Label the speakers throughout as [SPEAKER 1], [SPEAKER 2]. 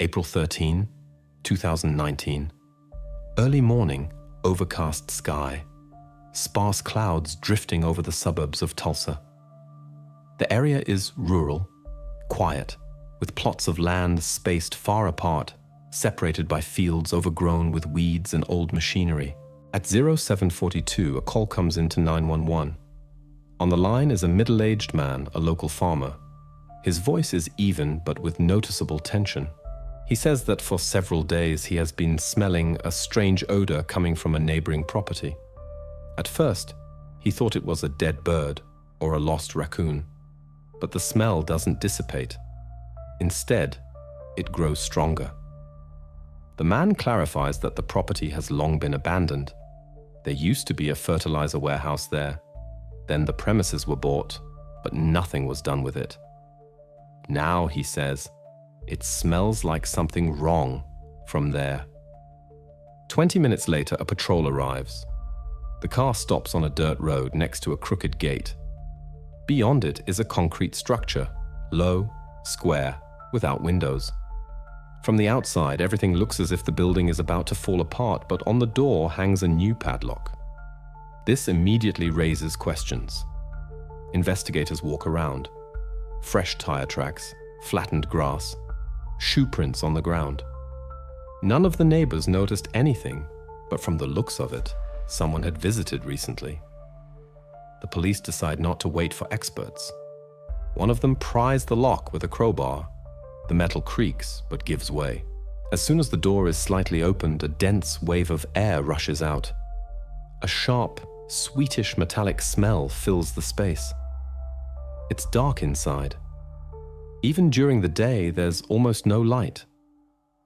[SPEAKER 1] April 13, 2019. Early morning, overcast sky. Sparse clouds drifting over the suburbs of Tulsa. The area is rural, quiet, with plots of land spaced far apart, separated by fields overgrown with weeds and old machinery. At 0742, a call comes into 911. On the line is a middle-aged man, a local farmer. His voice is even, but with noticeable tension. He says that for several days he has been smelling a strange odor coming from a neighboring property. At first, he thought it was a dead bird or a lost raccoon, but the smell doesn't dissipate. Instead, it grows stronger. The man clarifies that the property has long been abandoned. There used to be a fertilizer warehouse there. Then the premises were bought, but nothing was done with it. Now, he says, it smells like something wrong from there. 20 minutes later, a patrol arrives. The car stops on a dirt road next to a crooked gate. Beyond it is a concrete structure, low, square, without windows. From the outside, everything looks as if the building is about to fall apart, but on the door hangs a new padlock. This immediately raises questions. Investigators walk around. Fresh tire tracks, flattened grass, shoe prints on the ground. None of the neighbors noticed anything, but from the looks of it, someone had visited recently. The police decide not to wait for experts. One of them pries the lock with a crowbar. The metal creaks, but gives way. As soon as the door is slightly opened, a dense wave of air rushes out. A sharp, sweetish metallic smell fills the space. It's dark inside. Even during the day, there's almost no light.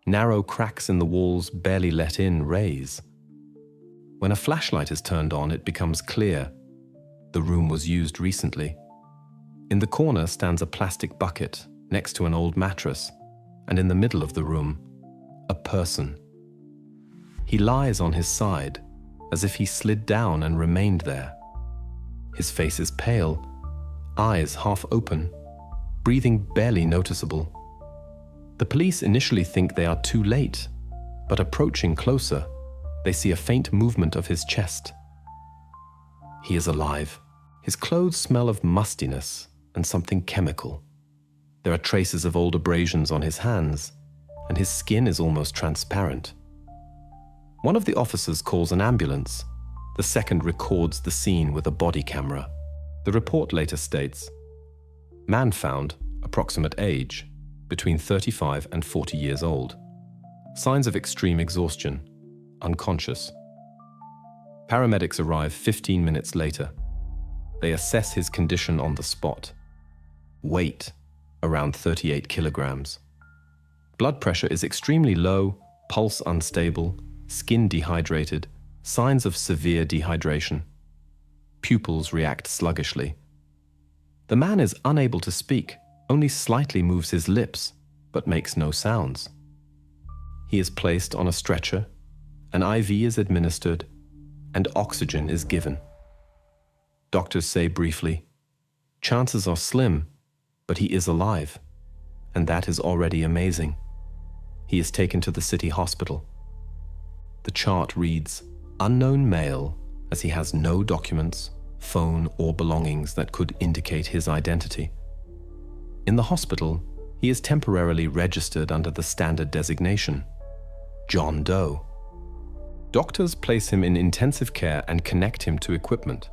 [SPEAKER 1] Narrow cracks in the walls barely let in rays. When a flashlight is turned on, it becomes clear. The room was used recently. In the corner stands a plastic bucket next to an old mattress, and in the middle of the room, a person. He lies on his side, as if he slid down and remained there. His face is pale, eyes half open, breathing barely noticeable. The police initially think they are too late, but approaching closer, they see a faint movement of his chest. He is alive. His clothes smell of mustiness and something chemical. There are traces of old abrasions on his hands, and his skin is almost transparent. One of the officers calls an ambulance. The second records the scene with a body camera. The report later states, man found, approximate age, between 35 and 40 years old. Signs of extreme exhaustion, unconscious. Paramedics arrive 15 minutes later. They assess his condition on the spot. Weight, around 38 kilograms. Blood pressure is extremely low, pulse unstable, skin dehydrated, signs of severe dehydration. Pupils react sluggishly. The man is unable to speak, only slightly moves his lips, but makes no sounds. He is placed on a stretcher, an IV is administered, and oxygen is given. Doctors say briefly, chances are slim, but he is alive, and that is already amazing. He is taken to the city hospital. The chart reads, unknown male, as he has no documents, phone, or belongings that could indicate his identity. In the hospital, he is temporarily registered under the standard designation, John Doe. Doctors place him in intensive care and connect him to equipment.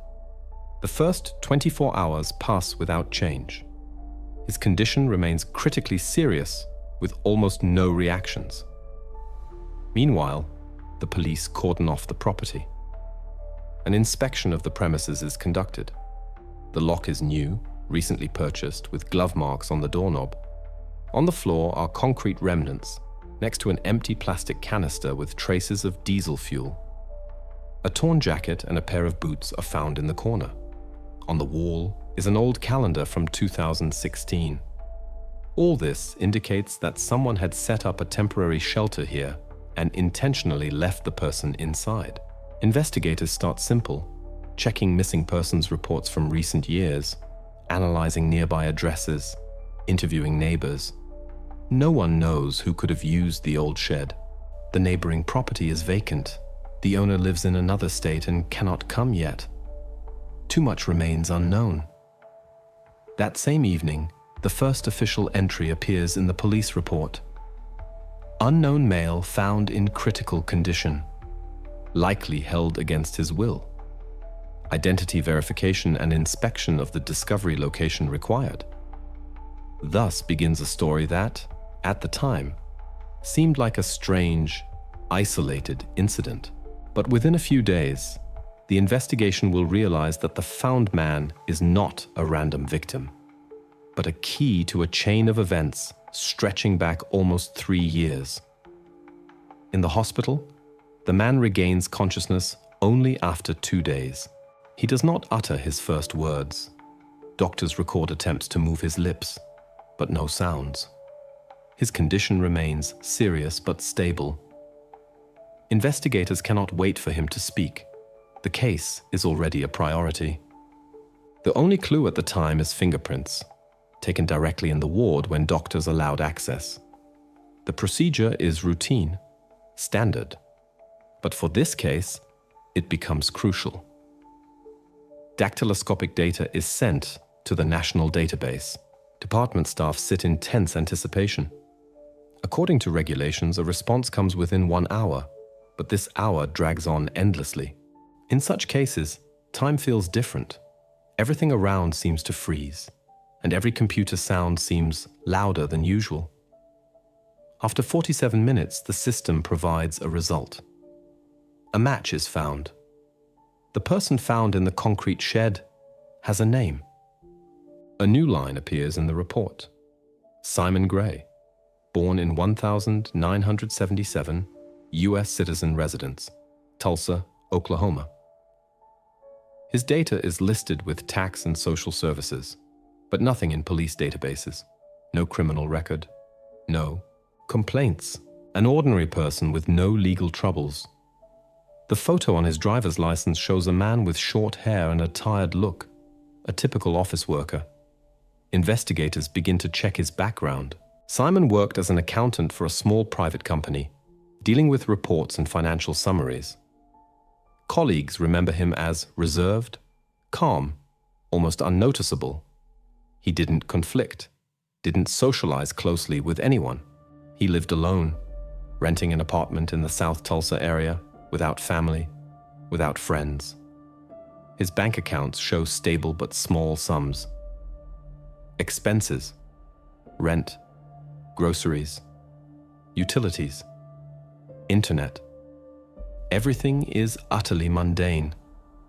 [SPEAKER 1] The first 24 hours pass without change. His condition remains critically serious, with almost no reactions. Meanwhile, the police cordon off the property. An inspection of the premises is conducted. The lock is new, recently purchased, with glove marks on the doorknob. On the floor are concrete remnants, next to an empty plastic canister with traces of diesel fuel. A torn jacket and a pair of boots are found in the corner. On the wall is an old calendar from 2016. All this indicates that someone had set up a temporary shelter here and intentionally left the person inside. Investigators start simple, checking missing persons reports from recent years, analyzing nearby addresses, interviewing neighbors. No one knows who could have used the old shed. The neighboring property is vacant. The owner lives in another state and cannot come yet. Too much remains unknown. That same evening, the first official entry appears in the police report. Unknown male found in critical condition, likely held against his will. Identity verification and inspection of the discovery location required. Thus begins a story that, at the time, seemed like a strange, isolated incident. But within a few days, the investigation will realize that the found man is not a random victim, but a key to a chain of events stretching back almost 3 years. In the hospital, the man regains consciousness only after 2 days. He does not utter his first words. Doctors record attempts to move his lips, but no sounds. His condition remains serious but stable. Investigators cannot wait for him to speak. The case is already a priority. The only clue at the time is fingerprints, taken directly in the ward when doctors allowed access. The procedure is routine, standard. But for this case, it becomes crucial. Dactyloscopic data is sent to the national database. Department staff sit in tense anticipation. According to regulations, a response comes within 1 hour, but this hour drags on endlessly. In such cases, time feels different. Everything around seems to freeze, and every computer sound seems louder than usual. After 47 minutes, the system provides a result. A match is found. The person found in the concrete shed has a name. A new line appears in the report. Simon Gray, born in 1977, U.S. citizen residence, Tulsa, Oklahoma. His data is listed with tax and social services, but nothing in police databases. No criminal record. No complaints. An ordinary person with no legal troubles. The photo on his driver's license shows a man with short hair and a tired look, a typical office worker. Investigators begin to check his background. Simon worked as an accountant for a small private company, dealing with reports and financial summaries. Colleagues remember him as reserved, calm, almost unnoticeable. He didn't conflict, didn't socialize closely with anyone. He lived alone, renting an apartment in the South Tulsa area, without family, without friends. His bank accounts show stable but small sums. Expenses, rent, groceries, utilities, internet. Everything is utterly mundane,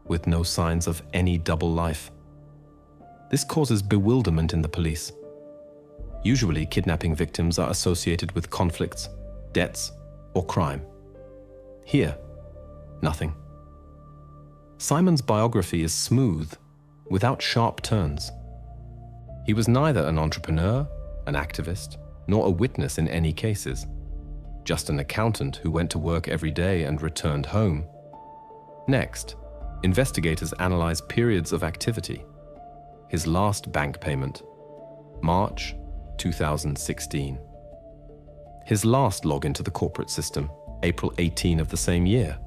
[SPEAKER 1] with no signs of any double life. This causes bewilderment in the police. Usually, kidnapping victims are associated with conflicts, debts, or crime. Here, nothing. Simon's biography is smooth, without sharp turns. He was neither an entrepreneur, an activist, nor a witness in any cases. Just an accountant who went to work every day and returned home. Next, investigators analyze periods of activity. His last bank payment, March 2016. His last login to the corporate system, April 18 of the same year.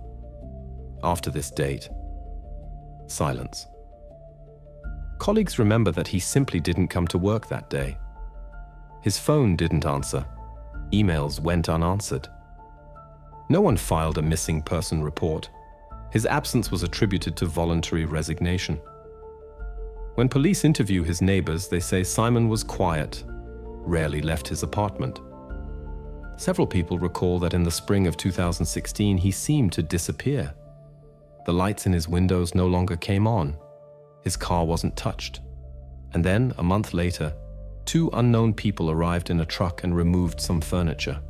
[SPEAKER 1] After this date, silence. Colleagues remember that he simply didn't come to work that day. His phone didn't answer. Emails went unanswered. No one filed a missing person report. His absence was attributed to voluntary resignation. When police interview his neighbors, they say Simon was quiet, rarely left his apartment. Several people recall that in the spring of 2016, he seemed to disappear. The lights in his windows no longer came on. His car wasn't touched. And then, a month later, 2 unknown people arrived in a truck and removed some furniture.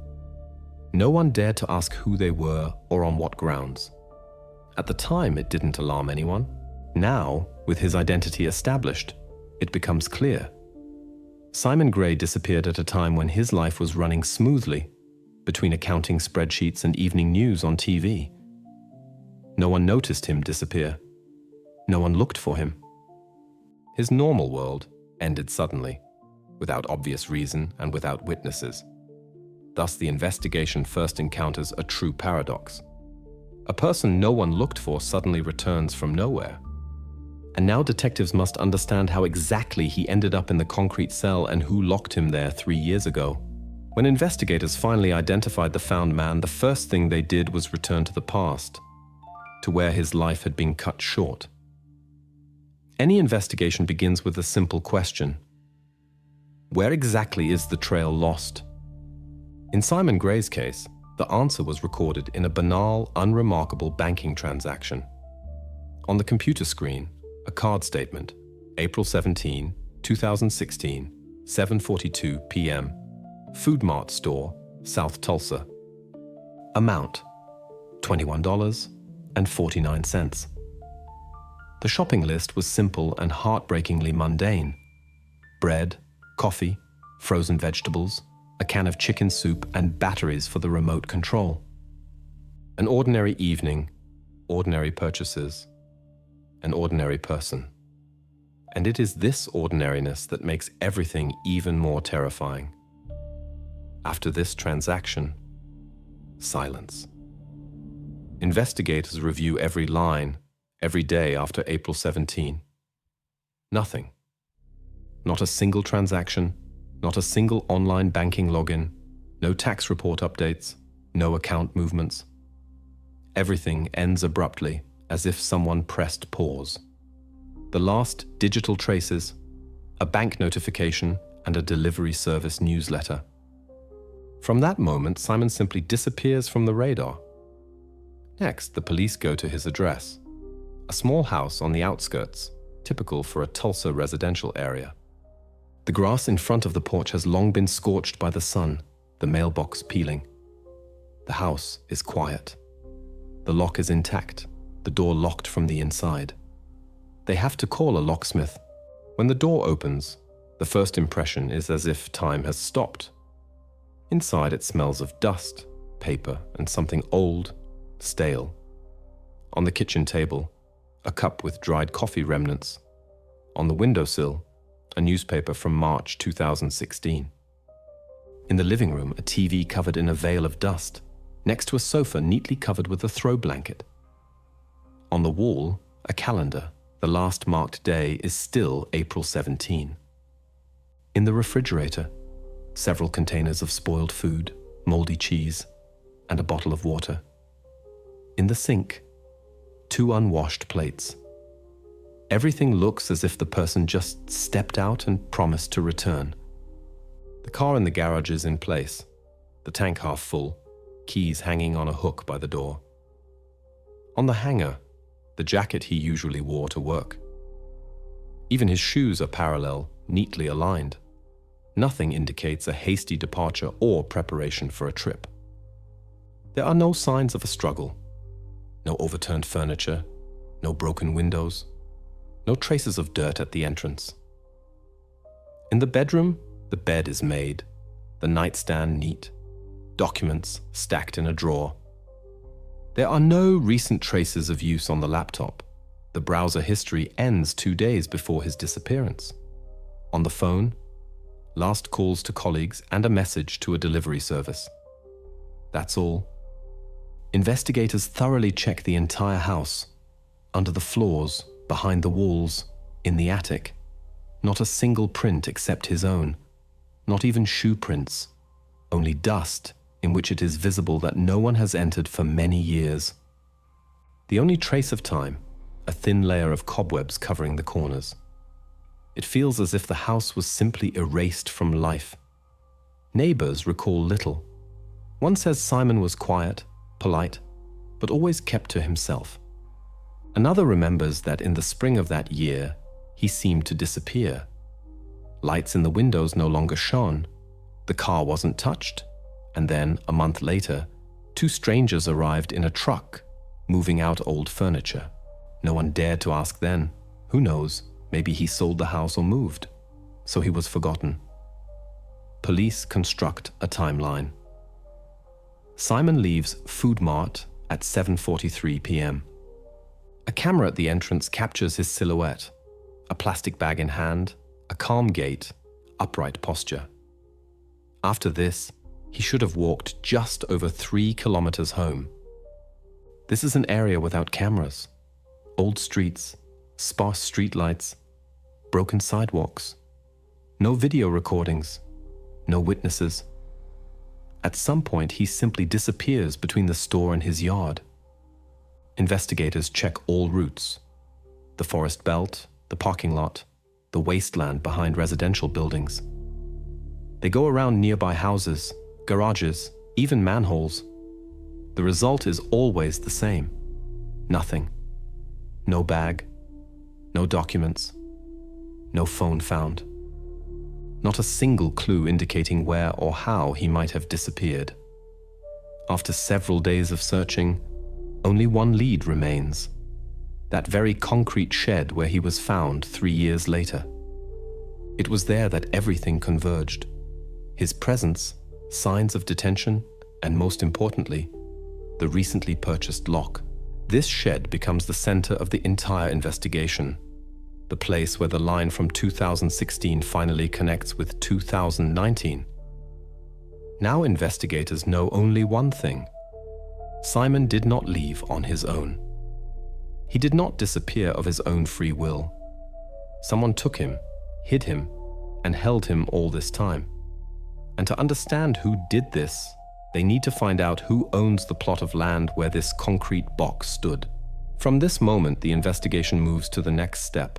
[SPEAKER 1] No one dared to ask who they were or on what grounds. At the time, it didn't alarm anyone. Now, with his identity established, it becomes clear. Simon Gray disappeared at a time when his life was running smoothly, between accounting spreadsheets and evening news on TV. No one noticed him disappear. No one looked for him. His normal world ended suddenly. without obvious reason and without witnesses. Thus, the investigation first encounters a true paradox. A person no one looked for suddenly returns from nowhere. And now detectives must understand how exactly he ended up in the concrete cell and who locked him there 3 years ago. When investigators finally identified the found man, the first thing they did was return to the past, to where his life had been cut short. Any investigation begins with a simple question. Where exactly is the trail lost? In Simon Gray's case, the answer was recorded in a banal, unremarkable banking transaction. On the computer screen, a card statement, April 17, 2016, 7:42 p.m. Food Mart store, South Tulsa. Amount, $21.49. The shopping list was simple and heartbreakingly mundane. Bread, coffee, frozen vegetables, a can of chicken soup, and batteries for the remote control. An ordinary evening, ordinary purchases, an ordinary person. And it is this ordinariness that makes everything even more terrifying. After this transaction, silence. Investigators review every line, every day after April 17. Nothing. Not a single transaction, not a single online banking login, no tax report updates, no account movements. Everything ends abruptly, as if someone pressed pause. The last digital traces, a bank notification, and a delivery service newsletter. From that moment, Simon simply disappears from the radar. Next, the police go to his address, a small house on the outskirts, typical for a Tulsa residential area. The grass in front of the porch has long been scorched by the sun, the mailbox peeling. The house is quiet. The lock is intact, the door locked from the inside. They have to call a locksmith. When the door opens, the first impression is as if time has stopped. Inside it smells of dust, paper, and something old, stale. On the kitchen table, a cup with dried coffee remnants. On the windowsill, a newspaper from March 2016. In the living room, a TV covered in a veil of dust, next to a sofa neatly covered with a throw blanket. On the wall, a calendar. The last marked day is still April 17. In the refrigerator, several containers of spoiled food, moldy cheese, and a bottle of water. In the sink, 2 unwashed plates. Everything looks as if the person just stepped out and promised to return. The car in the garage is in place, the tank half full, keys hanging on a hook by the door. On the hanger, the jacket he usually wore to work. Even his shoes are parallel, neatly aligned. Nothing indicates a hasty departure or preparation for a trip. There are no signs of a struggle. No overturned furniture, no broken windows, no traces of dirt at the entrance. In the bedroom, the bed is made, the nightstand neat, documents stacked in a drawer. There are no recent traces of use on the laptop. The browser history ends 2 days before his disappearance. On the phone, last calls to colleagues and a message to a delivery service. That's all. Investigators thoroughly check the entire house, under the floors, behind the walls, in the attic. Not a single print except his own. Not even shoe prints. Only dust, in which it is visible that no one has entered for many years. The only trace of time, a thin layer of cobwebs covering the corners. It feels as if the house was simply erased from life. Neighbors recall little. One says Simon was quiet, polite, but always kept to himself. Another remembers that in the spring of that year, he seemed to disappear. Lights in the windows no longer shone. The car wasn't touched. And then, a month later, 2 strangers arrived in a truck, moving out old furniture. No one dared to ask then. Who knows, maybe he sold the house or moved. So he was forgotten. Police construct a timeline. Simon leaves Food Mart at 7:43 p.m. A camera at the entrance captures his silhouette, a plastic bag in hand, a calm gait, upright posture. After this, he should have walked just over 3 kilometers home. This is an area without cameras, old streets, sparse streetlights, broken sidewalks, no video recordings, no witnesses. At some point, he simply disappears between the store and his yard. Investigators check all routes: the forest belt, the parking lot, the wasteland behind residential buildings. They go around nearby houses, garages, even manholes. The result is always the same: nothing. No bag, no documents, no phone found. Not a single clue indicating where or how he might have disappeared. After several days of searching, only one lead remains: that very concrete shed where he was found 3 years later. It was there that everything converged: his presence, signs of detention, and most importantly, the recently purchased lock. This shed becomes the center of the entire investigation, the place where the line from 2016 finally connects with 2019. Now investigators know only one thing: Simon did not leave on his own. He did not disappear of his own free will. Someone took him, hid him, and held him all this time. And to understand who did this, they need to find out who owns the plot of land where this concrete box stood. From this moment, the investigation moves to the next step: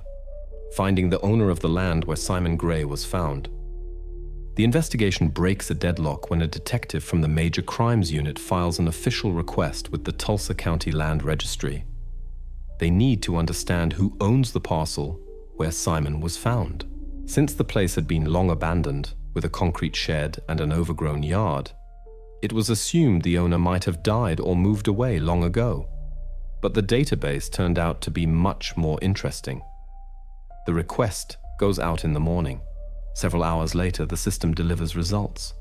[SPEAKER 1] finding the owner of the land where Simon Gray was found. The investigation breaks a deadlock when a detective from the Major Crimes Unit files an official request with the Tulsa County Land Registry. They need to understand who owns the parcel where Simon was found. Since the place had been long abandoned, with a concrete shed and an overgrown yard, it was assumed the owner might have died or moved away long ago. But the database turned out to be much more interesting. The request goes out in the morning. Several hours later, the system delivers results.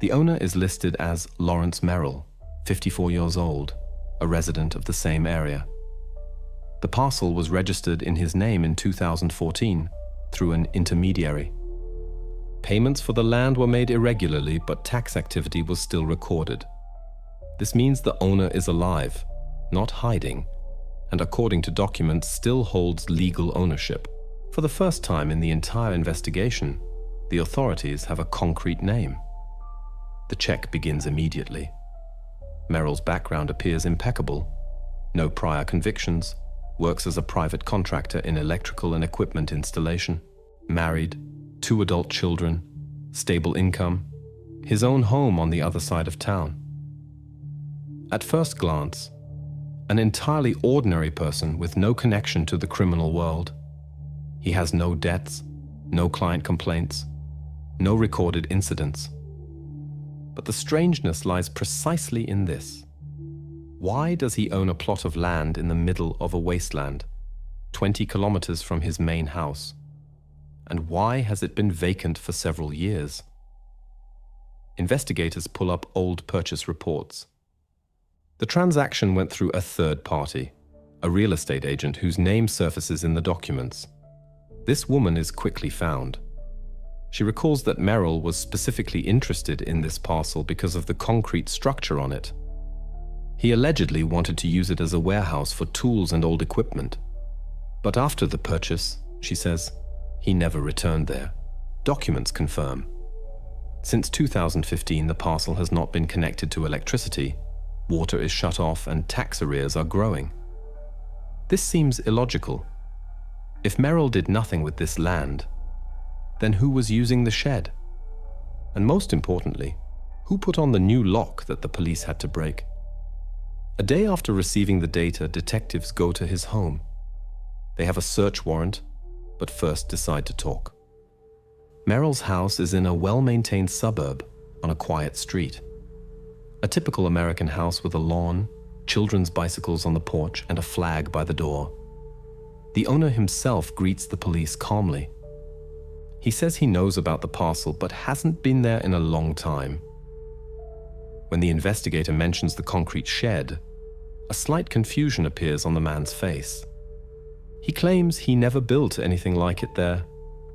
[SPEAKER 1] The owner is listed as Lawrence Merrill, 54 years old, a resident of the same area. The parcel was registered in his name in 2014 through an intermediary. Payments for the land were made irregularly, but tax activity was still recorded. This means the owner is alive, not hiding, and according to documents still holds legal ownership. For the first time in the entire investigation, the authorities have a concrete name. The check begins immediately. Merrill's background appears impeccable. No prior convictions, works as a private contractor in electrical and equipment installation, married, 2 adult children, stable income, his own home on the other side of town. At first glance, an entirely ordinary person with no connection to the criminal world. He has no debts, no client complaints, no recorded incidents. But the strangeness lies precisely in this. Why does he own a plot of land in the middle of a wasteland, 20 kilometers from his main house? And why has it been vacant for several years? Investigators pull up old purchase reports. The transaction went through a third party, a real estate agent whose name surfaces in the documents. This woman is quickly found. She recalls that Merrill was specifically interested in this parcel because of the concrete structure on it. He allegedly wanted to use it as a warehouse for tools and old equipment. But after the purchase, she says, he never returned there. Documents confirm. Since 2015, the parcel has not been connected to electricity, water is shut off, and tax arrears are growing. This seems illogical. If Merrill did nothing with this land, then who was using the shed? And most importantly, who put on the new lock that the police had to break? A day after receiving the data, detectives go to his home. They have a search warrant, but first decide to talk. Merrill's house is in a well-maintained suburb on a quiet street. A typical American house with a lawn, children's bicycles on the porch, and a flag by the door. The owner himself greets the police calmly. He says he knows about the parcel but hasn't been there in a long time. When the investigator mentions the concrete shed, a slight confusion appears on the man's face. He claims he never built anything like it there,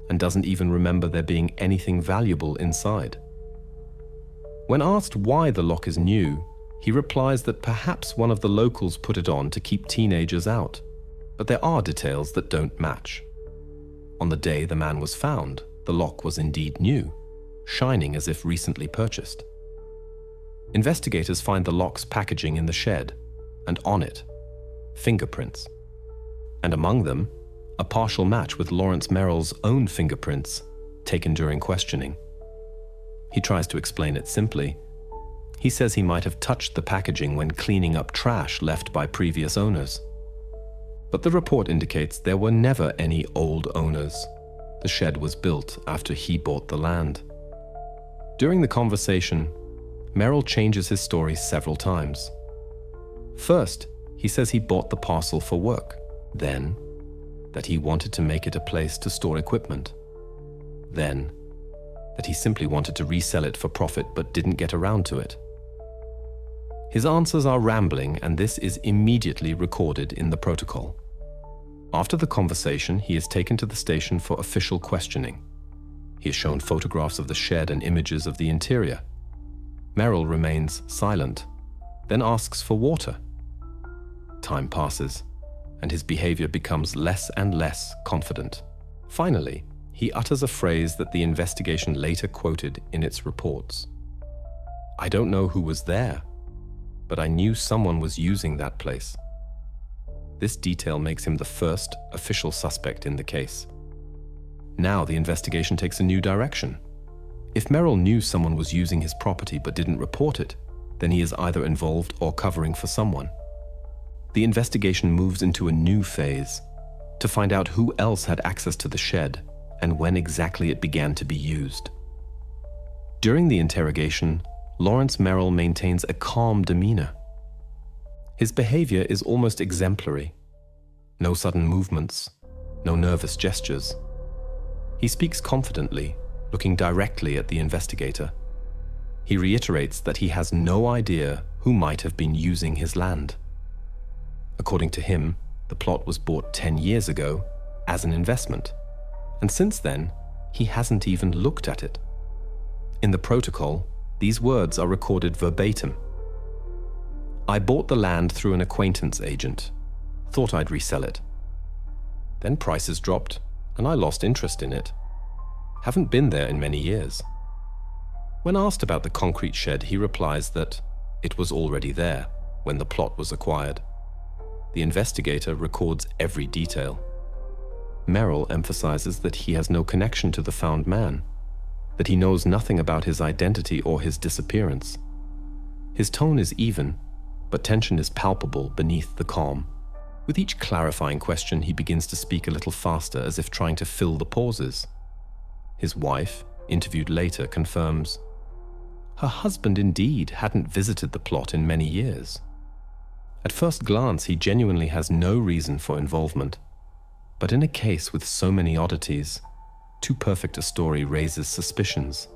[SPEAKER 1] and doesn't even remember there being anything valuable inside. When asked why the lock is new, he replies that perhaps one of the locals put it on to keep teenagers out, but there are details that don't match. On the day the man was found, the lock was indeed new, shining as if recently purchased. Investigators find the lock's packaging in the shed, and on it, fingerprints. And among them, a partial match with Lawrence Merrill's own fingerprints taken during questioning. He tries to explain it simply. He says he might have touched the packaging when cleaning up trash left by previous owners. But the report indicates there were never any old owners. The shed was built after he bought the land. During the conversation, Merrill changes his story several times. First, he says he bought the parcel for work. Then, that he wanted to make it a place to store equipment. Then, that he simply wanted to resell it for profit but didn't get around to it. His answers are rambling, and this is immediately recorded in the protocol. After the conversation, he is taken to the station for official questioning. He is shown photographs of the shed and images of the interior. Merrill remains silent, then asks for water. Time passes, and his behavior becomes less and less confident. Finally, he utters a phrase that the investigation later quoted in its reports. "I don't know who was there, but I knew someone was using that place." This detail makes him the first official suspect in the case. Now the investigation takes a new direction. If Merrill knew someone was using his property but didn't report it, then he is either involved or covering for someone. The investigation moves into a new phase to find out who else had access to the shed and when exactly it began to be used. During the interrogation, Lawrence Merrill maintains a calm demeanor. His behavior is almost exemplary. No sudden movements, no nervous gestures. He speaks confidently, looking directly at the investigator. He reiterates that he has no idea who might have been using his land. According to him, the plot was bought 10 years ago as an investment, and since then, he hasn't even looked at it. In the protocol, these words are recorded verbatim. "I bought the land through an acquaintance agent. Thought I'd resell it. Then prices dropped, and I lost interest in it. Haven't been there in many years." When asked about the concrete shed, he replies that it was already there when the plot was acquired. The investigator records every detail. Merrill emphasizes that he has no connection to the found man, that he knows nothing about his identity or his disappearance. His tone is even, but tension is palpable beneath the calm. With each clarifying question, he begins to speak a little faster, as if trying to fill the pauses. His wife, interviewed later, confirms her husband indeed hadn't visited the plot in many years. At first glance, he genuinely has no reason for involvement. But in a case with so many oddities, too perfect a story raises suspicions.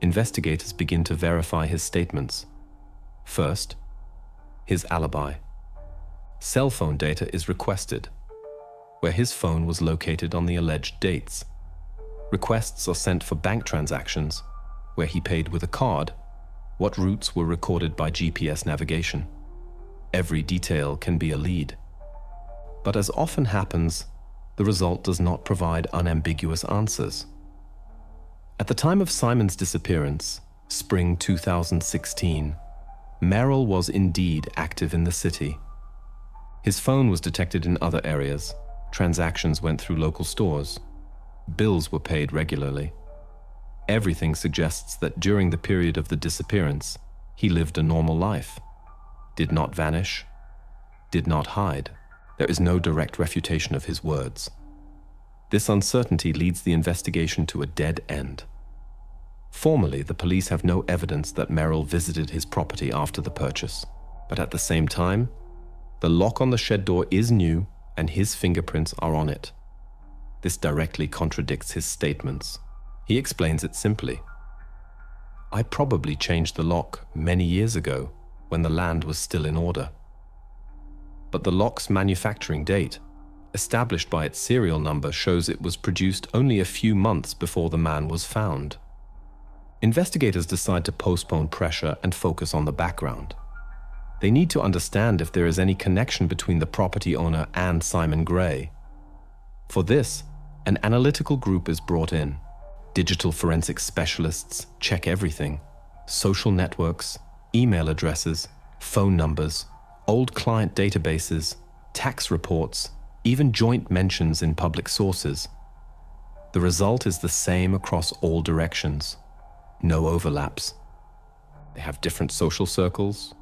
[SPEAKER 1] Investigators begin to verify his statements. First, his alibi. Cell phone data is requested, where his phone was located on the alleged dates. Requests are sent for bank transactions, where he paid with a card, what routes were recorded by GPS navigation. Every detail can be a lead. But as often happens, the result does not provide unambiguous answers. At the time of Simon's disappearance, spring 2016, Merrill was indeed active in the city. His phone was detected in other areas, transactions went through local stores, bills were paid regularly. Everything suggests that during the period of the disappearance, he lived a normal life, did not vanish, did not hide. There is no direct refutation of his words. This uncertainty leads the investigation to a dead end. Formally, the police have no evidence that Merrill visited his property after the purchase, but at the same time, the lock on the shed door is new and his fingerprints are on it. This directly contradicts his statements. He explains it simply. "I probably changed the lock many years ago when the land was still in order. But the lock's manufacturing date established by its serial number, shows it was produced only a few months before the man was found. Investigators decide to postpone pressure and focus on the background. They need to understand if there is any connection between the property owner and Simon Gray. For this, an analytical group is brought in. Digital forensic specialists check everything: social networks, email addresses, phone numbers, old client databases, tax reports, even joint mentions in public sources. The result is the same across all directions. No overlaps. They have different social circles,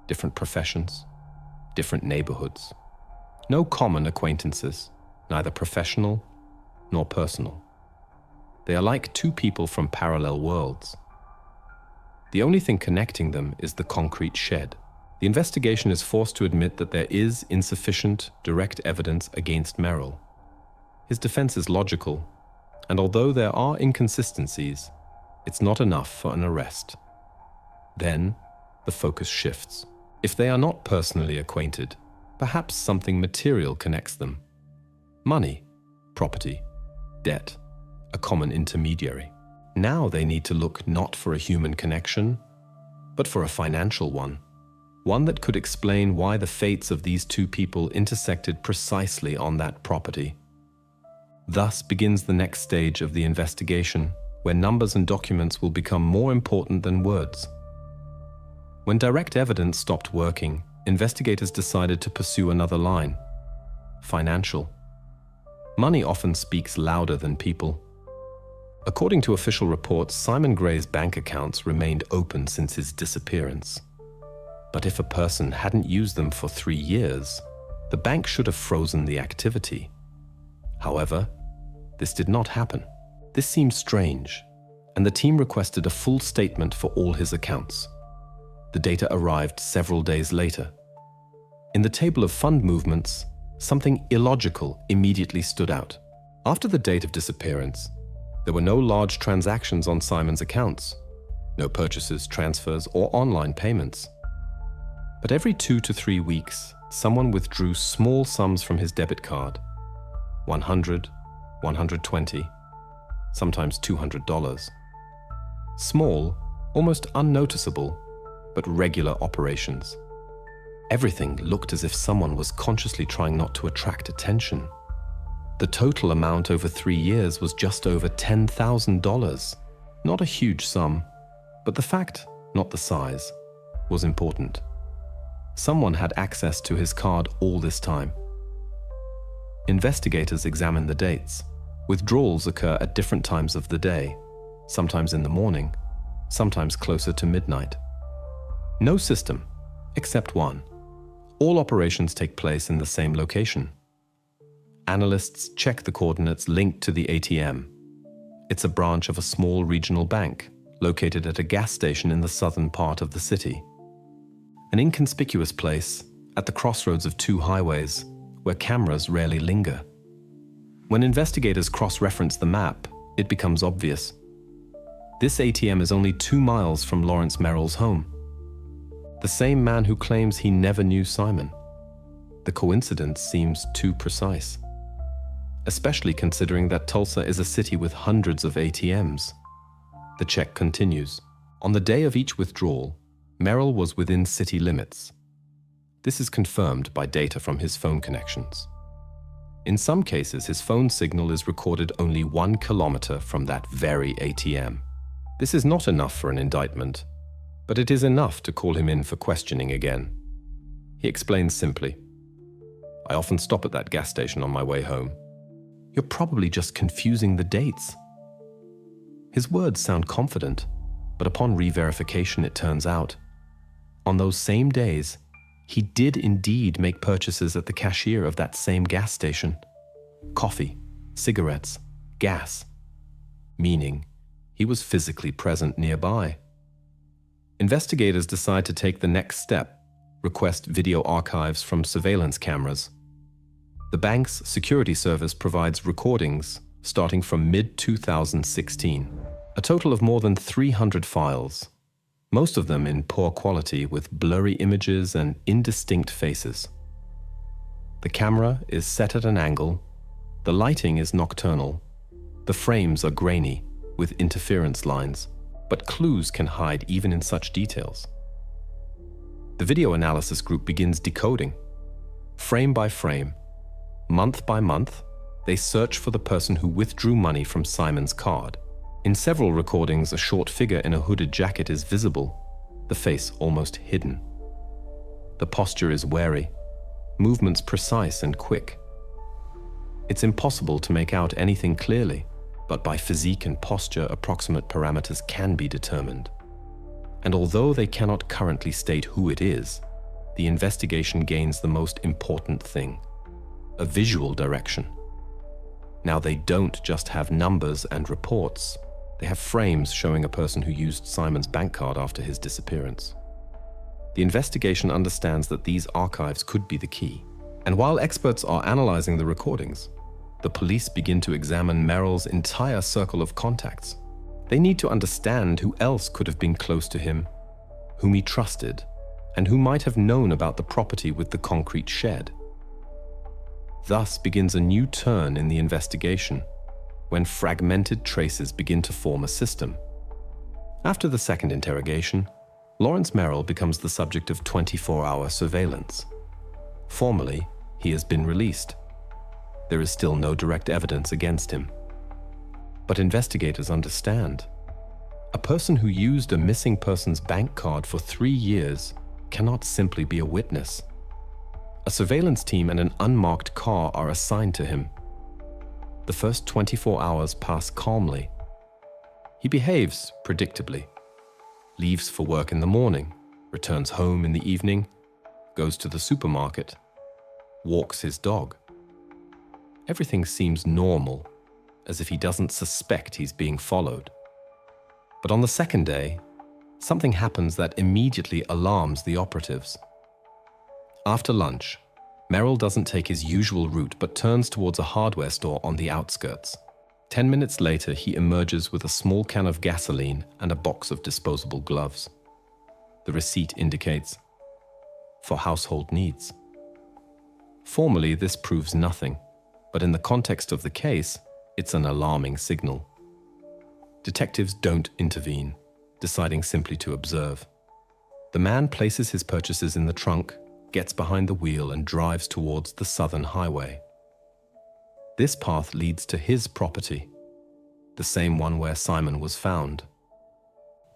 [SPEAKER 1] different professions, different neighborhoods. No common acquaintances, neither professional nor personal. They are like two people from parallel worlds. The only thing connecting them is the concrete shed. The investigation is forced to admit that there is insufficient direct evidence against Merrill. His defense is logical, and although there are inconsistencies, it's not enough for an arrest. Then, the focus shifts. If they are not personally acquainted, perhaps something material connects them. Money, property, debt, a common intermediary. Now they need to look not for a human connection, but for a financial one. One that could explain why the fates of these two people intersected precisely on that property. Thus begins the next stage of the investigation, where numbers and documents will become more important than words. When direct evidence stopped working, investigators decided to pursue another line: financial. Money often speaks louder than people. According to official reports, Simon Gray's bank accounts remained open since his disappearance. But if a person hadn't used them for 3 years, the bank should have frozen the activity. However, this did not happen. This seemed strange, and the team requested a full statement for all his accounts. The data arrived several days later. In the table of fund movements, something illogical immediately stood out. After the date of disappearance, there were no large transactions on Simon's accounts, no purchases, transfers, or online payments. But every 2 to 3 weeks, someone withdrew small sums from his debit card: $100, $120, sometimes $200. Small, almost unnoticeable, but regular operations. Everything looked as if someone was consciously trying not to attract attention. The total amount over 3 years was just over $10,000. Not a huge sum, but the fact, not the size, was important. Someone had access to his card all this time. Investigators examined the dates. Withdrawals occur at different times of the day, sometimes in the morning, sometimes closer to midnight. No system, except one. All operations take place in the same location. Analysts check the coordinates linked to the ATM. It's a branch of a small regional bank, located at a gas station in the southern part of the city. An inconspicuous place at the crossroads of 2 highways, where cameras rarely linger. When investigators cross-reference the map, it becomes obvious. This ATM is only 2 miles from Lawrence Merrill's home. The same man who claims he never knew Simon. The coincidence seems too precise, especially considering that Tulsa is a city with hundreds of ATMs. The check continues. On the day of each withdrawal, Merrill was within city limits. This is confirmed by data from his phone connections. In some cases, his phone signal is recorded only 1 kilometer from that very ATM. This is not enough for an indictment, but it is enough to call him in for questioning again. He explains simply, "I often stop at that gas station on my way home." "You're probably just confusing the dates." His words sound confident, but upon re-verification it turns out, on those same days, he did indeed make purchases at the cashier of that same gas station. Coffee, cigarettes, gas. Meaning, he was physically present nearby. Investigators decide to take the next step, request video archives from surveillance cameras. The bank's security service provides recordings starting from mid-2016, a total of more than 300 files, most of them in poor quality with blurry images and indistinct faces. The camera is set at an angle, the lighting is nocturnal, the frames are grainy with interference lines, but clues can hide even in such details. The video analysis group begins decoding. Frame by frame, month by month, they search for the person who withdrew money from Simon's card. In several recordings, a short figure in a hooded jacket is visible, the face almost hidden. The posture is wary, movements precise and quick. It's impossible to make out anything clearly, but by physique and posture, approximate parameters can be determined. And although they cannot currently state who it is, the investigation gains the most important thing: a visual direction. Now, they don't just have numbers and reports. They have frames showing a person who used Simon's bank card after his disappearance. The investigation understands that these archives could be the key. And while experts are analyzing the recordings, the police begin to examine Merrill's entire circle of contacts. They need to understand who else could have been close to him, whom he trusted, and who might have known about the property with the concrete shed. Thus begins a new turn in the investigation, when fragmented traces begin to form a system. After the second interrogation, Lawrence Merrill becomes the subject of 24-hour surveillance. Formally, he has been released. There is still no direct evidence against him. But investigators understand. A person who used a missing person's bank card for 3 years cannot simply be a witness. A surveillance team and an unmarked car are assigned to him. The first 24 hours pass calmly. He behaves predictably, leaves for work in the morning, returns home in the evening, goes to the supermarket, walks his dog. Everything seems normal, as if he doesn't suspect he's being followed. But on the second day, something happens that immediately alarms the operatives. After lunch, Merrill doesn't take his usual route but turns towards a hardware store on the outskirts. 10 minutes later, he emerges with a small can of gasoline and a box of disposable gloves. The receipt indicates, "For household needs." Formally, this proves nothing, but in the context of the case, it's an alarming signal. Detectives don't intervene, deciding simply to observe. The man places his purchases in the trunk, gets behind the wheel and drives towards the southern highway. This path leads to his property, the same one where Simon was found.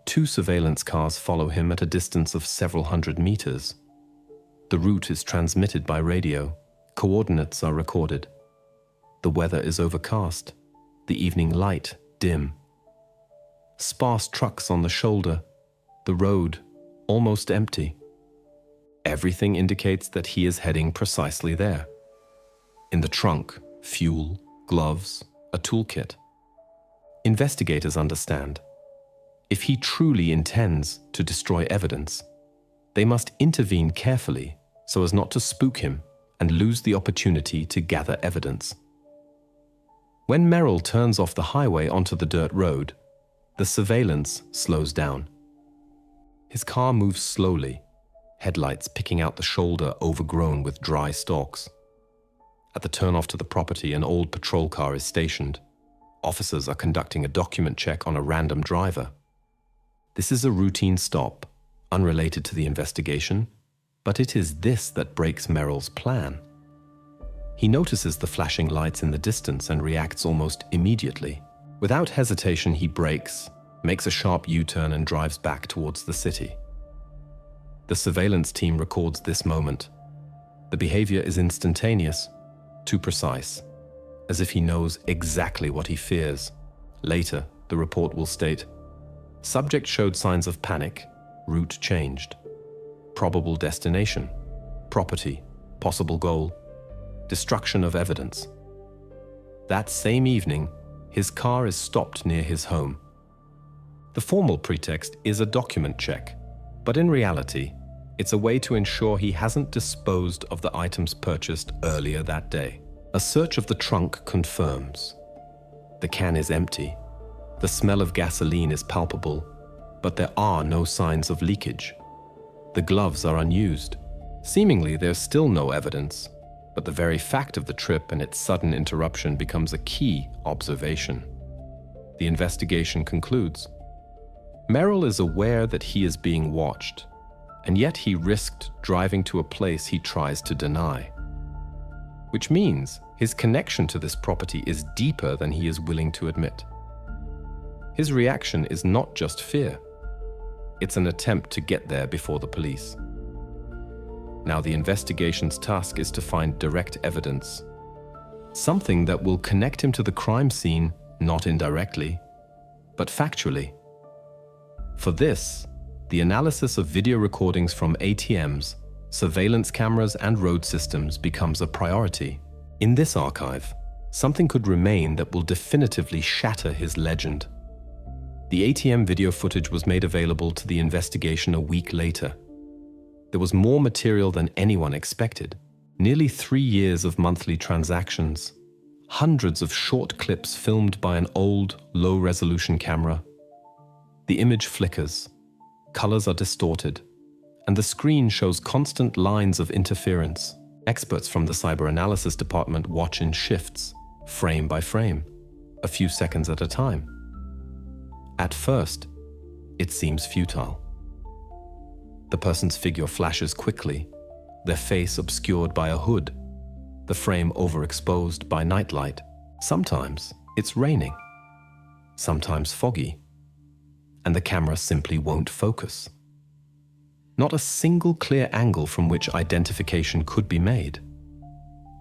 [SPEAKER 1] 2 surveillance cars follow him at a distance of several hundred meters. The route is transmitted by radio. Coordinates are recorded. The weather is overcast, the evening light dim. Sparse trucks on the shoulder, the road almost empty. Everything indicates that he is heading precisely there. In the trunk, fuel, gloves, a toolkit. Investigators understand. If he truly intends to destroy evidence, they must intervene carefully so as not to spook him and lose the opportunity to gather evidence. When Merrill turns off the highway onto the dirt road, the surveillance slows down. His car moves slowly, headlights picking out the shoulder overgrown with dry stalks. At the turnoff to the property, an old patrol car is stationed. Officers are conducting a document check on a random driver. This is a routine stop, unrelated to the investigation, but it is this that breaks Merrill's plan. He notices the flashing lights in the distance and reacts almost immediately. Without hesitation, he brakes, makes a sharp U-turn and drives back towards the city. The surveillance team records this moment. The behavior is instantaneous, too precise, as if he knows exactly what he fears. Later, the report will state, "Subject showed signs of panic, route changed. Probable destination, property, possible goal, destruction of evidence." That same evening, his car is stopped near his home. The formal pretext is a document check, but in reality, it's a way to ensure he hasn't disposed of the items purchased earlier that day. A search of the trunk confirms. The can is empty. The smell of gasoline is palpable, but there are no signs of leakage. The gloves are unused. Seemingly, there's still no evidence, But the very fact of the trip and its sudden interruption becomes a key observation. The investigation concludes. Merrill is aware that he is being watched, and yet he risked driving to a place he tries to deny. Which means his connection to this property is deeper than he is willing to admit. His reaction is not just fear. It's an attempt to get there before the police. Now the investigation's task is to find direct evidence, something that will connect him to the crime scene, not indirectly, but factually. For this, the analysis of video recordings from ATMs, surveillance cameras, and road systems becomes a priority. In this archive, something could remain that will definitively shatter his legend. The ATM video footage was made available to the investigation a week later. There was more material than anyone expected. Nearly 3 years of monthly transactions, hundreds of short clips filmed by an old, low-resolution camera. The image flickers, colors are distorted, and the screen shows constant lines of interference. Experts from the cyber analysis department watch in shifts, frame by frame, a few seconds at a time. At first, it seems futile. The person's figure flashes quickly, their face obscured by a hood, the frame overexposed by nightlight. Sometimes it's raining, sometimes foggy, and the camera simply won't focus. Not a single clear angle from which identification could be made.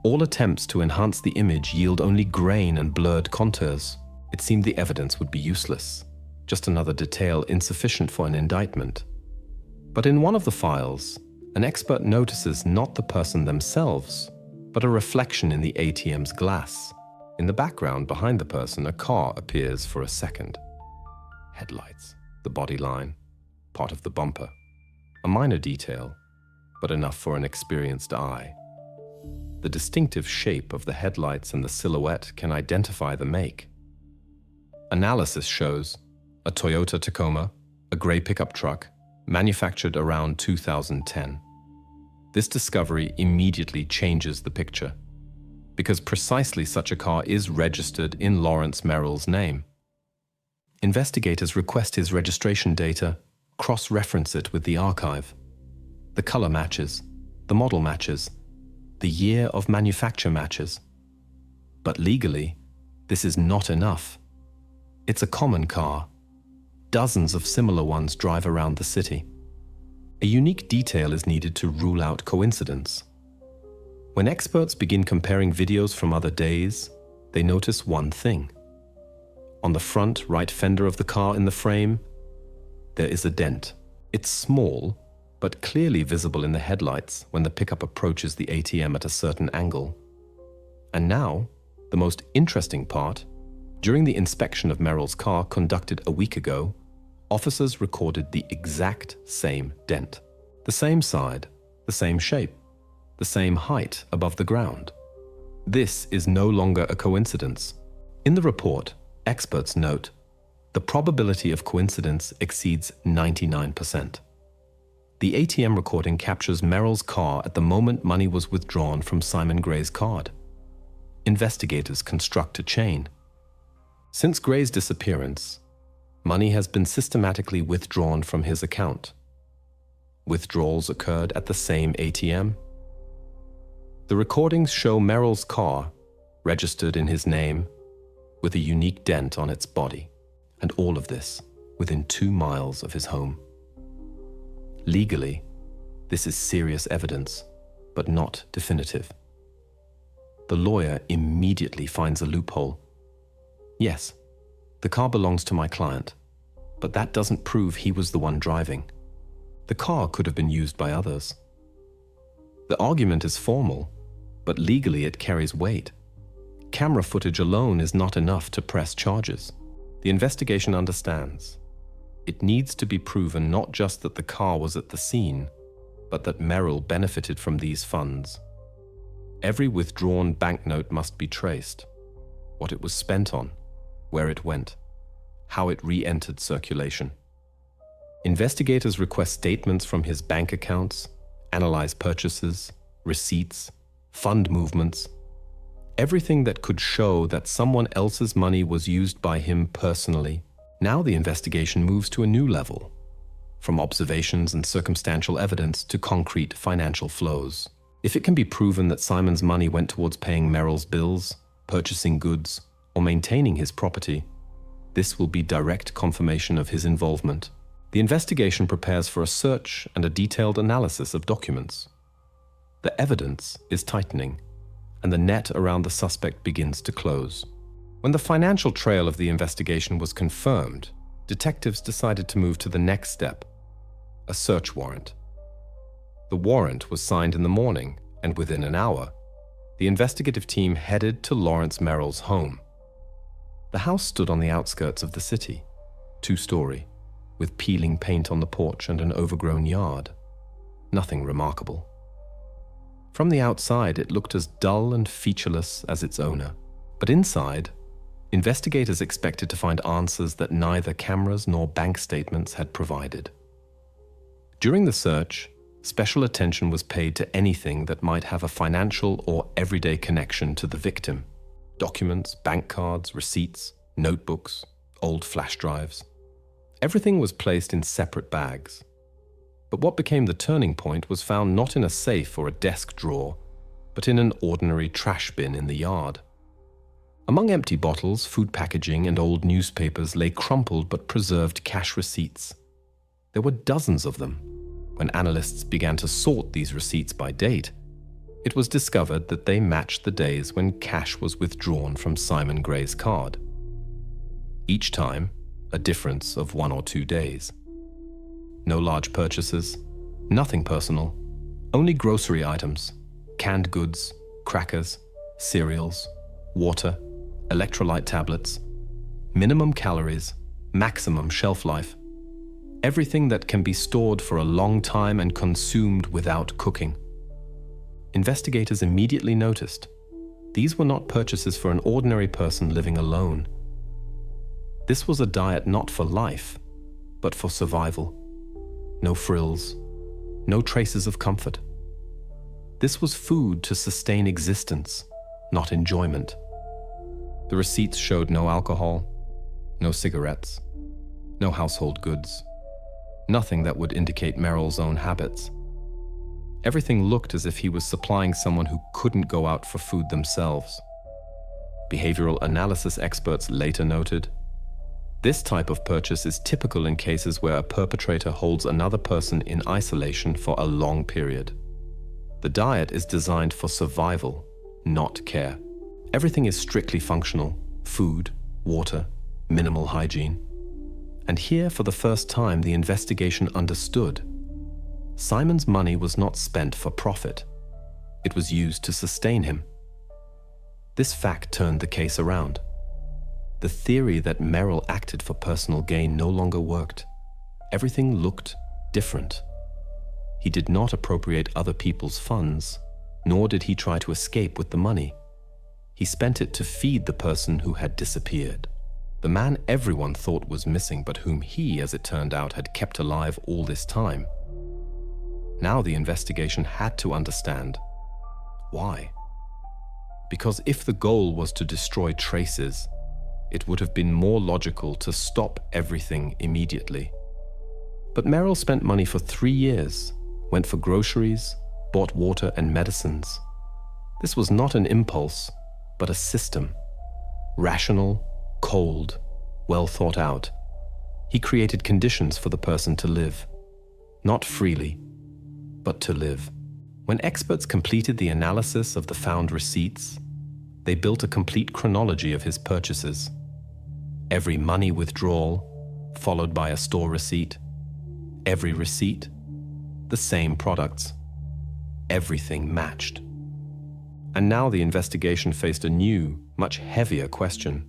[SPEAKER 1] All attempts to enhance the image yield only grain and blurred contours. It seemed the evidence would be useless, just another detail insufficient for an indictment. But in one of the files, an expert notices not the person themselves, but a reflection in the ATM's glass. In the background behind the person, a car appears for a second. Headlights, the body line, part of the bumper. A minor detail, but enough for an experienced eye. The distinctive shape of the headlights and the silhouette can identify the make. Analysis shows a Toyota Tacoma, a gray pickup truck, manufactured around 2010. This discovery immediately changes the picture, because precisely such a car is registered in Lawrence Merrill's name. Investigators request his registration data, cross-reference it with the archive. The color matches, the model matches, the year of manufacture matches. But legally, this is not enough. It's a common car. Dozens of similar ones drive around the city. A unique detail is needed to rule out coincidence. When experts begin comparing videos from other days, they notice one thing. On the front right fender of the car in the frame, there is a dent. It's small, but clearly visible in the headlights when the pickup approaches the ATM at a certain angle. And now, the most interesting part, during the inspection of Merrill's car conducted a week ago, officers recorded the exact same dent. The same side, the same shape, the same height above the ground. This is no longer a coincidence. In the report, experts note, the probability of coincidence exceeds 99%. The ATM recording captures Merrill's car at the moment money was withdrawn from Simon Gray's card. Investigators construct a chain. Since Gray's disappearance, money has been systematically withdrawn from his account. Withdrawals occurred at the same ATM. The recordings show Merrill's car, registered in his name, with a unique dent on its body. And all of this within 2 miles of his home. Legally, this is serious evidence, but not definitive. The lawyer immediately finds a loophole. Yes, the car belongs to my client, but that doesn't prove he was the one driving. The car could have been used by others. The argument is formal, but legally it carries weight. Camera footage alone is not enough to press charges. The investigation understands. It needs to be proven not just that the car was at the scene, but that Merrill benefited from these funds. Every withdrawn banknote must be traced. What it was spent on, where it went, how it re-entered circulation. Investigators request statements from his bank accounts, analyze purchases, receipts, fund movements, everything that could show that someone else's money was used by him personally. Now the investigation moves to a new level, from observations and circumstantial evidence to concrete financial flows. If it can be proven that Simon's money went towards paying Merrill's bills, purchasing goods, or maintaining his property, this will be direct confirmation of his involvement. The investigation prepares for a search and a detailed analysis of documents. The evidence is tightening, and the net around the suspect begins to close. When the financial trail of the investigation was confirmed, detectives decided to move to the next step, a search warrant. The warrant was signed in the morning, and within an hour, the investigative team headed to Lawrence Merrill's home. The house stood on the outskirts of the city, two-story, with peeling paint on the porch and an overgrown yard. Nothing remarkable. From the outside, it looked as dull and featureless as its owner. But inside, investigators expected to find answers that neither cameras nor bank statements had provided. During the search, special attention was paid to anything that might have a financial or everyday connection to the victim. Documents, bank cards, receipts, notebooks, old flash drives. Everything was placed in separate bags. But what became the turning point was found not in a safe or a desk drawer, but in an ordinary trash bin in the yard. Among empty bottles, food packaging, and old newspapers lay crumpled but preserved cash receipts. There were dozens of them. When analysts began to sort these receipts by date, it was discovered that they matched the days when cash was withdrawn from Simon Gray's card. Each time, a difference of 1 or 2 days. No large purchases, nothing personal, only grocery items, canned goods, crackers, cereals, water, electrolyte tablets, minimum calories, maximum shelf life. Everything that can be stored for a long time and consumed without cooking. Investigators immediately noticed these were not purchases for an ordinary person living alone. This was a diet not for life, but for survival. No frills, no traces of comfort. This was food to sustain existence, not enjoyment. The receipts showed no alcohol, no cigarettes, no household goods. Nothing that would indicate Merrill's own habits. Everything looked as if he was supplying someone who couldn't go out for food themselves. Behavioral analysis experts later noted, this type of purchase is typical in cases where a perpetrator holds another person in isolation for a long period. The diet is designed for survival, not care. Everything is strictly functional: food, water, minimal hygiene. And here, for the first time, the investigation understood. Simon's money was not spent for profit. It was used to sustain him. This fact turned the case around. The theory that Merrill acted for personal gain no longer worked. Everything looked different. He did not appropriate other people's funds, nor did he try to escape with the money. He spent it to feed the person who had disappeared. The man everyone thought was missing, but whom he, as it turned out, had kept alive all this time. Now the investigation had to understand why. Because if the goal was to destroy traces, it would have been more logical to stop everything immediately. But Merrill spent money for 3 years, went for groceries, bought water and medicines. This was not an impulse, but a system. Rational, cold, well thought out. He created conditions for the person to live. Not freely, but to live. When experts completed the analysis of the found receipts, they built a complete chronology of his purchases. Every money withdrawal, followed by a store receipt. Every receipt, the same products. Everything matched. And now the investigation faced a new, much heavier question.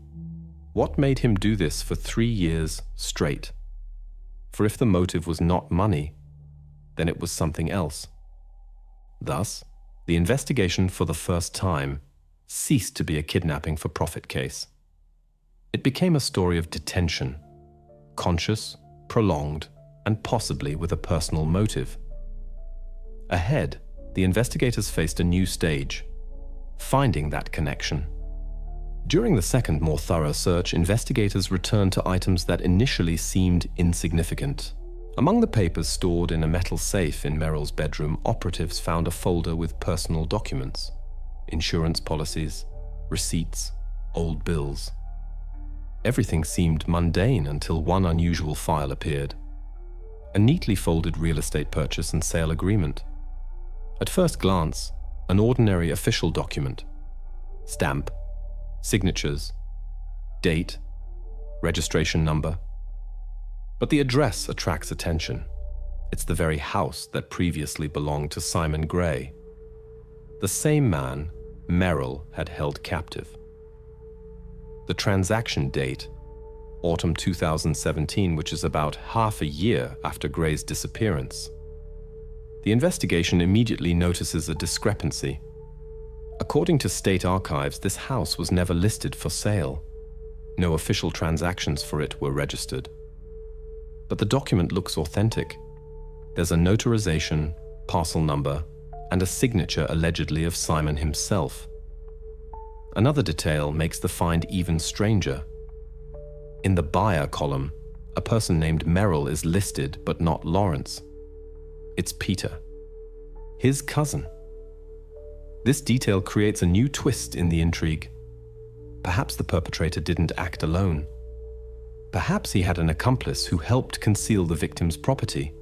[SPEAKER 1] What made him do this for 3 years straight? For if the motive was not money, then it was something else. Thus, the investigation for the first time ceased to be a kidnapping for profit case. It became a story of detention, conscious, prolonged, and possibly with a personal motive. Ahead, the investigators faced a new stage, finding that connection. During the second, more thorough search, investigators returned to items that initially seemed insignificant. Among the papers stored in a metal safe in Merrill's bedroom, operatives found a folder with personal documents, insurance policies, receipts, old bills. Everything seemed mundane until one unusual file appeared. A neatly folded real estate purchase and sale agreement. At first glance, an ordinary official document. Stamp, signatures, date, registration number. But the address attracts attention. It's the very house that previously belonged to Simon Gray, the same man Merrill had held captive. The transaction date, autumn 2017, which is about half a year after Gray's disappearance. The investigation immediately notices a discrepancy. According to state archives, this house was never listed for sale. No official transactions for it were registered. But the document looks authentic. There's a notarization, parcel number, and a signature allegedly of Simon himself. Another detail makes the find even stranger. In the buyer column, a person named Merrill is listed, but not Lawrence. It's Peter, his cousin. This detail creates a new twist in the intrigue. Perhaps the perpetrator didn't act alone. Perhaps he had an accomplice who helped conceal the victim's property.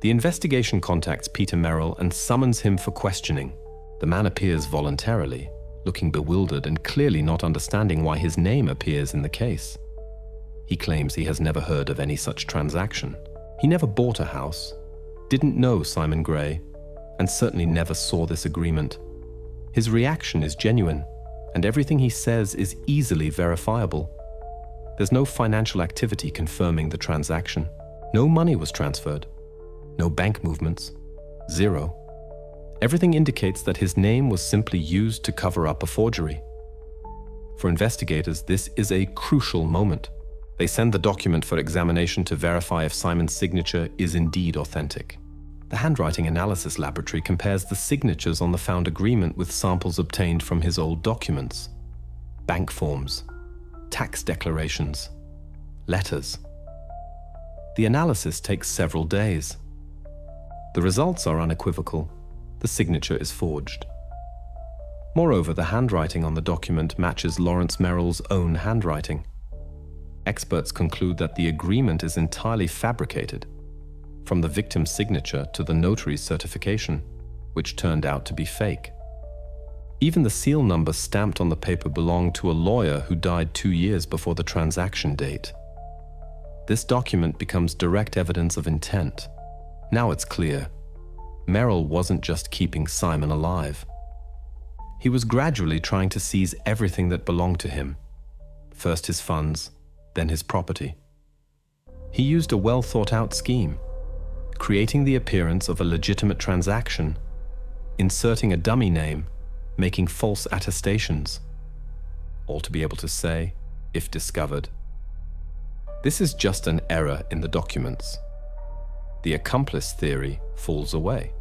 [SPEAKER 1] The investigation contacts Peter Merrill and summons him for questioning. The man appears voluntarily, looking bewildered and clearly not understanding why his name appears in the case. He claims he has never heard of any such transaction. He never bought a house, didn't know Simon Gray, and certainly never saw this agreement. His reaction is genuine, and everything he says is easily verifiable. There's no financial activity confirming the transaction. No money was transferred. No bank movements. Zero. Everything indicates that his name was simply used to cover up a forgery. For investigators, this is a crucial moment. They send the document for examination to verify if Simon's signature is indeed authentic. The handwriting analysis laboratory compares the signatures on the found agreement with samples obtained from his old documents, bank forms, tax declarations, letters. The analysis takes several days. The results are unequivocal. The signature is forged. Moreover, the handwriting on the document matches Lawrence Merrill's own handwriting. Experts conclude that the agreement is entirely fabricated, from the victim's signature to the notary's certification, which turned out to be fake. Even the seal number stamped on the paper belonged to a lawyer who died 2 years before the transaction date. This document becomes direct evidence of intent. Now it's clear. Merrill wasn't just keeping Simon alive. He was gradually trying to seize everything that belonged to him. First his funds, then his property. He used a well-thought-out scheme, creating the appearance of a legitimate transaction, inserting a dummy name, making false attestations, all to be able to say, if discovered, "This is just an error in the documents." The accomplice theory falls away.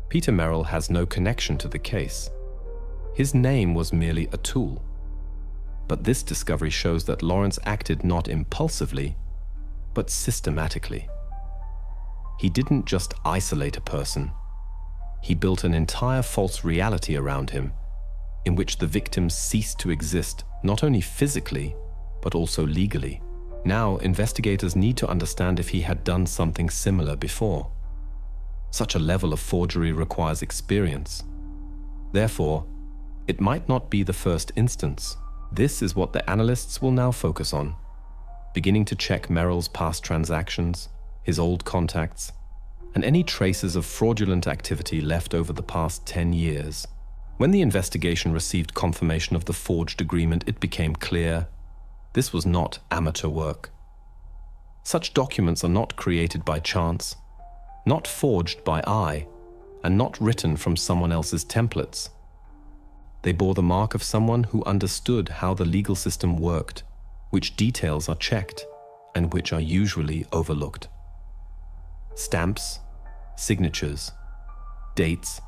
[SPEAKER 1] Peter Merrill has no connection to the case. His name was merely a tool. But this discovery shows that Lawrence acted not impulsively, but systematically. He didn't just isolate a person. He built an entire false reality around him, in which the victim ceased to exist, not only physically, but also legally. Now, investigators need to understand if he had done something similar before. Such a level of forgery requires experience. Therefore, it might not be the first instance. This is what the analysts will now focus on, beginning to check Merrill's past transactions, his old contacts, and any traces of fraudulent activity left over the past 10 years. When the investigation received confirmation of the forged agreement, it became clear this was not amateur work. Such documents are not created by chance, not forged by eye, and not written from someone else's templates. They bore the mark of someone who understood how the legal system worked, which details are checked, and which are usually overlooked. Stamps, signatures, dates,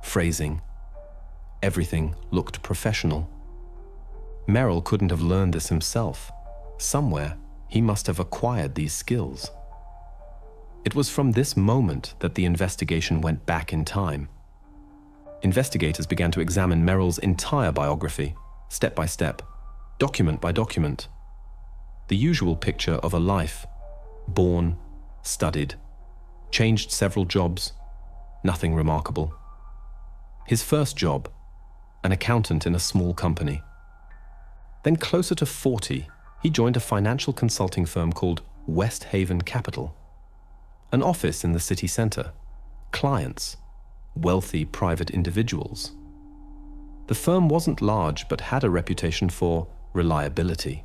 [SPEAKER 1] phrasing, Everything looked professional. Merrill couldn't have learned this himself. Somewhere, he must have acquired these skills. It was from this moment that the investigation went back in time. Investigators began to examine Merrill's entire biography, step by step, document by document. The usual picture of a life: born, studied, changed several jobs, nothing remarkable. His first job, an accountant in a small company. Then closer to 40, he joined a financial consulting firm called West Haven Capital. An office in the city center, clients, wealthy private individuals. The firm wasn't large but had a reputation for reliability.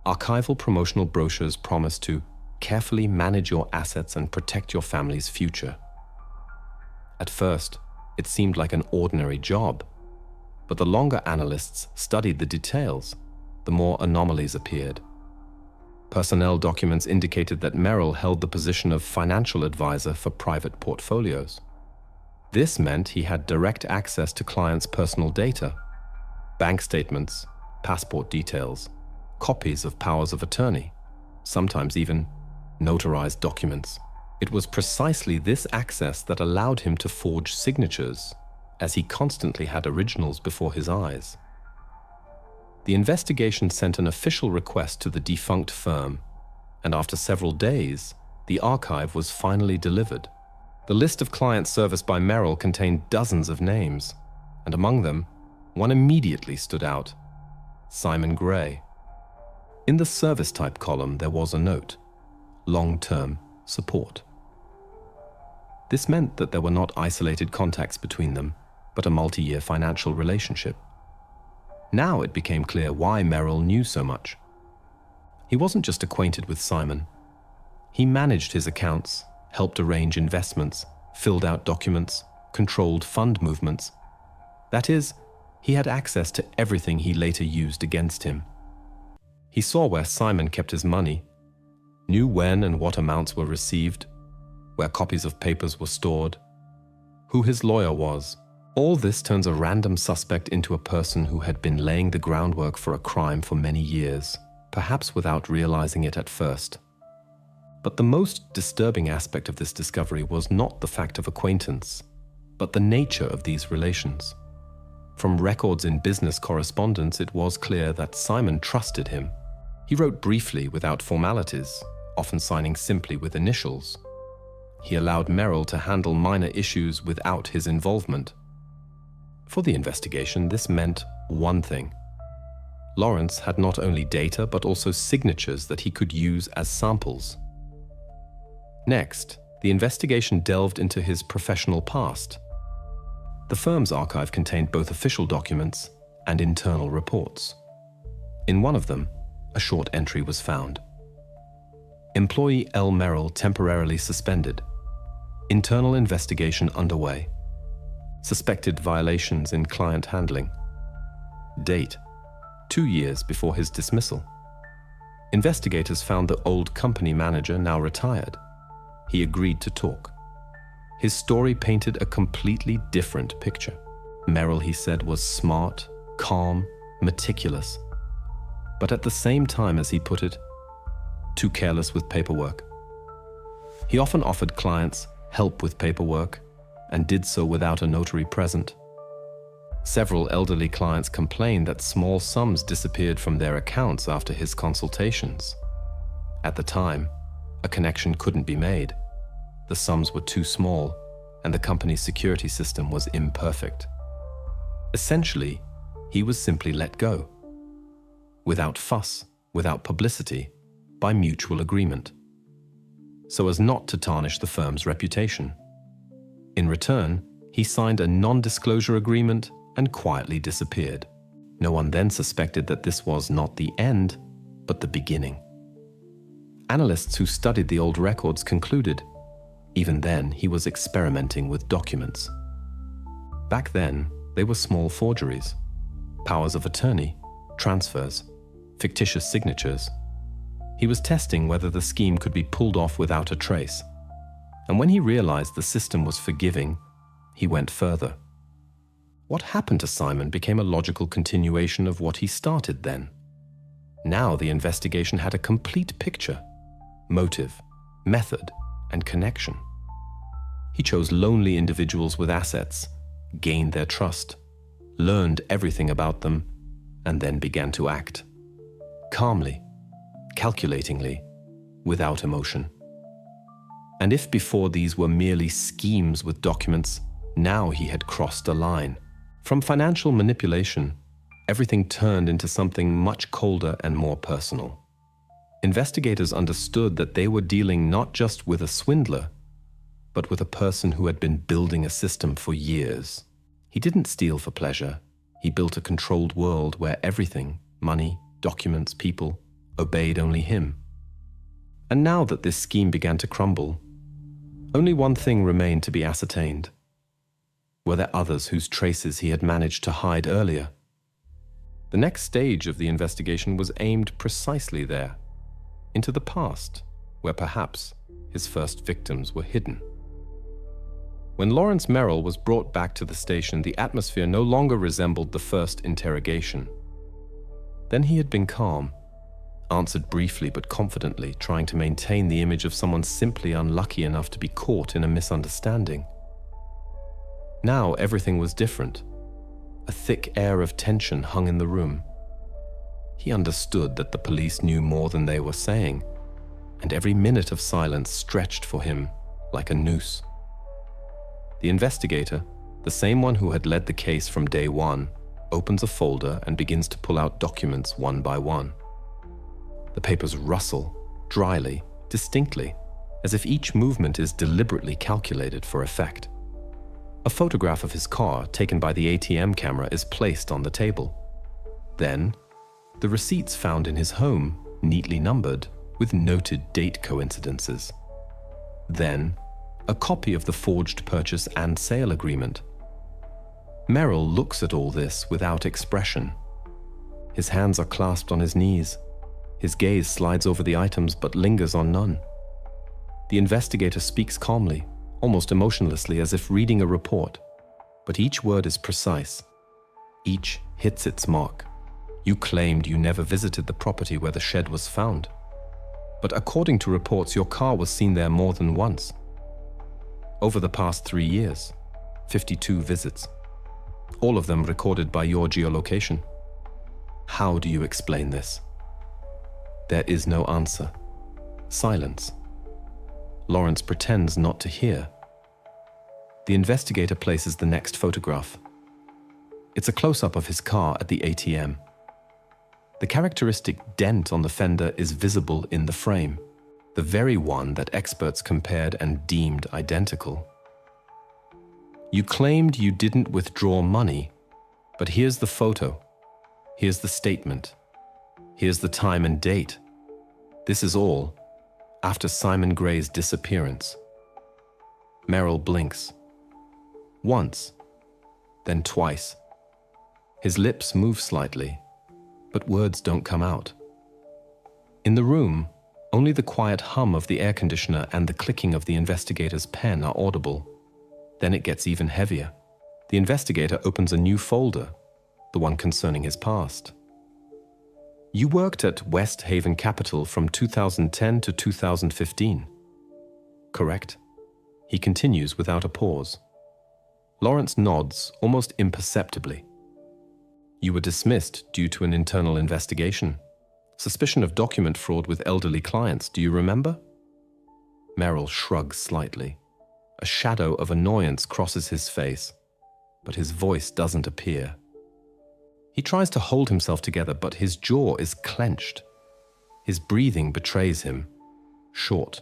[SPEAKER 1] Archival promotional brochures promised to carefully manage your assets and protect your family's future. At first, it seemed like an ordinary job, but the longer analysts studied the details, the more anomalies appeared. Personnel documents indicated that Merrill held the position of financial advisor for private portfolios. This meant he had direct access to clients' personal data, bank statements, passport details, copies of powers of attorney, sometimes even notarized documents. It was precisely this access that allowed him to forge signatures, as he constantly had originals before his eyes. The investigation sent an official request to the defunct firm, and after several days, the archive was finally delivered. The list of clients serviced by Merrill contained dozens of names, and among them, one immediately stood out: Simon Gray. In the service type column, there was a note: long-term support. This meant that there were not isolated contacts between them, but a multi-year financial relationship. Now it became clear why Merrill knew so much. He wasn't just acquainted with Simon. He managed his accounts, helped arrange investments, filled out documents, controlled fund movements. That is, he had access to everything he later used against him. He saw where Simon kept his money, knew when and what amounts were received, where copies of papers were stored, who his lawyer was. All this turns a random suspect into a person who had been laying the groundwork for a crime for many years, perhaps without realizing it at first. But the most disturbing aspect of this discovery was not the fact of acquaintance, but the nature of these relations. From records in business correspondence, it was clear that Simon trusted him. He wrote briefly without formalities, often signing simply with initials. He allowed Merrill to handle minor issues without his involvement. For the investigation, this meant one thing. Lawrence had not only data but also signatures that he could use as samples. Next, the investigation delved into his professional past. The firm's archive contained both official documents and internal reports. In one of them, a short entry was found. Employee L. Merrill temporarily suspended. Internal investigation underway. Suspected violations in client handling. Date: 2 years before his dismissal. Investigators found the old company manager, now retired. He agreed to talk. His story painted a completely different picture. Merrill, he said, was smart, calm, meticulous, but at the same time, as he put it, too careless with paperwork. He often offered clients help with paperwork and did so without a notary present. Several elderly clients complained that small sums disappeared from their accounts after his consultations. At the time, a connection couldn't be made. The sums were too small, and the company's security system was imperfect. Essentially, he was simply let go. Without fuss, without publicity, by mutual agreement, so as not to tarnish the firm's reputation. In return, he signed a non-disclosure agreement and quietly disappeared. No one then suspected that this was not the end, but the beginning. Analysts who studied the old records concluded, even then, he was experimenting with documents. Back then, they were small forgeries, powers of attorney, transfers, fictitious signatures. He was testing whether the scheme could be pulled off without a trace. And when he realized the system was forgiving, he went further. What happened to Simon became a logical continuation of what he started then. Now the investigation had a complete picture, motive, method, and connection. He chose lonely individuals with assets, gained their trust, learned everything about them, and then began to act. Calmly, calculatingly, without emotion. And if before these were merely schemes with documents, now he had crossed a line. From financial manipulation, everything turned into something much colder and more personal. Investigators understood that they were dealing not just with a swindler, but with a person who had been building a system for years. He didn't steal for pleasure. He built a controlled world where everything, money, documents, people, obeyed only him. And now that this scheme began to crumble, only one thing remained to be ascertained. Were there others whose traces he had managed to hide earlier? The next stage of the investigation was aimed precisely there, into the past, where perhaps his first victims were hidden. When Lawrence Merrill was brought back to the station, the atmosphere no longer resembled the first interrogation. Then he had been calm, answered briefly but confidently, trying to maintain the image of someone simply unlucky enough to be caught in a misunderstanding. Now everything was different. A thick air of tension hung in the room. He understood that the police knew more than they were saying, and every minute of silence stretched for him like a noose. The investigator, the same one who had led the case from day one, opens a folder and begins to pull out documents one by one. The papers rustle, dryly, distinctly, as if each movement is deliberately calculated for effect. A photograph of his car, taken by the ATM camera, is placed on the table. Then, the receipts found in his home, neatly numbered, with noted date coincidences. Then, a copy of the forged purchase and sale agreement. Merrill looks at all this without expression. His hands are clasped on his knees. His gaze slides over the items but lingers on none. The investigator speaks calmly, almost emotionlessly, as if reading a report. But each word is precise. Each hits its mark. You claimed you never visited the property where the shed was found. But according to reports, your car was seen there more than once. Over the past 3 years, 52 visits. All of them recorded by your geolocation. How do you explain this? There is no answer. Silence. Lawrence pretends not to hear. The investigator places the next photograph. It's a close-up of his car at the ATM. The characteristic dent on the fender is visible in the frame, the very one that experts compared and deemed identical. You claimed you didn't withdraw money, but here's the photo. Here's the statement. Here's the time and date. This is all after Simon Gray's disappearance. Merrill blinks. Once, then twice. His lips move slightly, but words don't come out. In the room, only the quiet hum of the air conditioner and the clicking of the investigator's pen are audible. Then it gets even heavier. The investigator opens a new folder, the one concerning his past. You worked at West Haven Capital from 2010 to 2015. Correct? He continues without a pause. Lawrence nods almost imperceptibly. You were dismissed due to an internal investigation. Suspicion of document fraud with elderly clients, do you remember? Merrill shrugs slightly. A shadow of annoyance crosses his face, but his voice doesn't appear. He tries to hold himself together, but his jaw is clenched. His breathing betrays him. Short,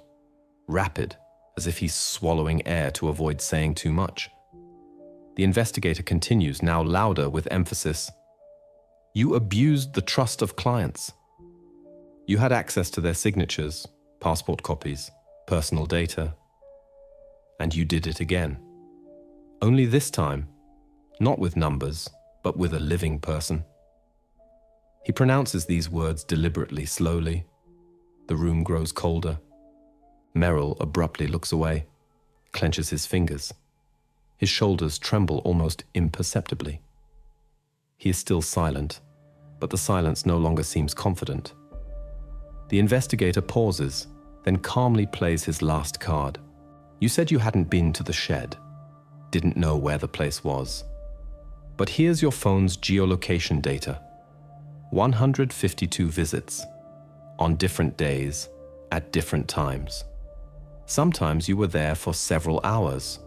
[SPEAKER 1] rapid, as if he's swallowing air to avoid saying too much. The investigator continues, now louder with emphasis. You abused the trust of clients. You had access to their signatures, passport copies, personal data. And you did it again. Only this time, not with numbers, but with a living person. He pronounces these words deliberately, slowly. The room grows colder. Merrill abruptly looks away, clenches his fingers. His shoulders tremble almost imperceptibly. He is still silent, but the silence no longer seems confident. The investigator pauses, then calmly plays his last card. You said you hadn't been to the shed, didn't know where the place was. But here's your phone's geolocation data. 152 visits, on different days, at different times. Sometimes you were there for several hours,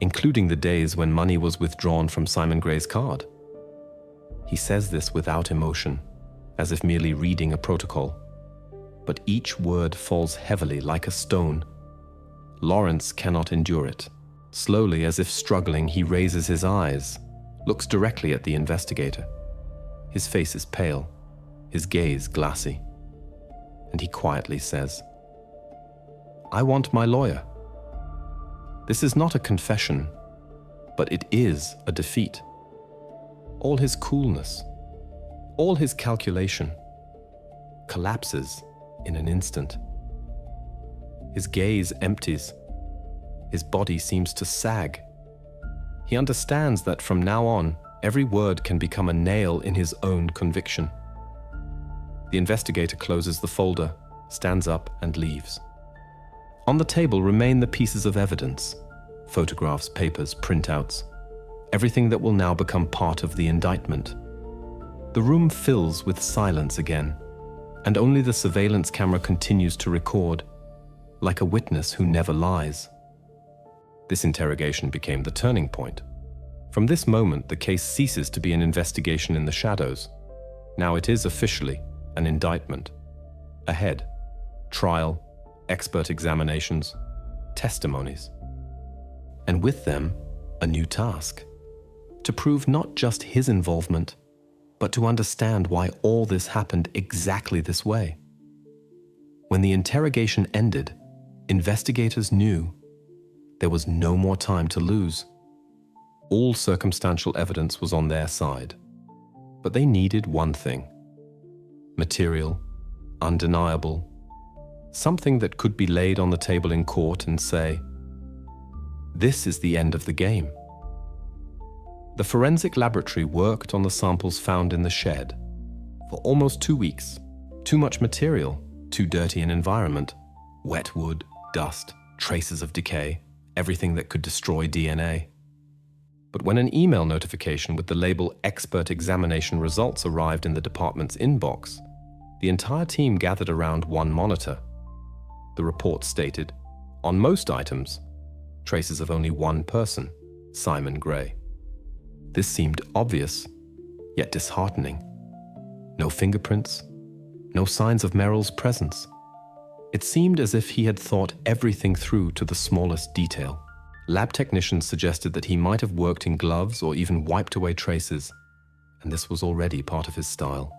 [SPEAKER 1] including the days when money was withdrawn from Simon Gray's card. He says this without emotion, as if merely reading a protocol. But each word falls heavily like a stone. Lawrence cannot endure it. Slowly, as if struggling, he raises his eyes, looks directly at the investigator. His face is pale, his gaze glassy. And he quietly says, "I want my lawyer." This is not a confession, but it is a defeat. All his coolness, all his calculation, collapses in an instant. His gaze empties. His body seems to sag. He understands that from now on, every word can become a nail in his own conviction. The investigator closes the folder, stands up, and leaves. On the table remain the pieces of evidence: photographs, papers, printouts, everything that will now become part of the indictment. The room fills with silence again, and only the surveillance camera continues to record, like a witness who never lies. This interrogation became the turning point. From this moment, the case ceases to be an investigation in the shadows. Now it is officially an indictment. Ahead, trial, expert examinations, testimonies. And with them, a new task: to prove not just his involvement, but to understand why all this happened exactly this way. When the interrogation ended, investigators knew there was no more time to lose. All circumstantial evidence was on their side, but they needed one thing: material, undeniable, something that could be laid on the table in court and say, "This is the end of the game." The forensic laboratory worked on the samples found in the shed for almost 2 weeks. Too much material, too dirty an environment, wet wood, dust, traces of decay, everything that could destroy DNA. But when an email notification with the label "Expert Examination Results" arrived in the department's inbox, the entire team gathered around one monitor. The report stated, on most items, traces of only one person, Simon Gray. This seemed obvious, yet disheartening. No fingerprints, no signs of Merrill's presence. It seemed as if he had thought everything through to the smallest detail. Lab technicians suggested that he might have worked in gloves or even wiped away traces, and this was already part of his style.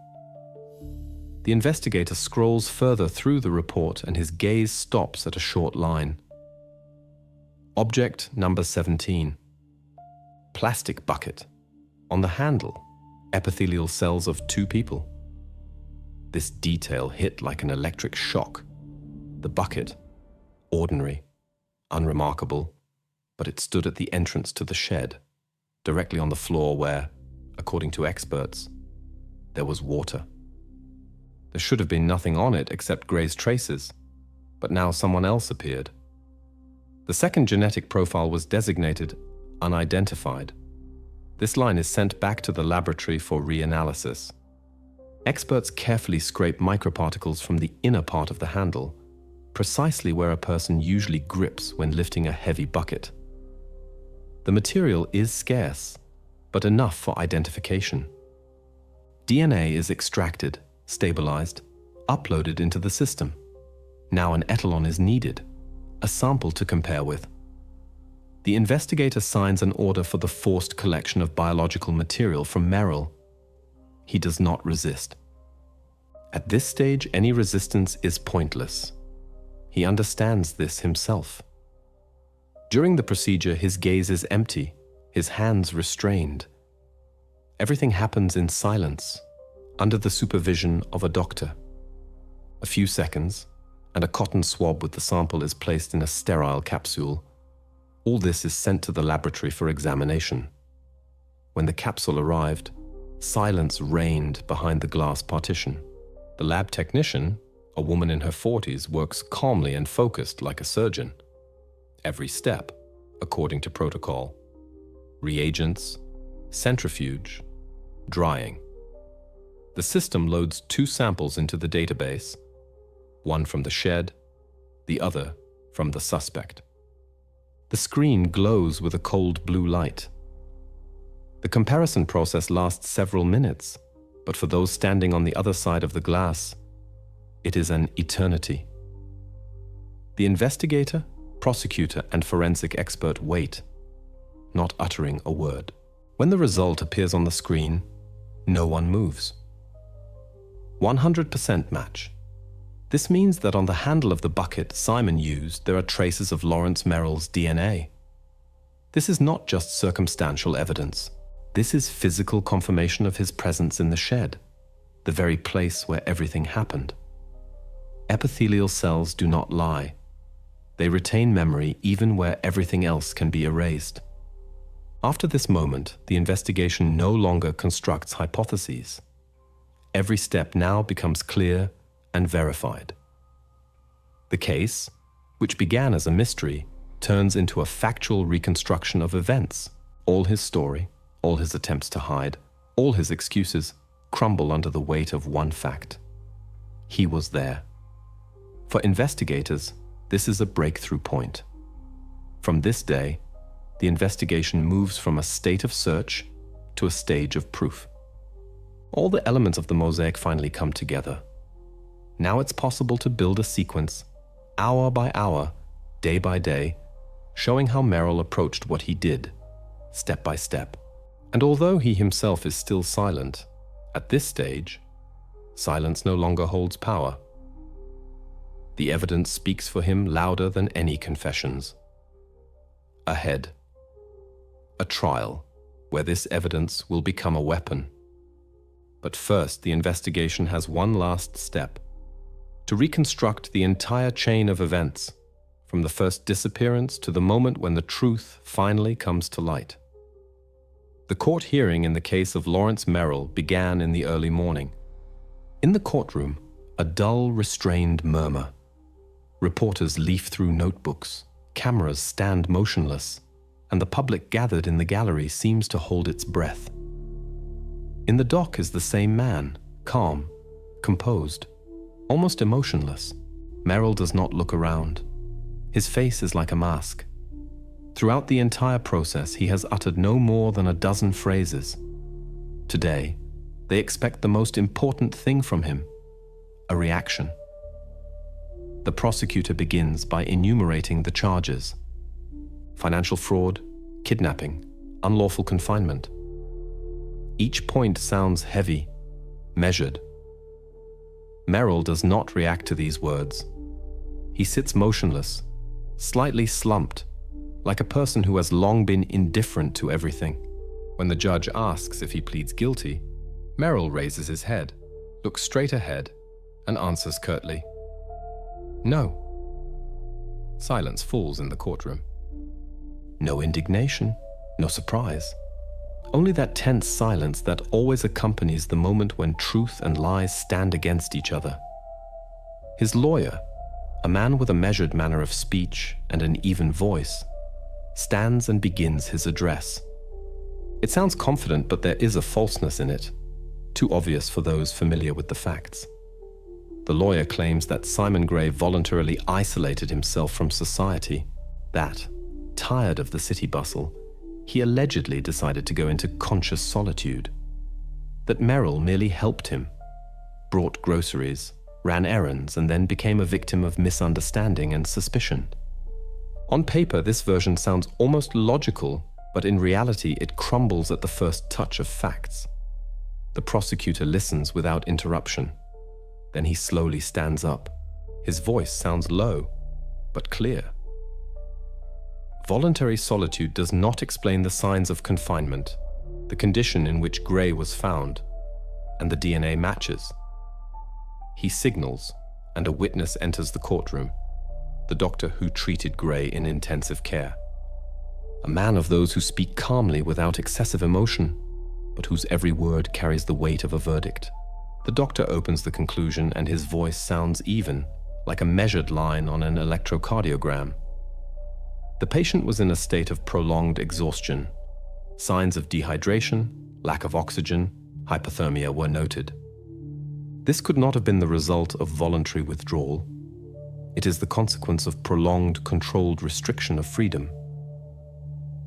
[SPEAKER 1] The investigator scrolls further through the report and his gaze stops at a short line. Object number 17. Plastic bucket. On the handle, epithelial cells of 2 people. This detail hit like an electric shock. The bucket, ordinary, unremarkable, but it stood at the entrance to the shed, directly on the floor where, according to experts, there was water. There should have been nothing on it except Gray's traces, but now someone else appeared. The second genetic profile was designated unidentified. This line is sent back to the laboratory for reanalysis. Experts carefully scrape microparticles from the inner part of the handle, precisely where a person usually grips when lifting a heavy bucket. The material is scarce, but enough for identification. DNA is extracted, stabilized, uploaded into the system. Now an etalon is needed, a sample to compare with. The investigator signs an order for the forced collection of biological material from Merrill. He does not resist. At this stage, any resistance is pointless. He understands this himself. During the procedure, his gaze is empty, his hands restrained. Everything happens in silence, under the supervision of a doctor. A few seconds, and a cotton swab with the sample is placed in a sterile capsule. All this is sent to the laboratory for examination. When the capsule arrived, silence reigned behind the glass partition. The lab technician, a woman in her 40s, works calmly and focused like a surgeon. Every step, according to protocol. Reagents, centrifuge, drying. The system loads 2 samples into the database, one from the shed, the other from the suspect. The screen glows with a cold blue light. The comparison process lasts several minutes, but for those standing on the other side of the glass, it is an eternity. The investigator, prosecutor, and forensic expert wait, not uttering a word. When the result appears on the screen, no one moves. 100% match. This means that on the handle of the bucket Simon used, there are traces of Lawrence Merrill's DNA. This is not just circumstantial evidence. This is physical confirmation of his presence in the shed, the very place where everything happened. Epithelial cells do not lie. They retain memory even where everything else can be erased. After this moment, the investigation no longer constructs hypotheses. Every step now becomes clear and verified. The case, which began as a mystery, turns into a factual reconstruction of events. All his story, all his attempts to hide, all his excuses crumble under the weight of one fact. He was there. For investigators, this is a breakthrough point. From this day, the investigation moves from a state of search to a stage of proof. All the elements of the mosaic finally come together. Now it's possible to build a sequence, hour by hour, day by day, showing how Merrill approached what he did, step by step. And although he himself is still silent, at this stage, silence no longer holds power. The evidence speaks for him louder than any confessions. Ahead, a trial where this evidence will become a weapon. But first, the investigation has one last step: to reconstruct the entire chain of events, from the first disappearance to the moment when the truth finally comes to light. The court hearing in the case of Lawrence Merrill began in the early morning. In the courtroom, a dull, restrained murmur. Reporters leaf through notebooks, cameras stand motionless, and the public gathered in the gallery seems to hold its breath. In the dock is the same man, calm, composed, almost emotionless. Merrill does not look around. His face is like a mask. Throughout the entire process, he has uttered no more than a dozen phrases. Today, they expect the most important thing from him: a reaction. The prosecutor begins by enumerating the charges: financial fraud, kidnapping, unlawful confinement. Each point sounds heavy, measured. Merrill does not react to these words. He sits motionless, slightly slumped, like a person who has long been indifferent to everything. When the judge asks if he pleads guilty, Merrill raises his head, looks straight ahead, and answers curtly, "No." Silence falls in the courtroom. No indignation, no surprise. Only that tense silence that always accompanies the moment when truth and lies stand against each other. His lawyer, a man with a measured manner of speech and an even voice, stands and begins his address. It sounds confident, but there is a falseness in it, too obvious for those familiar with the facts. The lawyer claims that Simon Gray voluntarily isolated himself from society, that, tired of the city bustle, he allegedly decided to go into conscious solitude, that Merrill merely helped him, brought groceries, ran errands, and then became a victim of misunderstanding and suspicion. On paper, this version sounds almost logical, but in reality, it crumbles at the first touch of facts. The prosecutor listens without interruption. Then he slowly stands up. His voice sounds low, but clear. Voluntary solitude does not explain the signs of confinement, the condition in which Gray was found, and the DNA matches. He signals, and a witness enters the courtroom, the doctor who treated Gray in intensive care. a man of those who speak calmly without excessive emotion, but whose every word carries the weight of a verdict. The doctor opens the conclusion and his voice sounds even, like a measured line on an electrocardiogram. The patient was in a state of prolonged exhaustion. Signs of dehydration, lack of oxygen, hypothermia were noted. This could not have been the result of voluntary withdrawal. It is the consequence of prolonged, controlled restriction of freedom.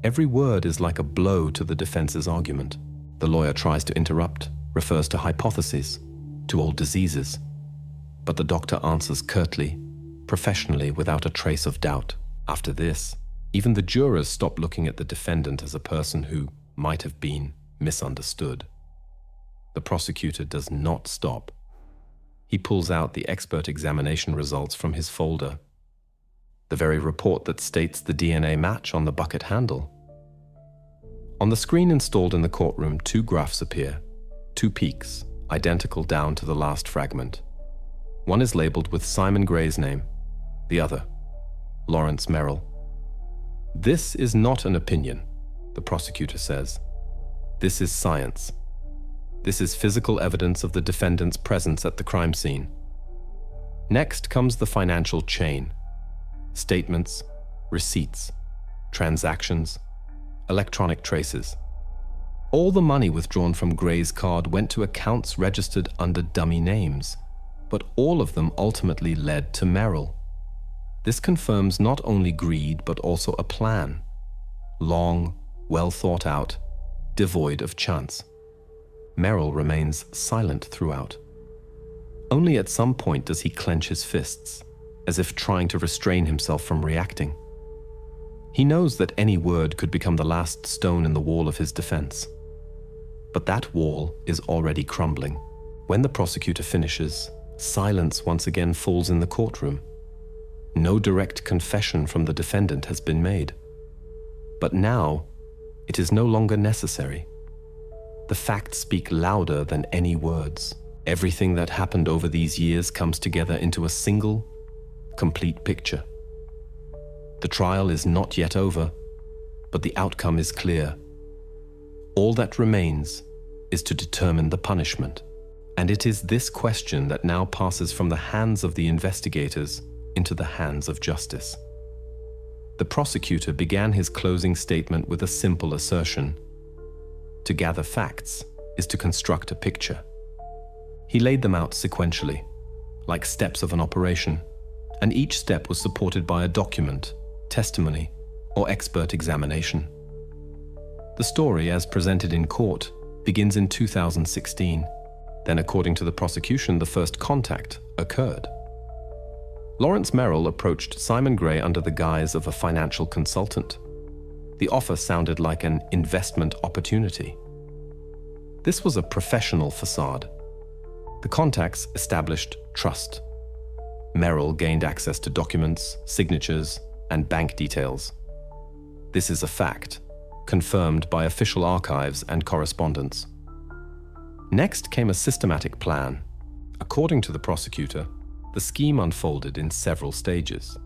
[SPEAKER 1] Every word is like a blow to the defense's argument. The lawyer tries to interrupt, refers to hypotheses, to old diseases. But the doctor answers curtly, professionally, without a trace of doubt. After this, even the jurors stop looking at the defendant as a person who might have been misunderstood. The prosecutor does not stop. He pulls out the expert examination results from his folder. The very report that states the DNA match on the bucket handle. On the screen installed in the courtroom, two graphs appear, two peaks, identical down to the last fragment. One is labeled with Simon Gray's name, the other, Lawrence Merrill. This is not an opinion, the prosecutor says. This is science. This is physical evidence of the defendant's presence at the crime scene. Next comes the financial chain. Statements, receipts, transactions, electronic traces. All the money withdrawn from Gray's card went to accounts registered under dummy names, but all of them ultimately led to Merrill. This confirms not only greed, but also a plan. Long, well thought out, devoid of chance. Merrill remains silent throughout. Only at some point does he clench his fists, as if trying to restrain himself from reacting. He knows that any word could become the last stone in the wall of his defense. But that wall is already crumbling. When the prosecutor finishes, silence once again falls in the courtroom. No direct confession from the defendant has been made. But now, it is no longer necessary. The facts speak louder than any words. Everything that happened over these years comes together into a single, complete picture. The trial is not yet over, but the outcome is clear. All that remains is to determine the punishment. And it is this question that now passes from the hands of the investigators into the hands of justice. The prosecutor began his closing statement with a simple assertion. To gather facts is to construct a picture. He laid them out sequentially, like steps of an operation, and each step was supported by a document, testimony, or expert examination. The story, as presented in court, begins in 2016. Then, according to the prosecution, the first contact occurred. Lawrence Merrill approached Simon Gray under the guise of a financial consultant. The offer sounded like an investment opportunity. This was a professional facade. The contacts established trust. Merrill gained access to documents, signatures, and bank details. This is a fact, confirmed by official archives and correspondence. Next came a systematic plan. According to the prosecutor, the scheme unfolded in several stages.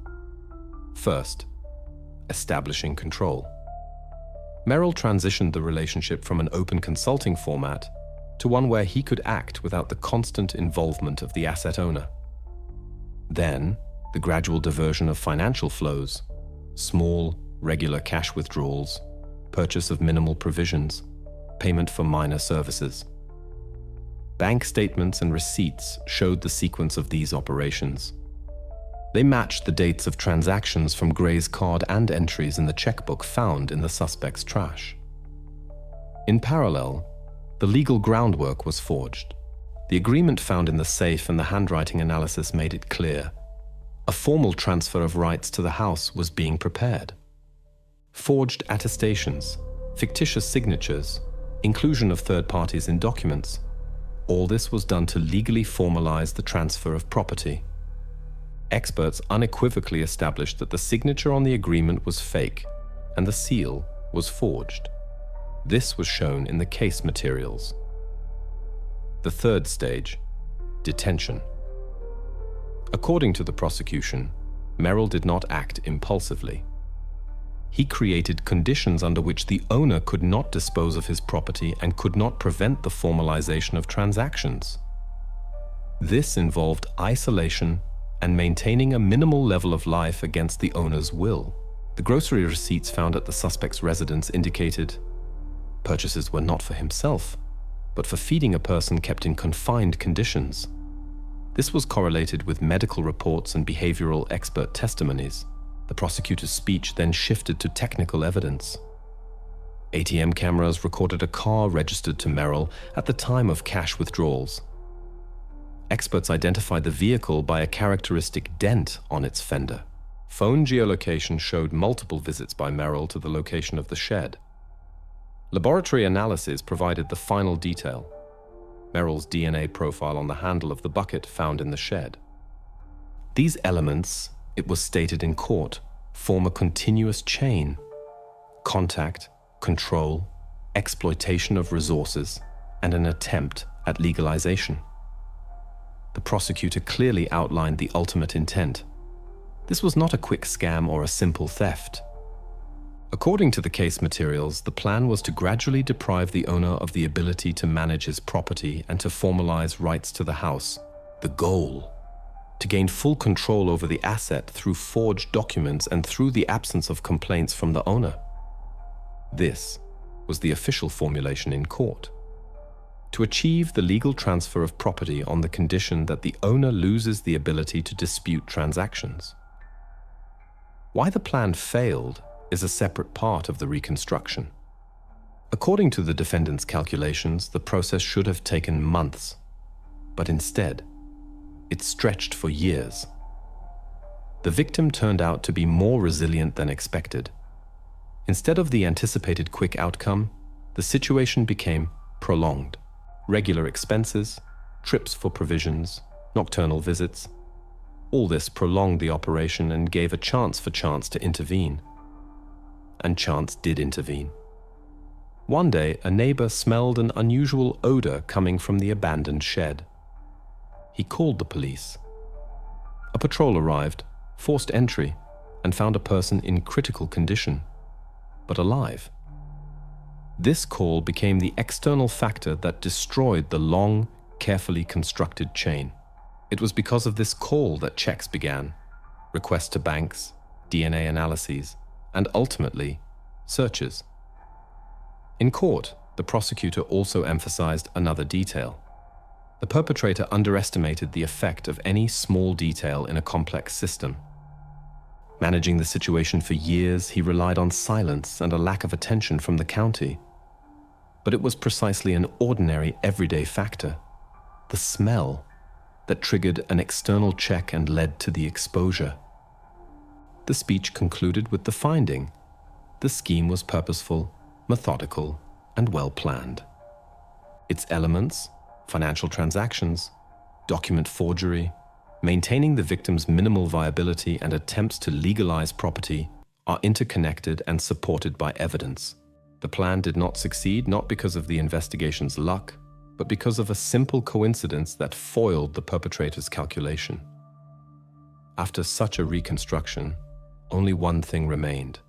[SPEAKER 1] First, establishing control. Merrill transitioned the relationship from an open consulting format to one where he could act without the constant involvement of the asset owner. Then, the gradual diversion of financial flows, small, regular cash withdrawals, purchase of minimal provisions, payment for minor services. Bank statements and receipts showed the sequence of these operations. They matched the dates of transactions from Gray's card and entries in the checkbook found in the suspect's trash. In parallel, the legal groundwork was forged. The agreement found in the safe and the handwriting analysis made it clear. A formal transfer of rights to the house was being prepared. Forged attestations, fictitious signatures, inclusion of third parties in documents. All this was done to legally formalize the transfer of property. Experts unequivocally established that the signature on the agreement was fake and the seal was forged. This was shown in the case materials. The third stage, detention. According to the prosecution, Merrill did not act impulsively. he created conditions under which the owner could not dispose of his property and could not prevent the formalization of transactions. This involved isolation and maintaining a minimal level of life against the owner's will. The grocery receipts found at the suspect's residence indicated purchases were not for himself, but for feeding a person kept in confined conditions. This was correlated with medical reports and behavioral expert testimonies. The prosecutor's speech then shifted to technical evidence. ATM cameras recorded a car registered to Merrill at the time of cash withdrawals. Experts identified the vehicle by a characteristic dent on its fender. Phone geolocation showed multiple visits by Merrill to the location of the shed. Laboratory analysis provided the final detail: Merrill's DNA profile on the handle of the bucket found in the shed. These elements, it was stated in court, form a continuous chain: contact, control, exploitation of resources, and an attempt at legalization. The prosecutor clearly outlined the ultimate intent. This was not a quick scam or a simple theft. According to the case materials, the plan was to gradually deprive the owner of the ability to manage his property and to formalize rights to the house. The goal: to gain full control over the asset through forged documents and through the absence of complaints from the owner. This was the official formulation in court: to achieve the legal transfer of property on the condition that the owner loses the ability to dispute transactions. Why the plan failed is a separate part of the reconstruction. According to the defendant's calculations, the process should have taken months, but instead, it stretched for years. The victim turned out to be more resilient than expected. Instead of the anticipated quick outcome, the situation became prolonged. Regular expenses, trips for provisions, nocturnal visits. All this prolonged the operation and gave a chance for chance to intervene. And chance did intervene. One day, a neighbor smelled an unusual odor coming from the abandoned shed. He called the police. A patrol arrived, forced entry, and found a person in critical condition, but alive. This call became the external factor that destroyed the long, carefully constructed chain. It was because of this call that checks began, requests to banks, DNA analyses, and ultimately, searches. In court, the prosecutor also emphasized another detail. The perpetrator underestimated the effect of any small detail in a complex system. Managing the situation for years, he relied on silence and a lack of attention from the county. But it was precisely an ordinary, everyday factor, the smell, that triggered an external check and led to the exposure. The speech concluded with the finding: the scheme was purposeful, methodical, and well-planned. Its elements, financial transactions, document forgery, maintaining the victim's minimal viability, and attempts to legalize property are interconnected and supported by evidence. The plan did not succeed not because of the investigation's luck, but because of a simple coincidence that foiled the perpetrator's calculation. After such a reconstruction, only one thing remained: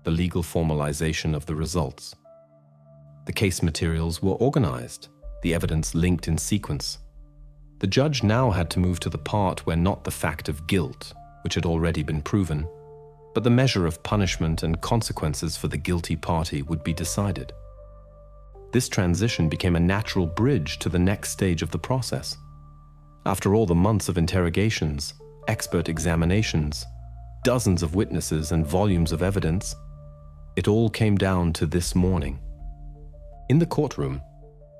[SPEAKER 1] the legal formalization of the results. The case materials were organized, the evidence linked in sequence. The judge now had to move to the part where not the fact of guilt, which had already been proven, but the measure of punishment and consequences for the guilty party would be decided. This transition became a natural bridge to the next stage of the process. After all the months of interrogations, expert examinations, dozens of witnesses and volumes of evidence, it all came down to this morning. In the courtroom,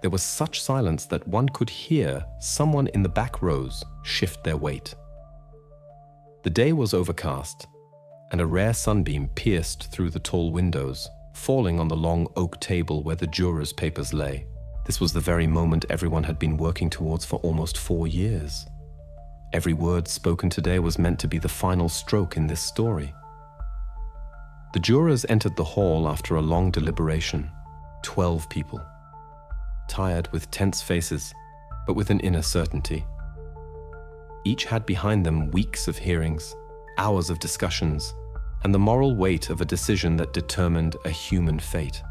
[SPEAKER 1] there was such silence that one could hear someone in the back rows shift their weight. The day was overcast, and a rare sunbeam pierced through the tall windows, falling on the long oak table where the jurors' papers lay. This was the very moment everyone had been working towards for almost 4 years. Every word spoken today was meant to be the final stroke in this story. The jurors entered the hall after a long deliberation. 12 people. Tired, with tense faces, but with an inner certainty. Each had behind them weeks of hearings, hours of discussions, and the moral weight of a decision that determined a human fate.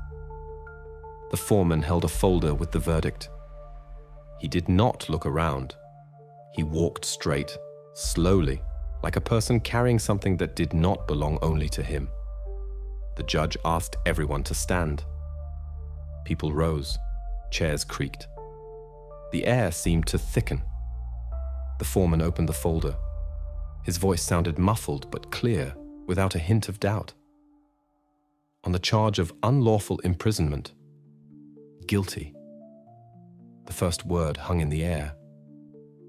[SPEAKER 1] The foreman held a folder with the verdict. He did not look around. He walked straight, slowly, like a person carrying something that did not belong only to him. The judge asked everyone to stand. People rose, chairs creaked. The air seemed to thicken. The foreman opened the folder. His voice sounded muffled but clear, without a hint of doubt. On the charge of unlawful imprisonment, guilty. The first word hung in the air.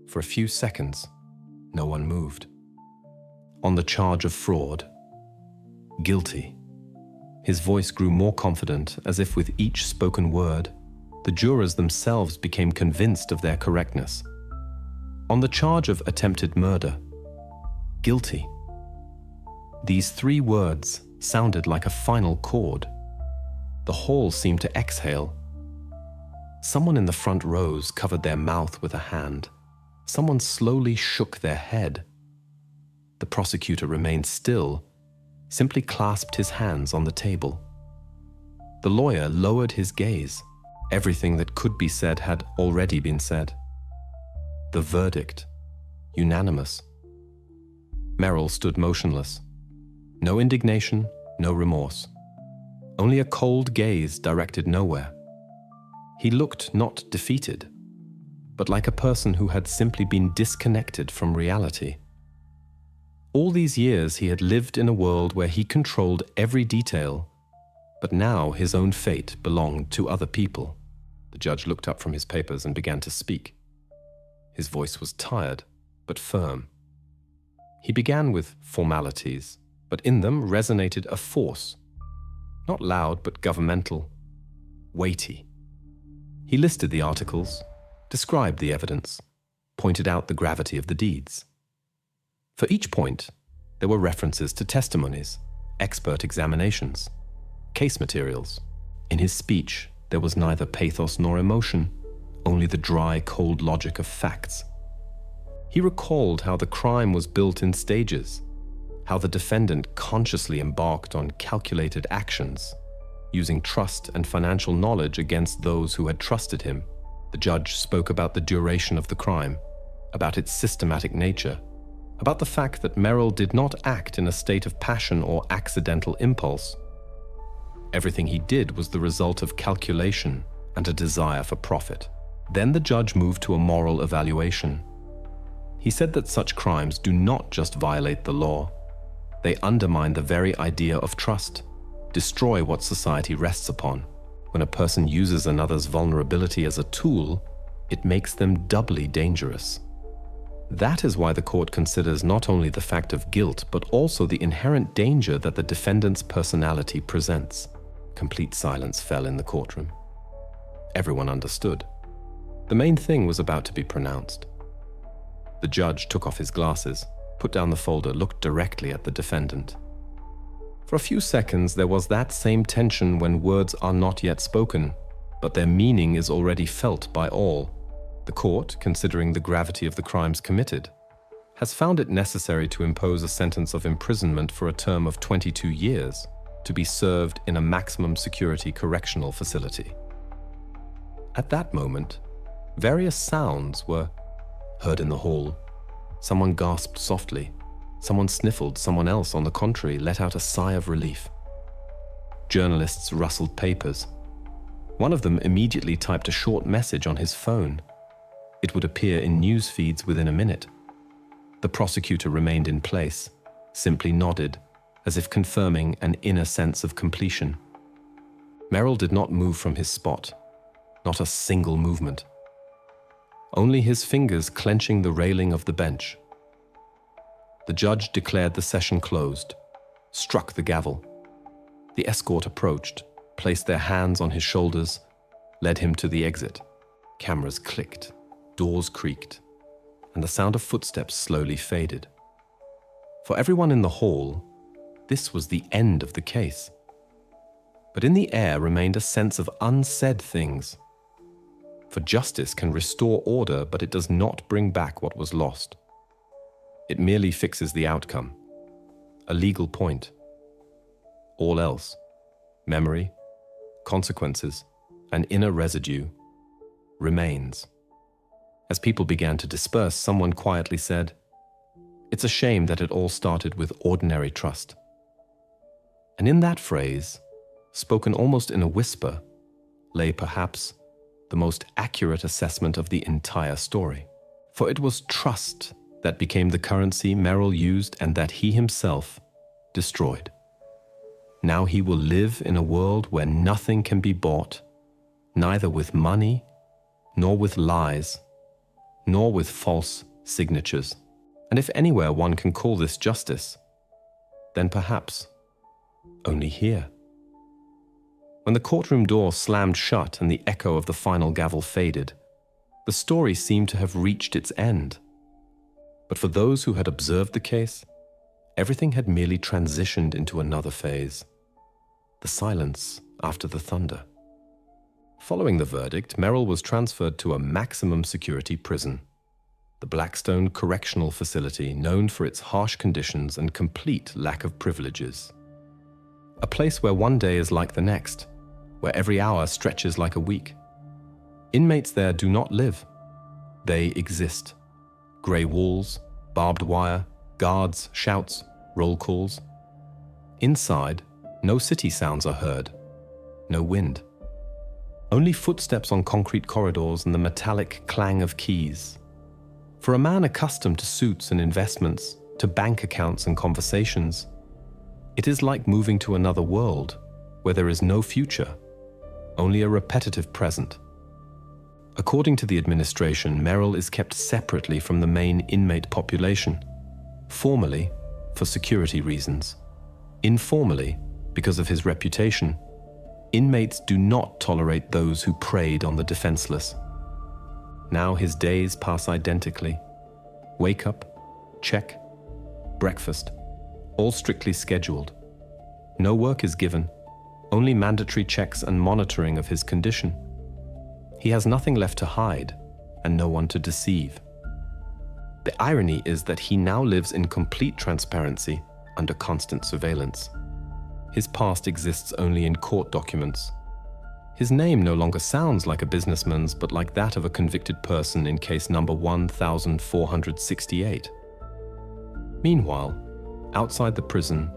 [SPEAKER 1] For a few seconds, no one moved. On the charge of fraud, guilty. His voice grew more confident, as if with each spoken word, the jurors themselves became convinced of their correctness. On the charge of attempted murder, guilty. These three words sounded like a final chord. The hall seemed to exhale. Someone in the front rows covered their mouth with a hand. Someone slowly shook their head. The prosecutor remained still, simply clasped his hands on the table. The lawyer lowered his gaze. Everything that could be said had already been said. The verdict, unanimous. Merrill stood motionless. No indignation, no remorse. Only a cold gaze directed nowhere. He looked not defeated, but like a person who had simply been disconnected from reality. All these years he had lived in a world where he controlled every detail, but now his own fate belonged to other people. The judge looked up from his papers and began to speak. His voice was tired, but firm. He began with formalities, but in them resonated a force, not loud but governmental, weighty. He listed the articles, described the evidence, pointed out the gravity of the deeds. For each point, there were references to testimonies, expert examinations, case materials. In his speech, there was neither pathos nor emotion, only the dry, cold logic of facts. He recalled how the crime was built in stages, how the defendant consciously embarked on calculated actions, using trust and financial knowledge against those who had trusted him. The judge spoke about the duration of the crime, about its systematic nature, about the fact that Merrill did not act in a state of passion or accidental impulse. Everything he did was the result of calculation and a desire for profit. Then the judge moved to a moral evaluation. He said that such crimes do not just violate the law, they undermine the very idea of trust, destroy what society rests upon. When a person uses another's vulnerability as a tool, it makes them doubly dangerous. That is why the court considers not only the fact of guilt, but also the inherent danger that the defendant's personality presents. Complete silence fell in the courtroom. Everyone understood. The main thing was about to be pronounced. The judge took off his glasses, put down the folder, looked directly at the defendant. For a few seconds, there was that same tension when words are not yet spoken, but their meaning is already felt by all. The court, considering the gravity of the crimes committed, has found it necessary to impose a sentence of imprisonment for a term of 22 years to be served in a maximum security correctional facility. At that moment, various sounds were heard in the hall. Someone gasped softly. Someone sniffled. Someone else, on the contrary, let out a sigh of relief. Journalists rustled papers. One of them immediately typed a short message on his phone. It would appear in news feeds within a minute. The prosecutor remained in place, simply nodded, as if confirming an inner sense of completion. Merrill did not move from his spot, not a single movement. Only his fingers clenching the railing of the bench. The judge declared the session closed, struck the gavel. The escort approached, placed their hands on his shoulders, led him to the exit. Cameras clicked, doors creaked, and the sound of footsteps slowly faded. For everyone in the hall, this was the end of the case. But in the air remained a sense of unsaid things. For justice can restore order, but it does not bring back what was lost. It merely fixes the outcome, a legal point, all else, memory, consequences, an inner residue, remains. As people began to disperse, someone quietly said, "It's a shame that it all started with ordinary trust." And in that phrase, spoken almost in a whisper, lay perhaps the most accurate assessment of the entire story. For it was trust that became the currency Merrill used and that he himself destroyed. Now he will live in a world where nothing can be bought, neither with money, nor with lies, nor with false signatures. And if anywhere one can call this justice, then perhaps only here. When the courtroom door slammed shut and the echo of the final gavel faded, the story seemed to have reached its end. But for those who had observed the case, everything had merely transitioned into another phase: the silence after the thunder. Following the verdict, Merrill was transferred to a maximum security prison, the Blackstone Correctional Facility, known for its harsh conditions and complete lack of privileges. A place where one day is like the next, where every hour stretches like a week. Inmates there do not live. They exist. Grey walls, barbed wire, guards, shouts, roll calls. Inside, no city sounds are heard, no wind. Only footsteps on concrete corridors and the metallic clang of keys. For a man accustomed to suits and investments, to bank accounts and conversations, it is like moving to another world where there is no future, only a repetitive present. According to the administration, Merrill is kept separately from the main inmate population, formally for security reasons, informally because of his reputation. Inmates do not tolerate those who preyed on the defenseless. Now his days pass identically. Wake up, check, breakfast, all strictly scheduled. No work is given, only mandatory checks and monitoring of his condition. He has nothing left to hide and no one to deceive. The irony is that he now lives in complete transparency under constant surveillance. His past exists only in court documents. His name no longer sounds like a businessman's, but like that of a convicted person in case number 1468. Meanwhile, outside the prison,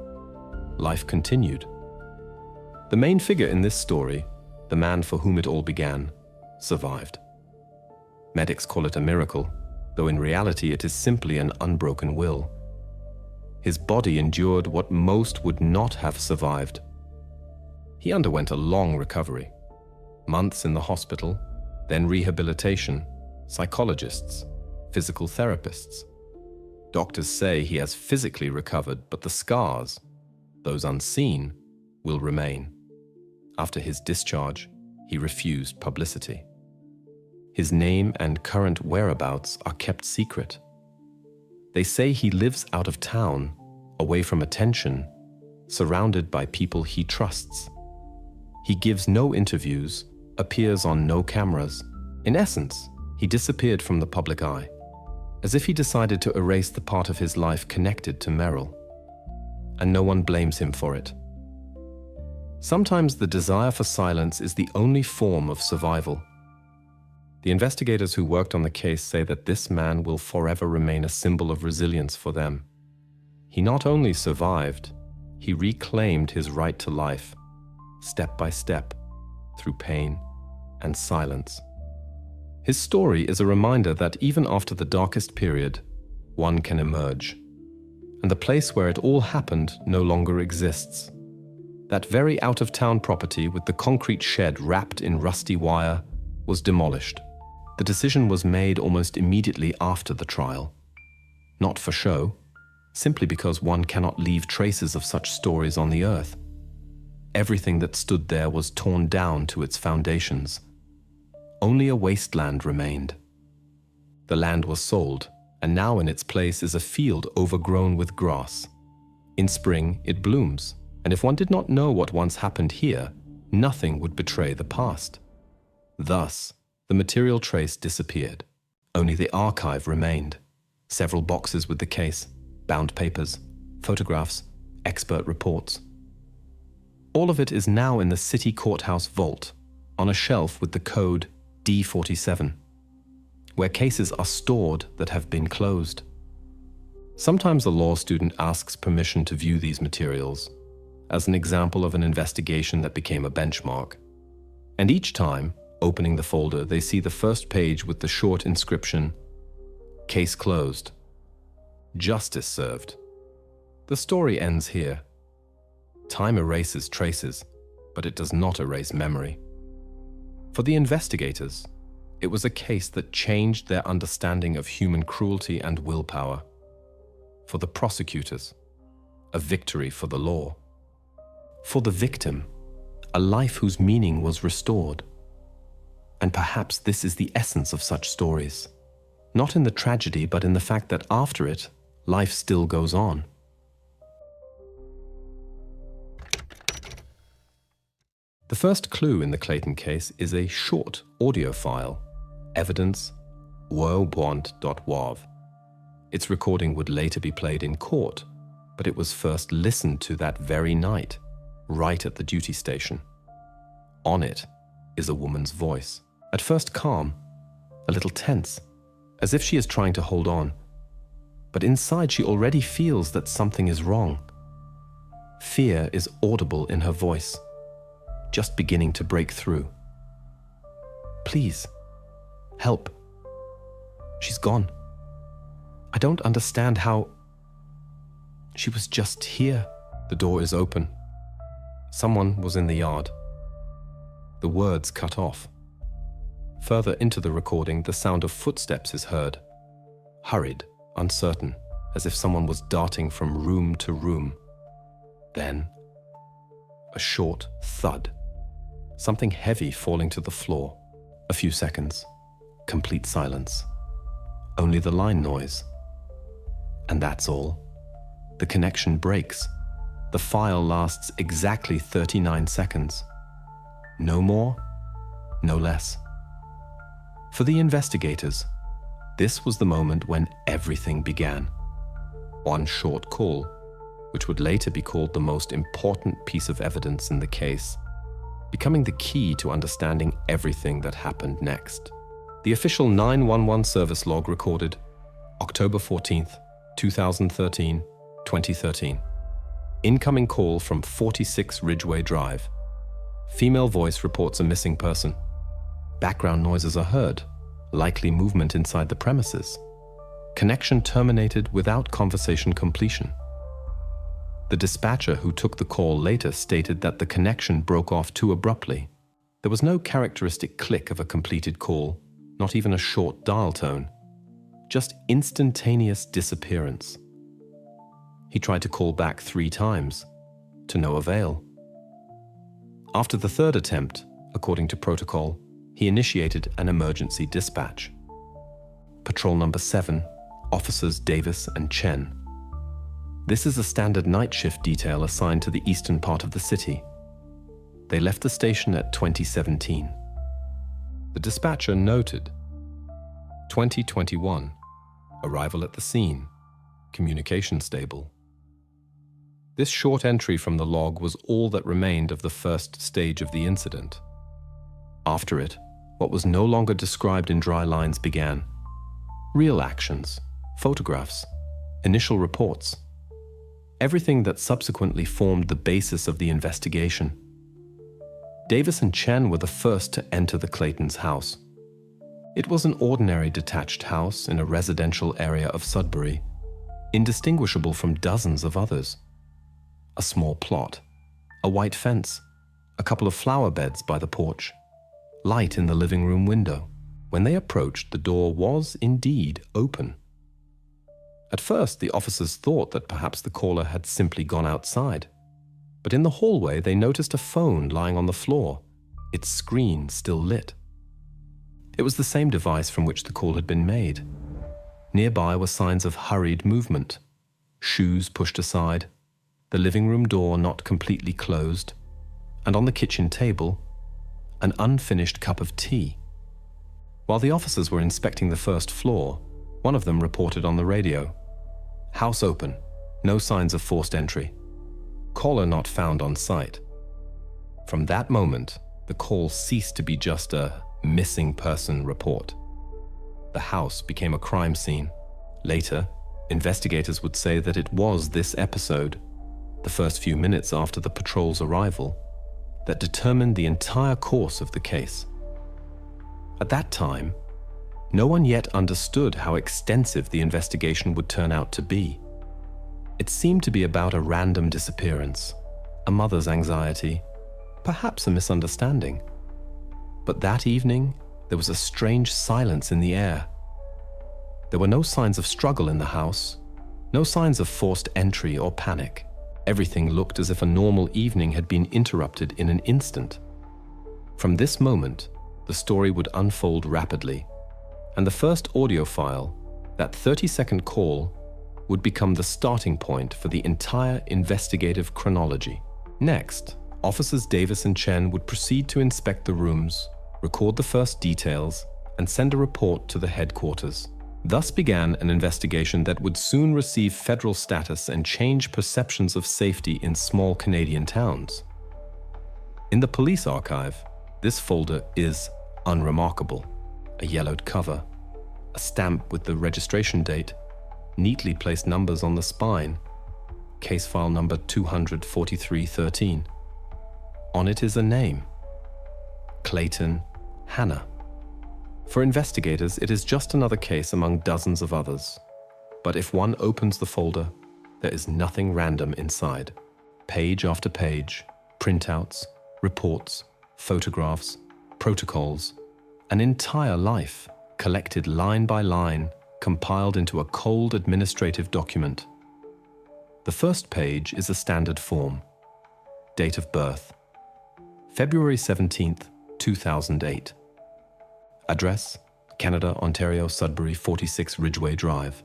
[SPEAKER 1] life continued. The main figure in this story, the man for whom it all began, survived. Medics call it a miracle, though in reality it is simply an unbroken will. His body endured what most would not have survived. He underwent a long recovery. Months in the hospital, then rehabilitation, psychologists, physical therapists. Doctors say he has physically recovered, but the scars, those unseen, will remain. After his discharge, he refused publicity. His name and current whereabouts are kept secret. They say he lives out of town, away from attention, surrounded by people he trusts. He gives no interviews, appears on no cameras. In essence, he disappeared from the public eye, as if he decided to erase the part of his life connected to Merrill. And no one blames him for it. Sometimes the desire for silence is the only form of survival. The investigators who worked on the case say that this man will forever remain a symbol of resilience for them. He not only survived, he reclaimed his right to life, step by step, through pain and silence. His story is a reminder that even after the darkest period, one can emerge. And the place where it all happened no longer exists. That very out-of-town property with the concrete shed wrapped in rusty wire was demolished. The decision was made almost immediately after the trial. Not for show, simply because one cannot leave traces of such stories on the earth. Everything that stood there was torn down to its foundations. Only a wasteland remained. The land was sold, and now in its place is a field overgrown with grass. In spring, it blooms, and if one did not know what once happened here, nothing would betray the past. Thus, the material trace disappeared. Only the archive remained. Several boxes with the case, bound papers, photographs, expert reports. All of it is now in the city courthouse vault, on a shelf with the code D47, where cases are stored that have been closed. Sometimes a law student asks permission to view these materials, as an example of an investigation that became a benchmark. And each time, opening the folder, they see the first page with the short inscription, "Case closed. Justice served." The story ends here. Time erases traces, but it does not erase memory. For the investigators, it was a case that changed their understanding of human cruelty and willpower. For the prosecutors, a victory for the law. For the victim, a life whose meaning was restored. And perhaps this is the essence of such stories. Not in the tragedy, but in the fact that after it, life still goes on. The first clue in the Clayton case is a short audio file, evidence woebwant.wav. Its recording would later be played in court, but it was first listened to that very night, right at the duty station. On it is a woman's voice, at first calm, a little tense, as if she is trying to hold on. But inside she already feels that something is wrong. Fear is audible in her voice, just beginning to break through. "Please, help. She's gone. I don't understand how. She was just here." The door is open. Someone was in the yard. The words cut off. Further into the recording, the sound of footsteps is heard. Hurried, uncertain, as if someone was darting from room to room. Then, a short thud. Something heavy falling to the floor. A few seconds. Complete silence. Only the line noise. And that's all. The connection breaks. The file lasts exactly 39 seconds. No more, no less. For the investigators, this was the moment when everything began. One short call, which would later be called the most important piece of evidence in the case, becoming the key to understanding everything that happened next. The official 911 service log recorded October 14th, 2013. Incoming call from 46 Ridgeway Drive. Female voice reports a missing person. Background noises are heard, likely movement inside the premises. Connection terminated without conversation completion. The dispatcher who took the call later stated that the connection broke off too abruptly. There was no characteristic click of a completed call, not even a short dial tone. Just instantaneous disappearance. He tried to call back 3 times, to no avail. After the third attempt, according to protocol, he initiated an emergency dispatch. Patrol number 7, Officers Davis and Chen. This is a standard night shift detail assigned to the eastern part of the city. They left the station at 2017. The dispatcher noted 2021, arrival at the scene, communication stable. This short entry from the log was all that remained of the first stage of the incident. After it, what was no longer described in dry lines began. Real actions, photographs, initial reports. Everything that subsequently formed the basis of the investigation. Davis and Chen were the first to enter the Claytons' house. It was an ordinary detached house in a residential area of Sudbury, indistinguishable from dozens of others. A small plot, a white fence, a couple of flower beds by the porch, light in the living room window. When they approached, the door was indeed open. At first, the officers thought that perhaps the caller had simply gone outside. But in the hallway, they noticed a phone lying on the floor, its screen still lit. It was the same device from which the call had been made. Nearby were signs of hurried movement, shoes pushed aside, the living room door not completely closed, and on the kitchen table, an unfinished cup of tea. While the officers were inspecting the first floor, one of them reported on the radio. House open, no signs of forced entry. Caller not found on site. From that moment, the call ceased to be just a missing person report. The house became a crime scene. Later, investigators would say that it was this episode, the first few minutes after the patrol's arrival, that determined the entire course of the case. At that time, no one yet understood how extensive the investigation would turn out to be. It seemed to be about a random disappearance, a mother's anxiety, perhaps a misunderstanding. But that evening, there was a strange silence in the air. There were no signs of struggle in the house, no signs of forced entry or panic. Everything looked as if a normal evening had been interrupted in an instant. From this moment, the story would unfold rapidly, and the first audio file, that 30-second call, would become the starting point for the entire investigative chronology. Next, officers Davis and Chen would proceed to inspect the rooms, record the first details, and send a report to the headquarters. Thus began an investigation that would soon receive federal status and change perceptions of safety in small Canadian towns. In the police archive, this folder is unremarkable. A yellowed cover, a stamp with the registration date, neatly placed numbers on the spine, case file number 24313. On it is a name, Clayton Hannah. For investigators, it is just another case among dozens of others. But if one opens the folder, there is nothing random inside. Page after page, printouts, reports, photographs, protocols, an entire life, collected line by line, compiled into a cold administrative document. The first page is a standard form. Date of birth, February 17th, 2008. Address, Canada, Ontario, Sudbury, 46 Ridgeway Drive.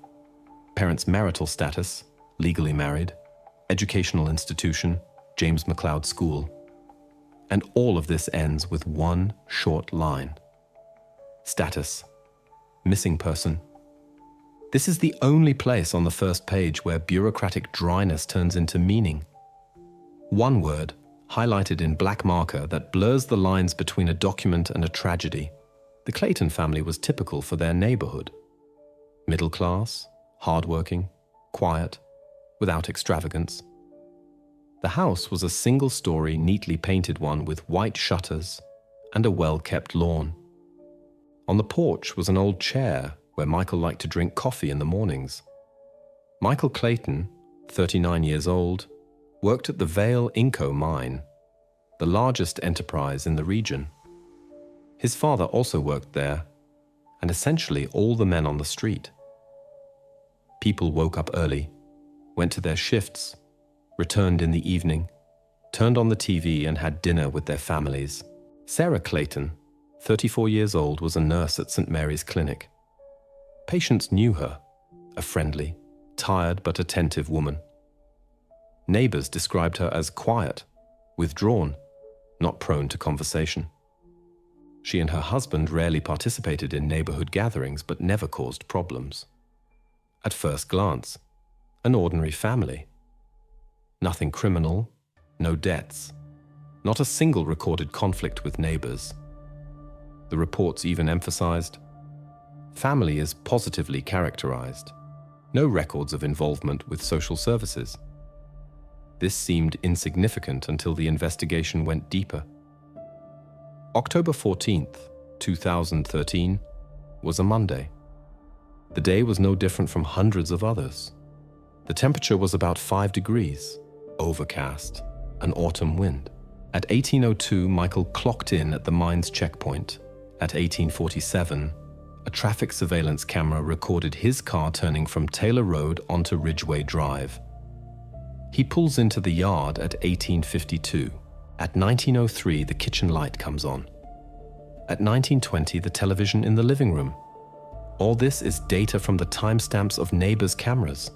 [SPEAKER 1] Parents' marital status, legally married. Educational institution, James McLeod School. And all of this ends with one short line. Status, missing person. This is the only place on the first page where bureaucratic dryness turns into meaning. One word, highlighted in black marker, that blurs the lines between a document and a tragedy. The Clayton family was typical for their neighborhood. Middle class, hardworking, quiet, without extravagance. The house was a single-story, neatly painted one with white shutters and a well-kept lawn. On the porch was an old chair where Michael liked to drink coffee in the mornings. Michael Clayton, 39 years old, worked at the Vale Inco mine, the largest enterprise in the region. His father also worked there, and essentially all the men on the street. People woke up early, went to their shifts, returned in the evening, turned on the TV and had dinner with their families. Sarah Clayton, 34 years old, was a nurse at St. Mary's Clinic. Patients knew her, a friendly, tired but attentive woman. Neighbors described her as quiet, withdrawn, not prone to conversation. She and her husband rarely participated in neighborhood gatherings but never caused problems. At first glance, an ordinary family. Nothing criminal, no debts, not a single recorded conflict with neighbors. The reports even emphasized, family is positively characterized, no records of involvement with social services. This seemed insignificant until the investigation went deeper. October 14th, 2013, was a Monday. The day was no different from hundreds of others. The temperature was about 5 degrees, overcast, an autumn wind. At 18:02, Michael clocked in at the mine's checkpoint. At 18:47, a traffic surveillance camera recorded his car turning from Taylor Road onto Ridgeway Drive. He pulls into the yard at 18:52. At 19:03, the kitchen light comes on. At 19:20, the television in the living room. All this is data from the timestamps of neighbors' cameras.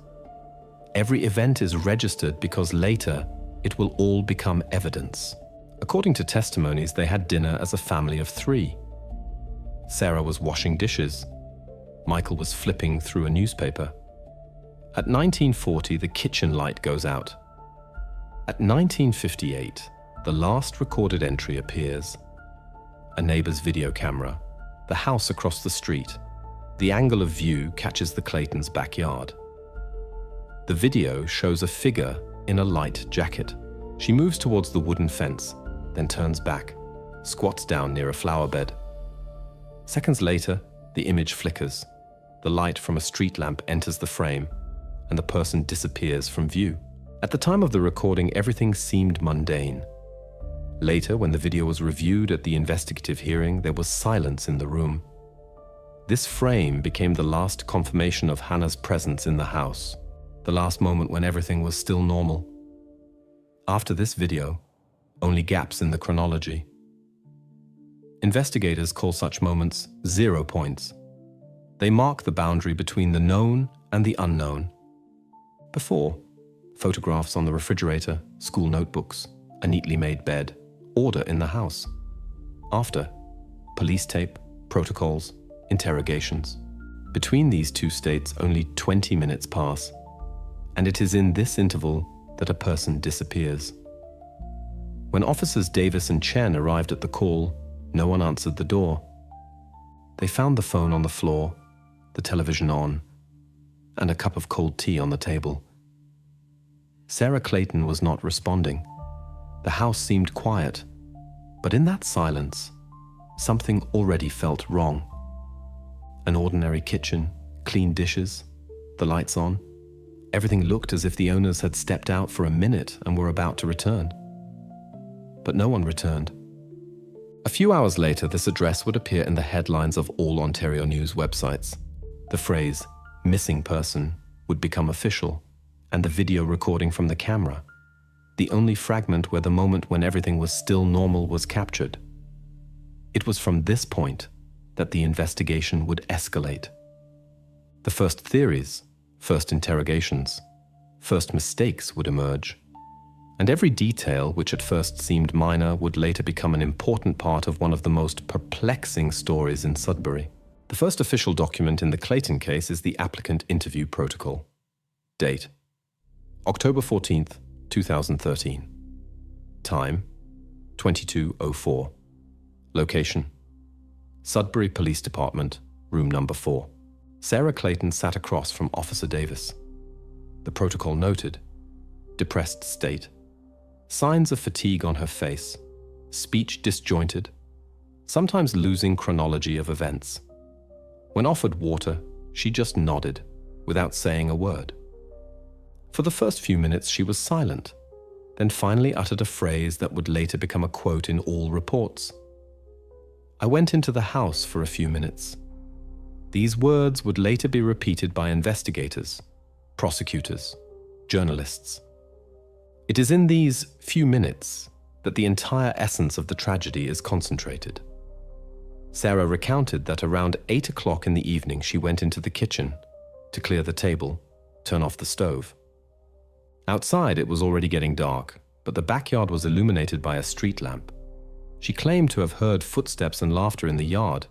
[SPEAKER 1] Every event is registered because later it will all become evidence. According to testimonies, they had dinner as a family of 3. Sarah was washing dishes. Michael was flipping through a newspaper. At 19:40, the kitchen light goes out. At 19:58, the last recorded entry appears. A neighbor's video camera, the house across the street. The angle of view catches the Claytons' backyard. The video shows a figure in a light jacket. She moves towards the wooden fence, then turns back, squats down near a flower bed. Seconds later, the image flickers. The light from a street lamp enters the frame, and the person disappears from view. At the time of the recording, everything seemed mundane. Later, when the video was reviewed at the investigative hearing, there was silence in the room. This frame became the last confirmation of Hannah's presence in the house, the last moment when everything was still normal. After this video, only gaps in the chronology. Investigators call such moments 0 points. They mark the boundary between the known and the unknown. Before, photographs on the refrigerator, school notebooks, a neatly made bed, order in the house. After, police tape, protocols, interrogations. Between these two states, only 20 minutes pass, and it is in this interval that a person disappears. When officers Davis and Chen arrived at the call, no one answered the door. They found the phone on the floor, the television on, and a cup of cold tea on the table. Sarah Clayton was not responding. The house seemed quiet, but in that silence, something already felt wrong. An ordinary kitchen, clean dishes, the lights on. Everything looked as if the owners had stepped out for a minute and were about to return. But no one returned. A few hours later, this address would appear in the headlines of all Ontario news websites. The phrase, "missing person," would become official, and the video recording from the camera, the only fragment where the moment when everything was still normal, was captured. It was from this point that the investigation would escalate. The first theories, first interrogations, first mistakes would emerge, and every detail which at first seemed minor would later become an important part of one of the most perplexing stories in Sudbury. The first official document in the Clayton case is the applicant interview protocol. Date: October 14th, 2013. Time: 22:04. Location: Sudbury Police Department, room number 4. Sarah Clayton sat across from Officer Davis. The protocol noted: depressed state, signs of fatigue on her face, speech disjointed, sometimes losing chronology of events. When offered water, she just nodded, without saying a word. For the first few minutes she was silent, then finally uttered a phrase that would later become a quote in all reports. "I went into the house for a few minutes." These words would later be repeated by investigators, prosecutors, journalists. It is in these few minutes that the entire essence of the tragedy is concentrated. Sarah recounted that around 8 o'clock in the evening she went into the kitchen to clear the table, turn off the stove. Outside it was already getting dark, but the backyard was illuminated by a street lamp. She claimed to have heard footsteps and laughter in the yard.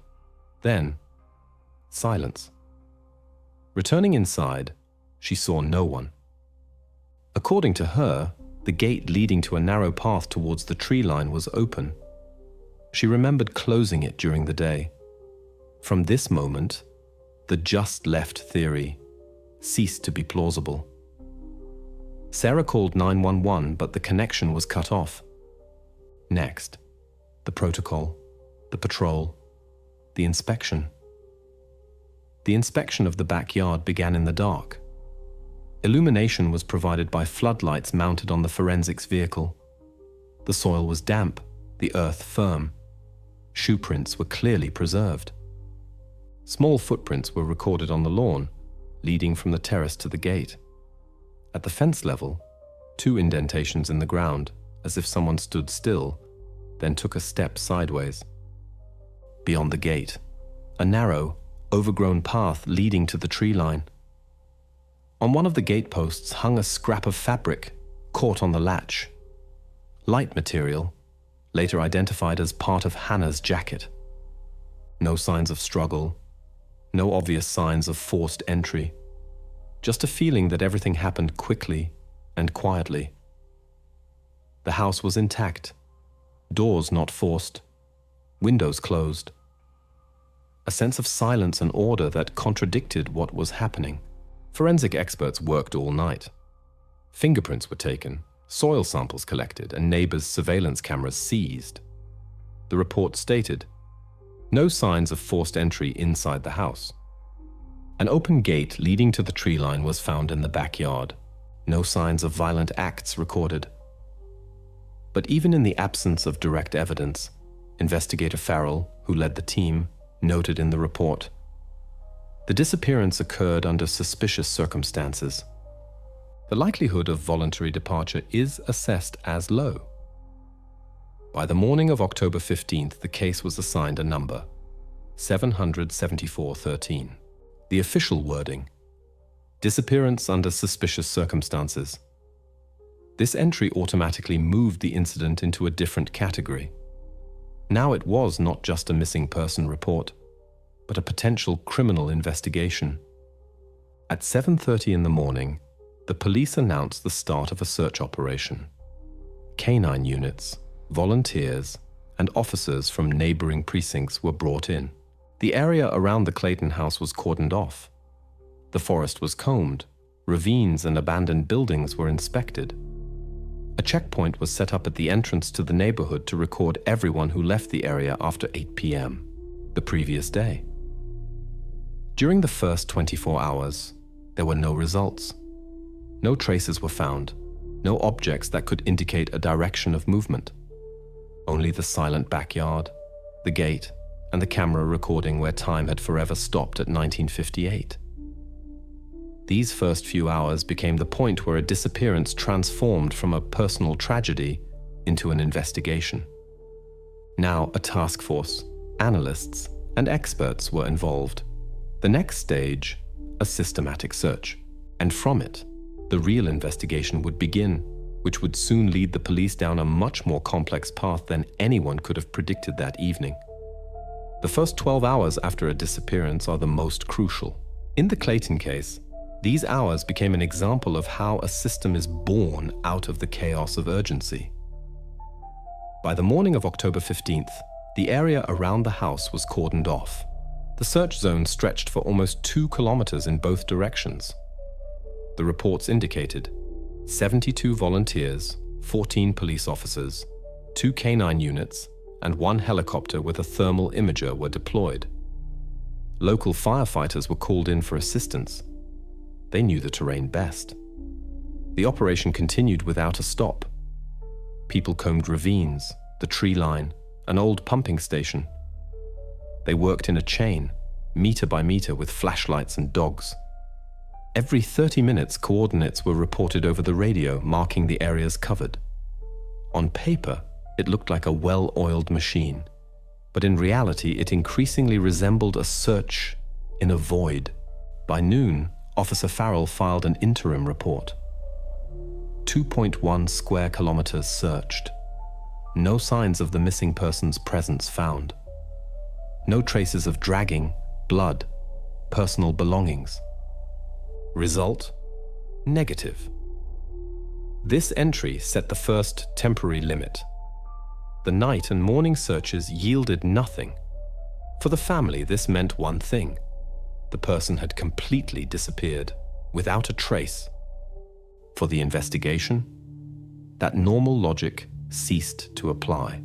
[SPEAKER 1] Then, silence. Returning inside, she saw no one. According to her, the gate leading to a narrow path towards the tree line was open. She remembered closing it during the day. From this moment, the just left theory ceased to be plausible. Sarah called 911, but the connection was cut off. Next, the protocol, the patrol, the inspection. The inspection of the backyard began in the dark. Illumination was provided by floodlights mounted on the forensics vehicle. The soil was damp, the earth firm. Shoe prints were clearly preserved. Small footprints were recorded on the lawn, leading from the terrace to the gate. At the fence level, 2 indentations in the ground, as if someone stood still, then took a step sideways. Beyond the gate, a narrow, overgrown path leading to the tree line. On one of the gateposts hung a scrap of fabric, caught on the latch. Light material, later identified as part of Hannah's jacket. No signs of struggle, no obvious signs of forced entry. Just a feeling that everything happened quickly and quietly. The house was intact, Doors not forced, windows closed. A sense of silence and order that contradicted what was happening. Forensic experts worked all night. Fingerprints were taken, soil samples collected, and neighbors' surveillance cameras seized. The report stated, no signs of forced entry inside the house. An open gate leading to the tree line was found in the backyard. No signs of violent acts recorded. But even in the absence of direct evidence, Investigator Farrell, who led the team, noted in the report, the disappearance occurred under suspicious circumstances. The likelihood of voluntary departure is assessed as low. By the morning of October 15th, the case was assigned a number, 77413. The official wording, disappearance under suspicious circumstances. This entry automatically moved the incident into a different category. Now it was not just a missing person report, but a potential criminal investigation. At 7:30 in the morning, the police announced the start of a search operation. Canine units, volunteers, and officers from neighboring precincts were brought in. The area around the Clayton house was cordoned off. The forest was combed, ravines and abandoned buildings were inspected. A checkpoint was set up at the entrance to the neighborhood to record everyone who left the area after 8 p.m. the previous day. During the first 24 hours, there were no results. No traces were found, no objects that could indicate a direction of movement. Only the silent backyard, the gate, and the camera recording where time had forever stopped at 1958. These first few hours became the point where a disappearance transformed from a personal tragedy into an investigation. Now a task force, analysts, and experts were involved. The next stage, a systematic search. And from it, the real investigation would begin, which would soon lead the police down a much more complex path than anyone could have predicted that evening. The first 12 hours after a disappearance are the most crucial. In the Clayton case, these hours became an example of how a system is born out of the chaos of urgency. By the morning of October 15th, the area around the house was cordoned off. The search zone stretched for almost 2 kilometers in both directions. The reports indicated 72 volunteers, 14 police officers, 2 canine units, and 1 helicopter with a thermal imager were deployed. Local firefighters were called in for assistance. They knew the terrain best. The operation continued without a stop. People combed ravines, the tree line, an old pumping station. They worked in a chain, meter by meter, with flashlights and dogs. Every 30 minutes, coordinates were reported over the radio, marking the areas covered. On paper, it looked like a well-oiled machine, but in reality, it increasingly resembled a search in a void. By noon, Officer Farrell filed an interim report. 2.1 square kilometers searched. No signs of the missing person's presence found. No traces of dragging, blood, personal belongings. Result? Negative. This entry set the first temporary limit. The night and morning searches yielded nothing. For the family, this meant one thing. The person had completely disappeared, without a trace. For the investigation, that normal logic ceased to apply.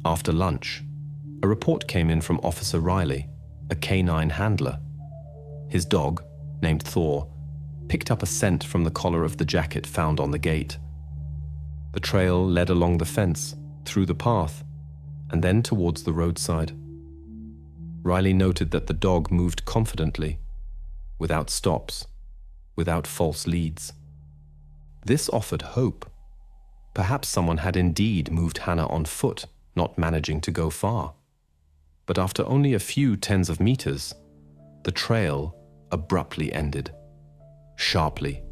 [SPEAKER 1] After lunch, a report came in from Officer Riley, a canine handler. His dog, named Thor, picked up a scent from the collar of the jacket found on the gate. The trail led along the fence, through the path, and then towards the roadside. Riley noted that the dog moved confidently, without stops, without false leads. This offered hope. Perhaps someone had indeed moved Hannah on foot, not managing to go far. But after only a few tens of meters, the trail abruptly ended, sharply,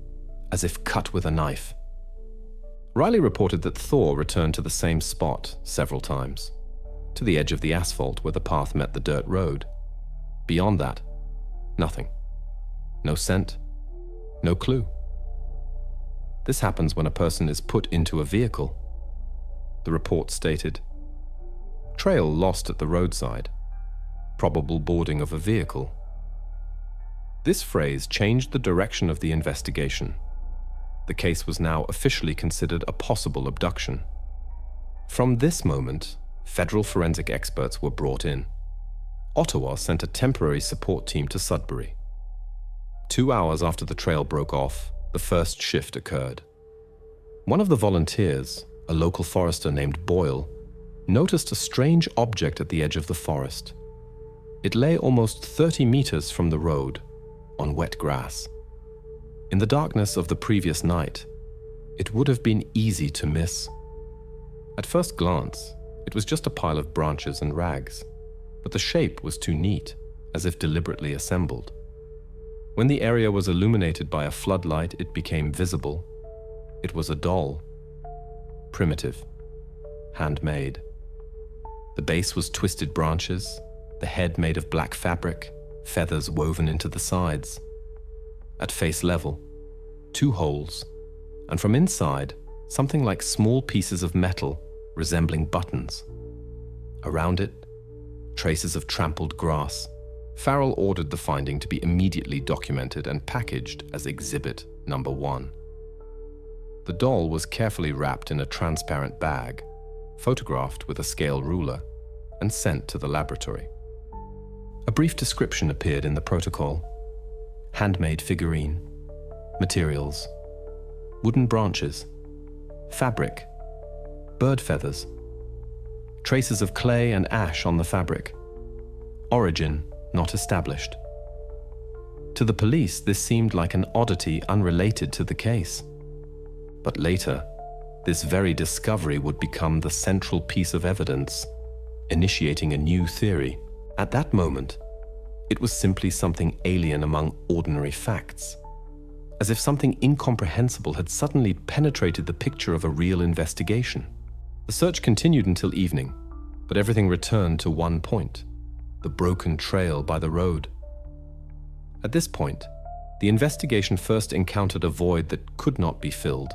[SPEAKER 1] as if cut with a knife. Riley reported that Thor returned to the same spot several times, to the edge of the asphalt where the path met the dirt road. Beyond that, nothing. No scent, no clue. This happens when a person is put into a vehicle. the report stated. Trail lost at the roadside. Probable boarding of a vehicle. This phrase changed the direction of the investigation. The case was now officially considered a possible abduction. From this moment, federal forensic experts were brought in. Ottawa sent a temporary support team to Sudbury. 2 hours after the trail broke off, the first shift occurred. One of the volunteers, a local forester named Boyle, noticed a strange object at the edge of the forest. It lay almost 30 meters from the road, on wet grass. In the darkness of the previous night, it would have been easy to miss. At first glance, it was just a pile of branches and rags, but the shape was too neat, as if deliberately assembled. When the area was illuminated by a floodlight, it became visible. It was a doll. Primitive. Handmade. The base was twisted branches, the head made of black fabric, feathers woven into the sides. At face level, 2 holes, and from inside, something like small pieces of metal resembling buttons. Around it, traces of trampled grass. Farrell ordered the finding to be immediately documented and packaged as Exhibit Number 1. The doll was carefully wrapped in a transparent bag, photographed with a scale ruler, and sent to the laboratory. A brief description appeared in the protocol. Handmade figurine, materials, wooden branches, fabric, bird feathers, traces of clay and ash on the fabric, origin not established. To the police, this seemed like an oddity unrelated to the case. But later, this very discovery would become the central piece of evidence, initiating a new theory. At that moment, it was simply something alien among ordinary facts, as if something incomprehensible had suddenly penetrated the picture of a real investigation. The search continued until evening, but everything returned to one point: the broken trail by the road. At this point, the investigation first encountered a void that could not be filled.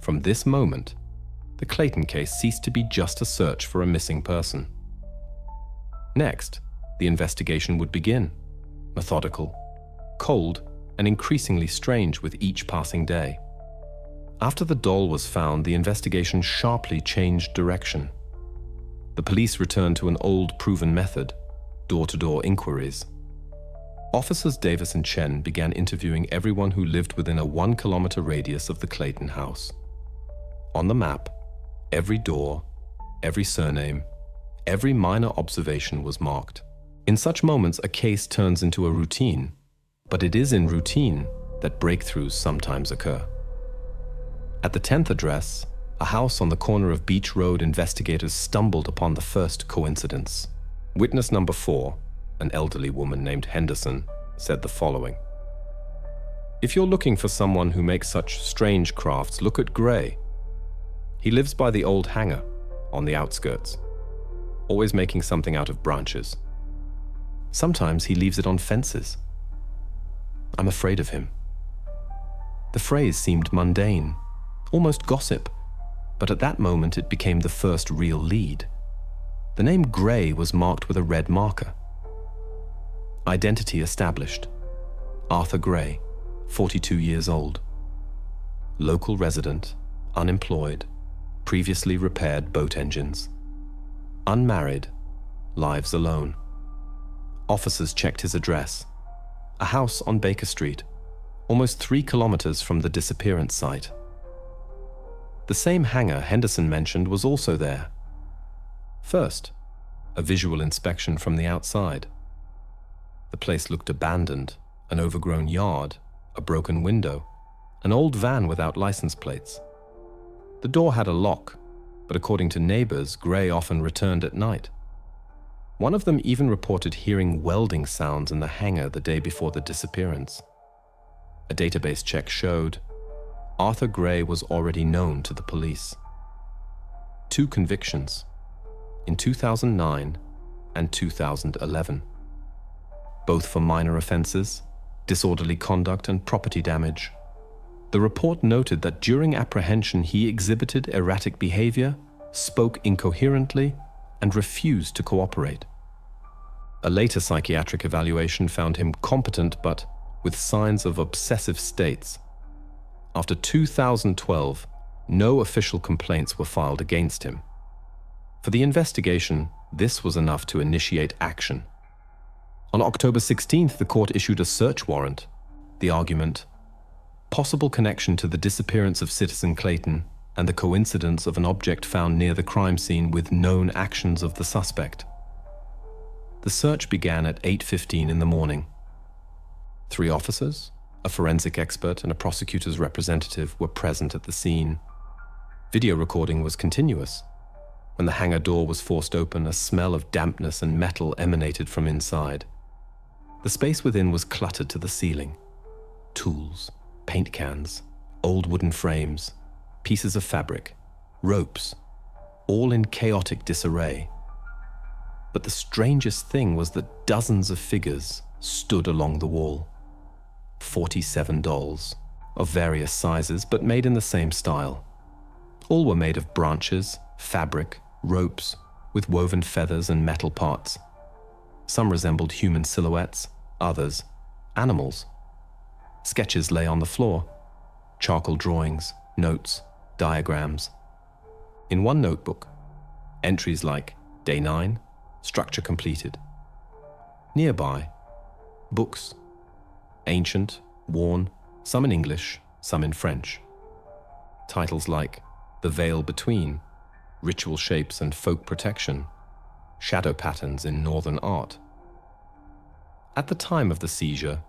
[SPEAKER 1] From this moment, the Clayton case ceased to be just a search for a missing person. Next, the investigation would begin, methodical, cold, and increasingly strange with each passing day. After the doll was found, the investigation sharply changed direction. The police returned to an old proven method, door-to-door inquiries. Officers Davis and Chen began interviewing everyone who lived within a 1-kilometer radius of the Clayton house. On the map, every door, every surname, every minor observation was marked. In such moments, a case turns into a routine, but it is in routine that breakthroughs sometimes occur. At the 10th address, a house on the corner of Beach Road, investigators stumbled upon the first coincidence. Witness number 4, an elderly woman named Henderson, said the following: "If you're looking for someone who makes such strange crafts, look at Gray. He lives by the old hangar, on the outskirts, always making something out of branches. Sometimes he leaves it on fences. I'm afraid of him." The phrase seemed mundane, almost gossip, but at that moment it became the first real lead. The name Gray was marked with a red marker. Identity established. Arthur Gray, 42 years old. Local resident, unemployed, previously repaired boat engines. Unmarried, lives alone. Officers checked his address. A house on Baker Street, almost 3 kilometers from the disappearance site. The same hangar Henderson mentioned was also there. First, a visual inspection from the outside. The place looked abandoned, an overgrown yard, a broken window, an old van without license plates. The door had a lock, but according to neighbors, Gray often returned at night. One of them even reported hearing welding sounds in the hangar the day before the disappearance. A database check showed Arthur Gray was already known to the police. 2 convictions, in 2009 and 2011. Both for minor offenses, disorderly conduct and property damage. The report noted that during apprehension he exhibited erratic behavior, spoke incoherently, and refused to cooperate. A later psychiatric evaluation found him competent but with signs of obsessive states. After 2012, no official complaints were filed against him. For the investigation, this was enough to initiate action. On October 16th, the court issued a search warrant. The argument: possible connection to the disappearance of Citizen Clayton and the coincidence of an object found near the crime scene with known actions of the suspect. The search began at 8:15 in the morning. 3 officers, a forensic expert, and a prosecutor's representative were present at the scene. Video recording was continuous. When the hangar door was forced open, a smell of dampness and metal emanated from inside. The space within was cluttered to the ceiling. Tools, paint cans, old wooden frames, pieces of fabric, ropes, all in chaotic disarray. But the strangest thing was that dozens of figures stood along the wall. 47 dolls, of various sizes but made in the same style. All were made of branches, fabric, ropes, with woven feathers and metal parts. Some resembled human silhouettes, others animals. Sketches lay on the floor, charcoal drawings, notes, diagrams. In one notebook, entries like Day 9, structure completed. Nearby, books, ancient, worn, some in English, some in French. Titles like The Veil Between, Ritual Shapes and Folk Protection, Shadow Patterns in Northern Art. At the time of the seizure,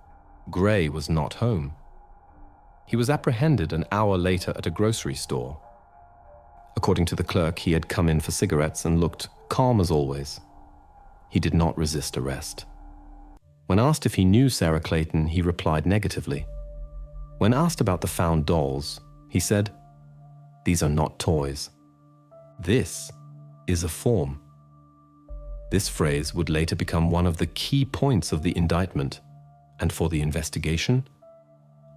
[SPEAKER 1] Gray was not home. He was apprehended an hour later at a grocery store. According to the clerk, he had come in for cigarettes and looked calm as always. He did not resist arrest. When asked if he knew Sarah Clayton, he replied negatively. When asked about the found dolls, he said, "These are not toys. This is a form." This phrase would later become one of the key points of the indictment, and for the investigation,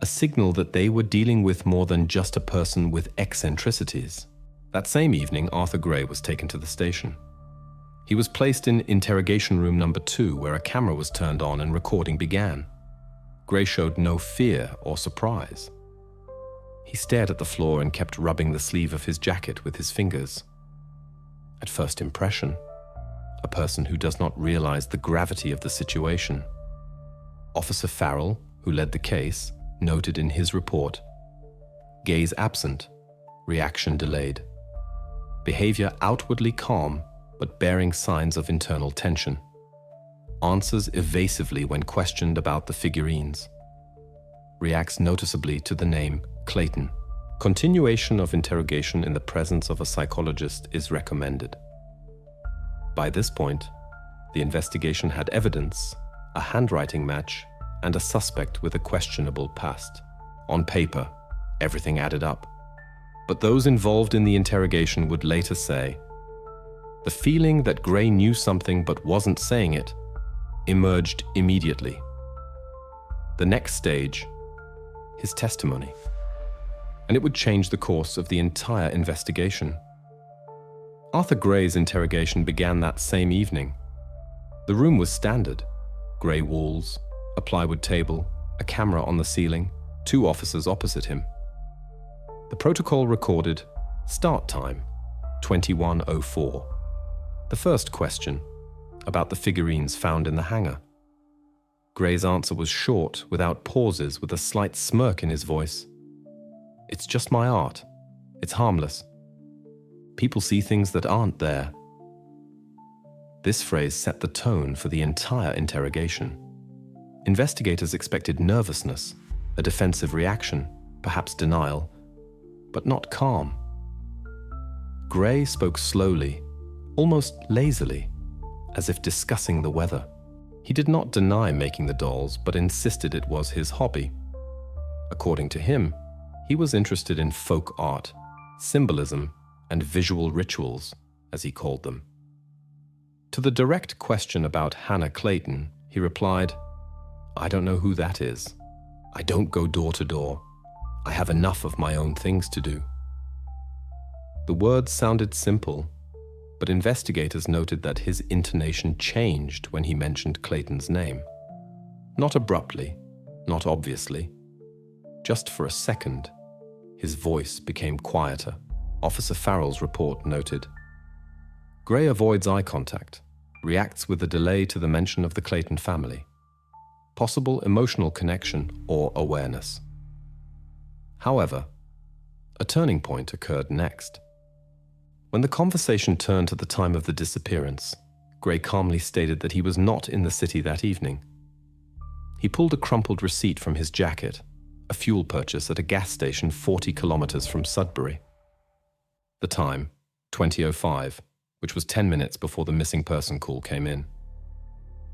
[SPEAKER 1] a signal that they were dealing with more than just a person with eccentricities. That same evening, Arthur Gray was taken to the station. He was placed in interrogation room number 2, where a camera was turned on and recording began. Gray showed no fear or surprise. He stared at the floor and kept rubbing the sleeve of his jacket with his fingers. At first impression, a person who does not realize the gravity of the situation. Officer Farrell, who led the case, noted in his report, gaze absent, reaction delayed, behavior outwardly calm but bearing signs of internal tension, answers evasively when questioned about the figurines, reacts noticeably to the name Clayton. Continuation of interrogation in the presence of a psychologist is recommended. By this point, the investigation had evidence, a handwriting match, and a suspect with a questionable past. On paper, everything added up. But those involved in the interrogation would later say, the feeling that Gray knew something but wasn't saying it emerged immediately. The next stage, his testimony. And it would change the course of the entire investigation. Arthur Gray's interrogation began that same evening. The room was standard: grey walls, a plywood table, a camera on the ceiling, 2 officers opposite him. The protocol recorded start time, 21:04. The first question, about the figurines found in the hangar. Gray's answer was short, without pauses, with a slight smirk in his voice. It's just my art. It's harmless. People see things that aren't there. This phrase set the tone for the entire interrogation. Investigators expected nervousness, a defensive reaction, perhaps denial, but not calm. Gray spoke slowly, almost lazily, as if discussing the weather. He did not deny making the dolls, but insisted it was his hobby. According to him, he was interested in folk art, symbolism, and visual rituals, as he called them. To the direct question about Hannah Clayton, he replied, "I don't know who that is. I don't go door to door. I have enough of my own things to do." The words sounded simple, but investigators noted that his intonation changed when he mentioned Clayton's name. Not abruptly, not obviously. Just for a second, his voice became quieter. Officer Farrell's report noted, "Gray avoids eye contact, reacts with a delay to the mention of the Clayton family. Possible emotional connection or awareness." However, a turning point occurred next. When the conversation turned to the time of the disappearance, Gray calmly stated that he was not in the city that evening. He pulled a crumpled receipt from his jacket, a fuel purchase at a gas station 40 kilometers from Sudbury. The time, 20:05, which was 10 minutes before the missing person call came in.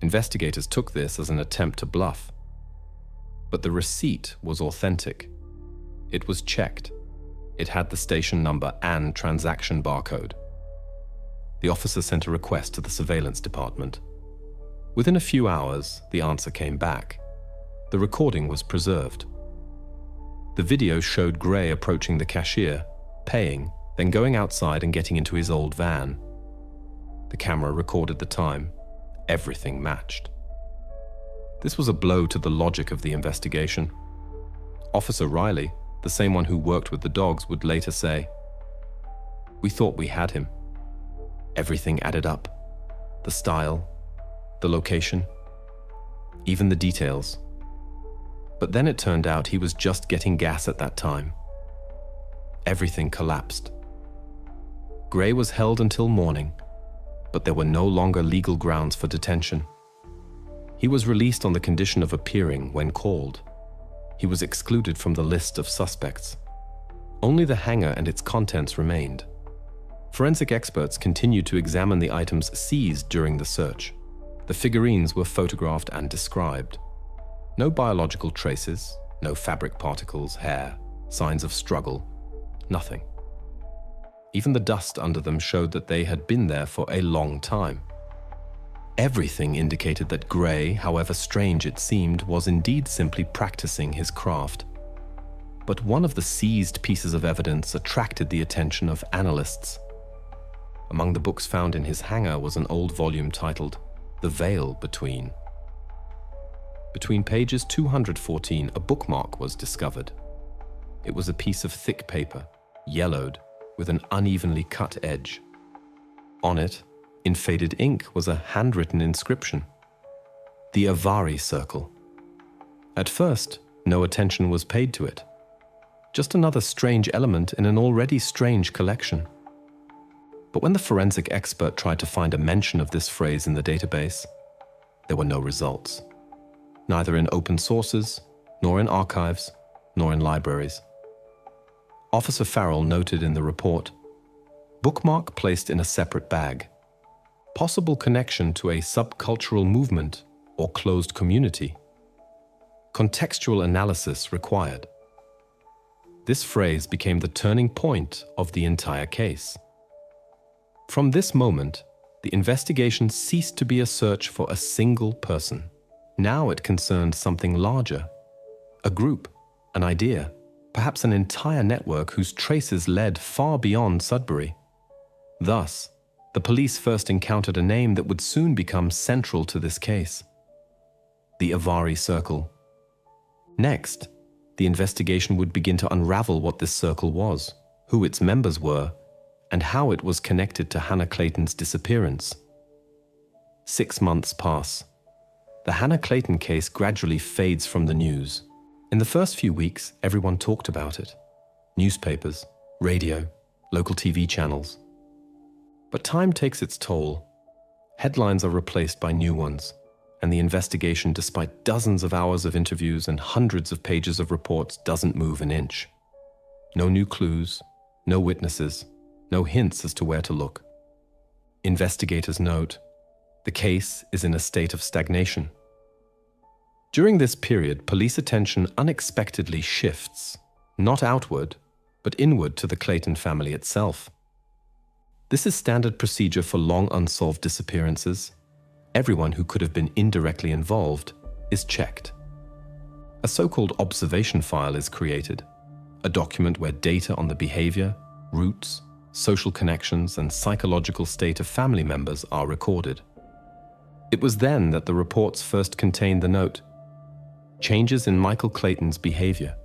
[SPEAKER 1] Investigators took this as an attempt to bluff. But the receipt was authentic. It was checked. It had the station number and transaction barcode. The officer sent a request to the surveillance department. Within a few hours, the answer came back. The recording was preserved. The video showed Gray approaching the cashier, paying, then going outside and getting into his old van. The camera recorded the time. Everything matched. This was a blow to the logic of the investigation. Officer Riley, the same one who worked with the dogs, would later say, "We thought we had him. Everything added up. The style, the location, even the details. But then it turned out he was just getting gas at that time. Everything collapsed. Gray was held until morning, but there were no longer legal grounds for detention. He was released on the condition of appearing when called. He was excluded from the list of suspects. Only the hangar and its contents remained. Forensic experts continued to examine the items seized during the search. The figurines were photographed and described. No biological traces, no fabric particles, hair, signs of struggle, nothing. Even the dust under them showed that they had been there for a long time. Everything indicated that Gray, however strange it seemed, was indeed simply practicing his craft. But one of the seized pieces of evidence attracted the attention of analysts. Among the books found in his hangar was an old volume titled "The Veil Between." Between pages 214, a bookmark was discovered. It was a piece of thick paper, yellowed, with an unevenly cut edge. On it, in faded ink, was a handwritten inscription: "The Avari Circle." At first, no attention was paid to it. Just another strange element in an already strange collection. But when the forensic expert tried to find a mention of this phrase in the database, there were no results. Neither in open sources, nor in archives, nor in libraries. Officer Farrell noted in the report, "Bookmark placed in a separate bag. Possible connection to a subcultural movement or closed community. Contextual analysis required." This phrase became the turning point of the entire case. From this moment, the investigation ceased to be a search for a single person. Now it concerned something larger, a group, an idea, perhaps an entire network whose traces led far beyond Sudbury. Thus, the police first encountered a name that would soon become central to this case: the Avari Circle. Next, the investigation would begin to unravel what this circle was, who its members were, and how it was connected to Hannah Clayton's disappearance. 6 months pass. The Hannah Clayton case gradually fades from the news. In the first few weeks, everyone talked about it. Newspapers, radio, local TV channels. But time takes its toll. Headlines are replaced by new ones, and the investigation, despite dozens of hours of interviews and hundreds of pages of reports, doesn't move an inch. No new clues, no witnesses, no hints as to where to look. Investigators note, the case is in a state of stagnation. During this period, police attention unexpectedly shifts, not outward, but inward to the Clayton family itself. This is standard procedure for long unsolved disappearances. Everyone who could have been indirectly involved is checked. A so-called observation file is created. a document where data on the behavior, routes, social connections, and psychological state of family members are recorded. It was then that the reports first contained the note, "Changes in Michael Clayton's behavior."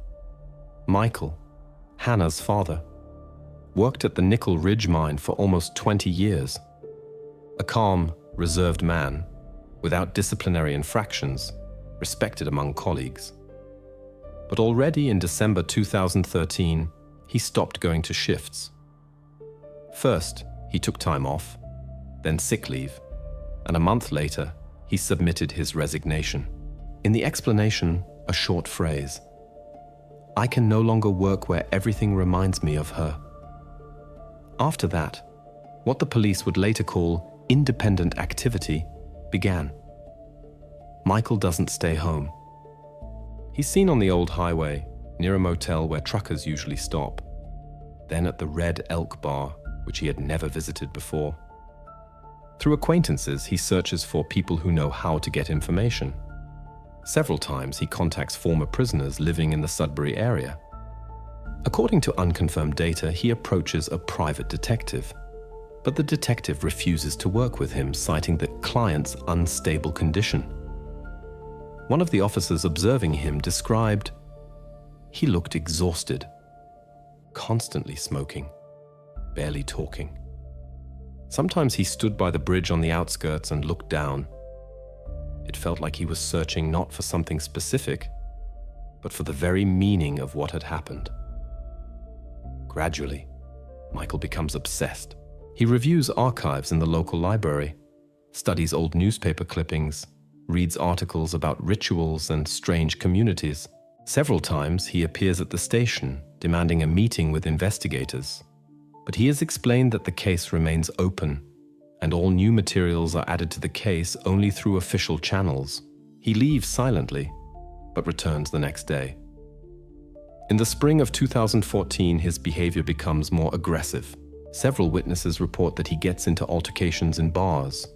[SPEAKER 1] Michael, Hannah's father, worked at the Nickel Ridge mine for almost 20 years. A calm, reserved man, without disciplinary infractions, respected among colleagues. But already in December 2013, he stopped going to shifts. First, he took time off, then sick leave, and a month later, he submitted his resignation. In the explanation, a short phrase, "I can no longer work where everything reminds me of her." After that, what the police would later call independent activity began. Michael doesn't stay home. He's seen on the old highway, near a motel where truckers usually stop, then at the Red Elk Bar, which he had never visited before. Through acquaintances, he searches for people who know how to get information. Several times, he contacts former prisoners living in the Sudbury area. According to unconfirmed data, he approaches a private detective, but the detective refuses to work with him, citing the client's unstable condition. One of the officers observing him described, "He looked exhausted, constantly smoking, barely talking. Sometimes he stood by the bridge on the outskirts and looked down. It felt like he was searching not for something specific, but for the very meaning of what had happened." Gradually, Michael becomes obsessed. He reviews archives in the local library, studies old newspaper clippings, reads articles about rituals and strange communities. Several times he appears at the station, demanding a meeting with investigators. But he has explained that the case remains open, and all new materials are added to the case only through official channels. He leaves silently, but returns the next day. In the spring of 2014, his behavior becomes more aggressive. Several witnesses report that he gets into altercations in bars,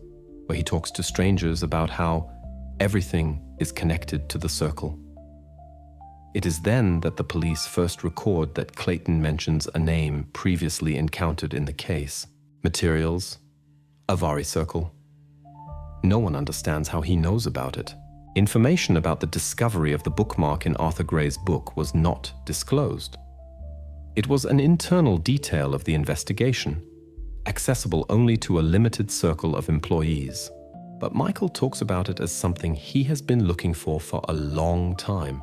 [SPEAKER 1] where he talks to strangers about how everything is connected to the circle. It is then that the police first record that Clayton mentions a name previously encountered in the case. Materials, Avari Circle. No one understands how he knows about it. Information about the discovery of the bookmark in Arthur Gray's book was not disclosed. It was an internal detail of the investigation, accessible only to a limited circle of employees. But Michael talks about it as something he has been looking for a long time.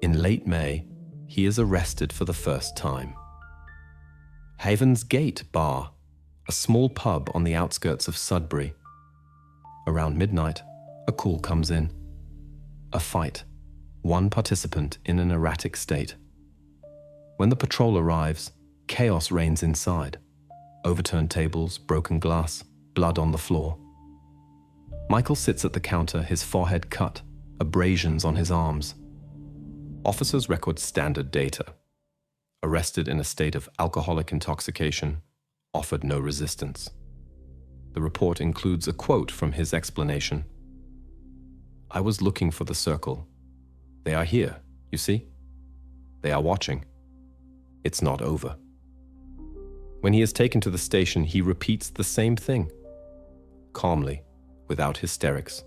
[SPEAKER 1] In late May, he is arrested for the first time. Haven's Gate Bar, a small pub on the outskirts of Sudbury. Around midnight, a call comes in. A fight, one participant in an erratic state. When the patrol arrives, chaos reigns inside. Overturned tables, broken glass, blood on the floor. Michael sits at the counter, his forehead cut, abrasions on his arms. Officers record standard data. Arrested in a state of alcoholic intoxication, offered no resistance. The report includes a quote from his explanation. "I was looking for the circle. They are here, you see? They are watching. It's not over." When he is taken to the station, he repeats the same thing. Calmly, without hysterics,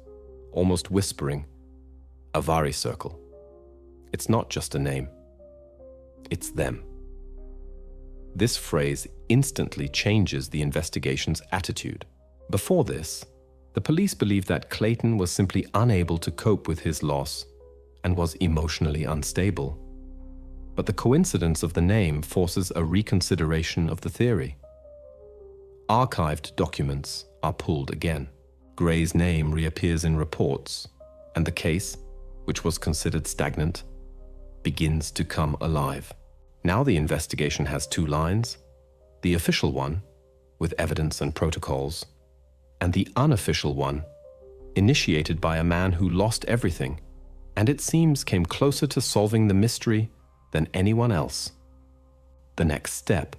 [SPEAKER 1] almost whispering, "Avari Circle. It's not just a name. It's them." This phrase instantly changes the investigation's attitude. Before this, the police believed that Clayton was simply unable to cope with his loss and was emotionally unstable. But the coincidence of the name forces a reconsideration of the theory. Archived documents are pulled again. Gray's name reappears in reports, and the case, which was considered stagnant, begins to come alive. Now the investigation has two lines: the official one, with evidence and protocols, and the unofficial one, initiated by a man who lost everything, and it seems came closer to solving the mystery than anyone else. The next step,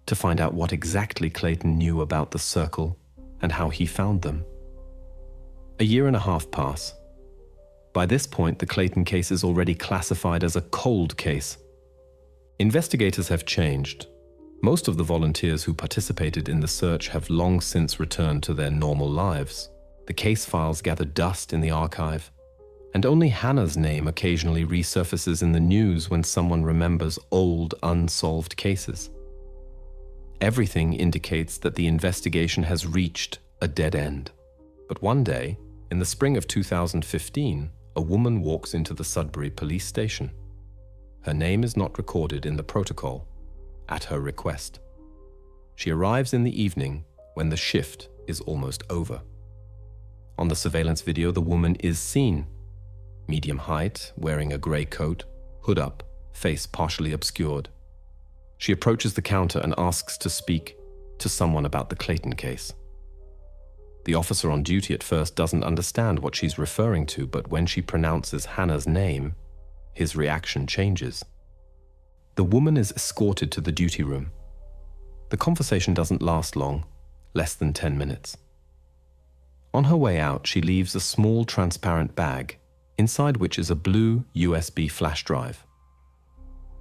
[SPEAKER 1] to find out what exactly Clayton knew about the circle and how he found them. A year and a half pass. By this point, the Clayton case is already classified as a cold case. Investigators have changed. Most of the volunteers who participated in the search have long since returned to their normal lives. The case files gather dust in the archive, and only Hannah's name occasionally resurfaces in the news when someone remembers old, unsolved cases. Everything indicates that the investigation has reached a dead end. But one day, in the spring of 2015, a woman walks into the Sudbury police station. Her name is not recorded in the protocol, at her request. She arrives in the evening when the shift is almost over. On the surveillance video, the woman is seen. Medium height, wearing a grey coat, hood up, face partially obscured. She approaches the counter and asks to speak to someone about the Clayton case. The officer on duty at first doesn't understand what she's referring to, but when she pronounces Hannah's name, his reaction changes. The woman is escorted to the duty room. The conversation doesn't last long, less than 10 minutes. On her way out, she leaves a small transparent bag, inside which is a blue USB flash drive.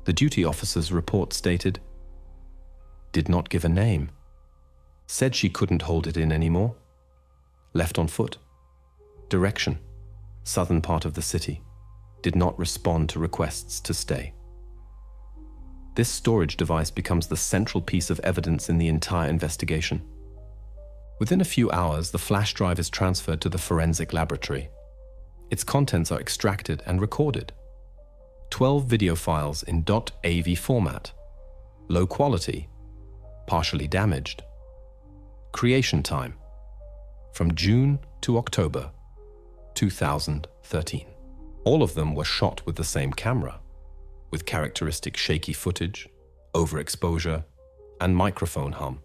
[SPEAKER 1] The duty officer's report stated, "Did not give a name. Said she couldn't hold it in anymore. Left on foot. Direction, southern part of the city. Did not respond to requests to stay." This storage device becomes the central piece of evidence in the entire investigation. Within a few hours, the flash drive is transferred to the forensic laboratory. Its contents are extracted and recorded. 12 video files in .AV format. Low quality. Partially damaged. Creation time. From June to October 2013. All of them were shot with the same camera, with characteristic shaky footage, overexposure, and microphone hum.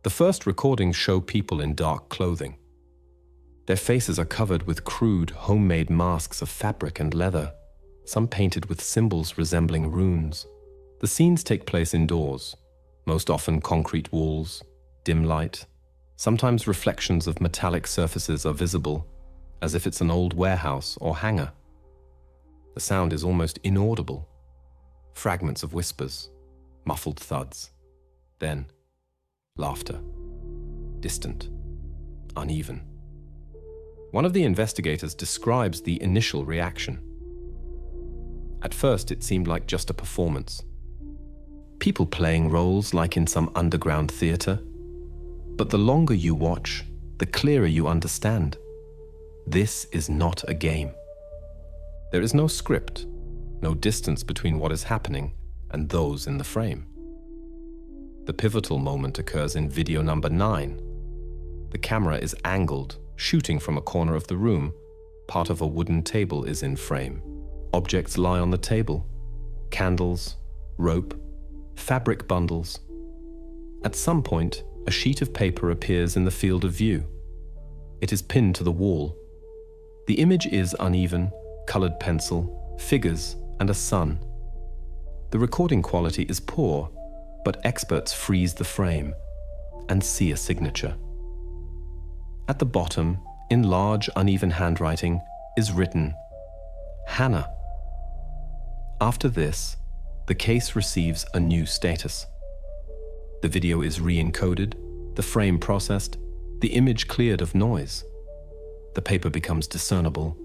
[SPEAKER 1] The first recordings show people in dark clothing. Their faces are covered with crude, homemade masks of fabric and leather, some painted with symbols resembling runes. The scenes take place indoors, most often concrete walls, dim light. Sometimes reflections of metallic surfaces are visible, as if it's an old warehouse or hangar. The sound is almost inaudible. Fragments of whispers, muffled thuds. Then, laughter. Distant, uneven. One of the investigators describes the initial reaction. At first, it seemed like just a performance. People playing roles like in some underground theater. But the longer you watch, the clearer you understand. This is not a game. There is no script, no distance between what is happening and those in the frame. The pivotal moment occurs in video number 9. The camera is angled, shooting from a corner of the room. Part of a wooden table is in frame. Objects lie on the table. Candles, rope, fabric bundles. At some point, a sheet of paper appears in the field of view. It is pinned to the wall. The image is uneven, colored pencil, figures, and a sun. The recording quality is poor, but experts freeze the frame and see a signature. At the bottom, in large, uneven handwriting, is written, "Hannah." After this, the case receives a new status. The video is re-encoded, the frame processed, the image cleared of noise. The paper becomes discernible,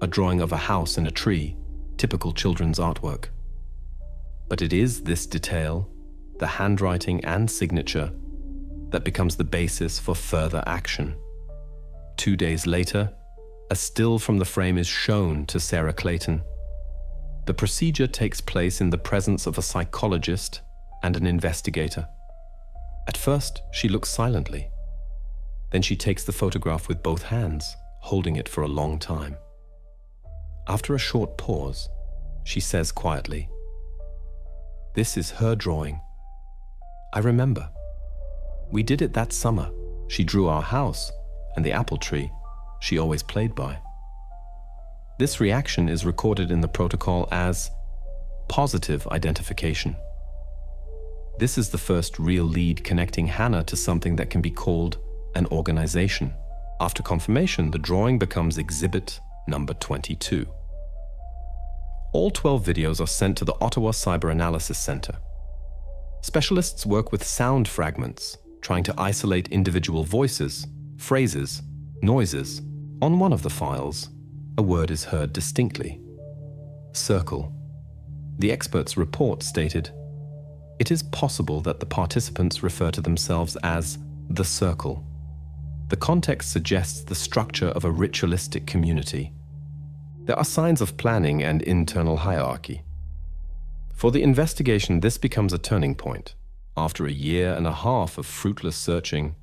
[SPEAKER 1] a drawing of a house and a tree, typical children's artwork. But it is this detail, the handwriting and signature, that becomes the basis for further action. 2 days later, a still from the frame is shown to Sarah Clayton. The procedure takes place in the presence of a psychologist and an investigator. At first, she looks silently. Then she takes the photograph with both hands, holding it for a long time. After a short pause, she says quietly, "This is her drawing. I remember. We did it that summer. She drew our house and the apple tree she always played by." This reaction is recorded in the protocol as positive identification. This is the first real lead connecting Hannah to something that can be called an organization. After confirmation, the drawing becomes exhibit number 22. All 12 videos are sent to the Ottawa Cyber Analysis Centre. Specialists work with sound fragments, trying to isolate individual voices, phrases, noises. On one of the files, a word is heard distinctly. Circle. The expert's report stated, "It is possible that the participants refer to themselves as the circle. The context suggests the structure of a ritualistic community. There are signs of planning and internal hierarchy." For the investigation, this becomes a turning point. After a year and a half of fruitless searching,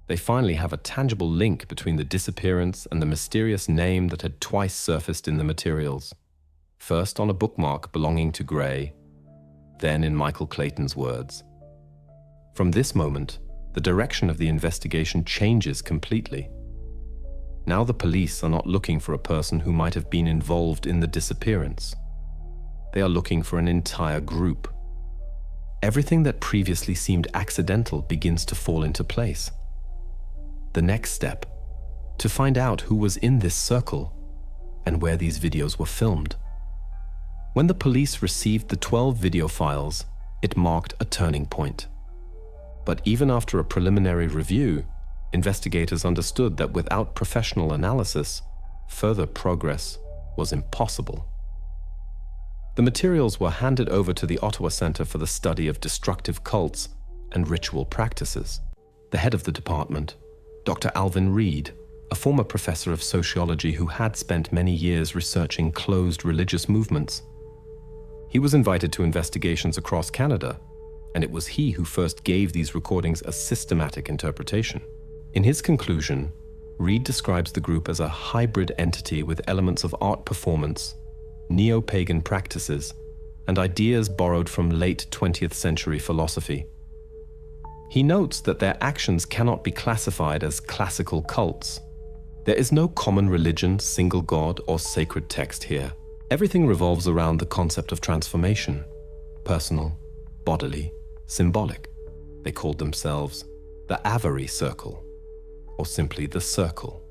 [SPEAKER 1] they finally have a tangible link between the disappearance and the mysterious name that had twice surfaced in the materials. First on a bookmark belonging to Gray, then in Michael Clayton's words. From this moment, the direction of the investigation changes completely. Now the police are not looking for a person who might have been involved in the disappearance. They are looking for an entire group. Everything that previously seemed accidental begins to fall into place. The next step, to find out who was in this circle and where these videos were filmed. When the police received the 12 video files, it marked a turning point. But even after a preliminary review, investigators understood that without professional analysis, further progress was impossible. The materials were handed over to the Ottawa Centre for the Study of Destructive Cults and Ritual Practices. The head of the department, Dr. Alvin Reed, a former professor of sociology who had spent many years researching closed religious movements. He was invited to investigations across Canada, and it was he who first gave these recordings a systematic interpretation. In his conclusion, Reed describes the group as a hybrid entity with elements of art performance, neo-pagan practices, and ideas borrowed from late 20th century philosophy. He notes that their actions cannot be classified as classical cults. There is no common religion, single god, or sacred text here. Everything revolves around the concept of transformation, personal, bodily, symbolic. They called themselves the Avery Circle, or simply the Circle.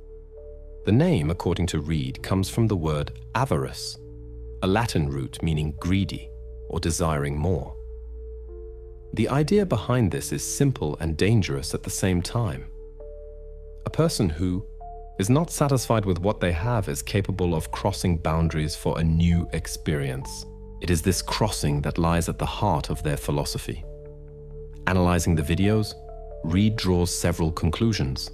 [SPEAKER 1] The name, according to Reed, comes from the word avarice, a Latin root meaning greedy or desiring more. The idea behind this is simple and dangerous at the same time. A person who is not satisfied with what they have is capable of crossing boundaries for a new experience. It is this crossing that lies at the heart of their philosophy. Analyzing the videos, Reed draws several conclusions.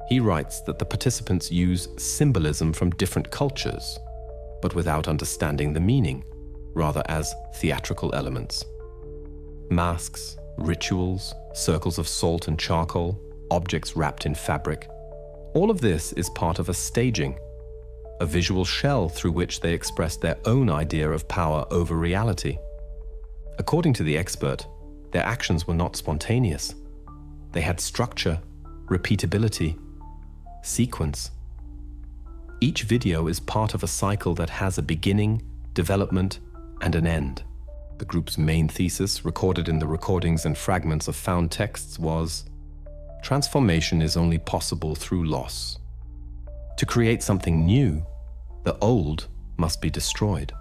[SPEAKER 1] He writes that the participants use symbolism from different cultures, but without understanding the meaning, rather as theatrical elements. Masks, rituals, circles of salt and charcoal, objects wrapped in fabric. All of this is part of a staging, a visual shell through which they express their own idea of power over reality. According to the expert, their actions were not spontaneous. They had structure, repeatability, sequence. Each video is part of a cycle that has a beginning, development, and an end. The group's main thesis, recorded in the recordings and fragments of found texts, was transformation is only possible through loss. To create something new, the old must be destroyed.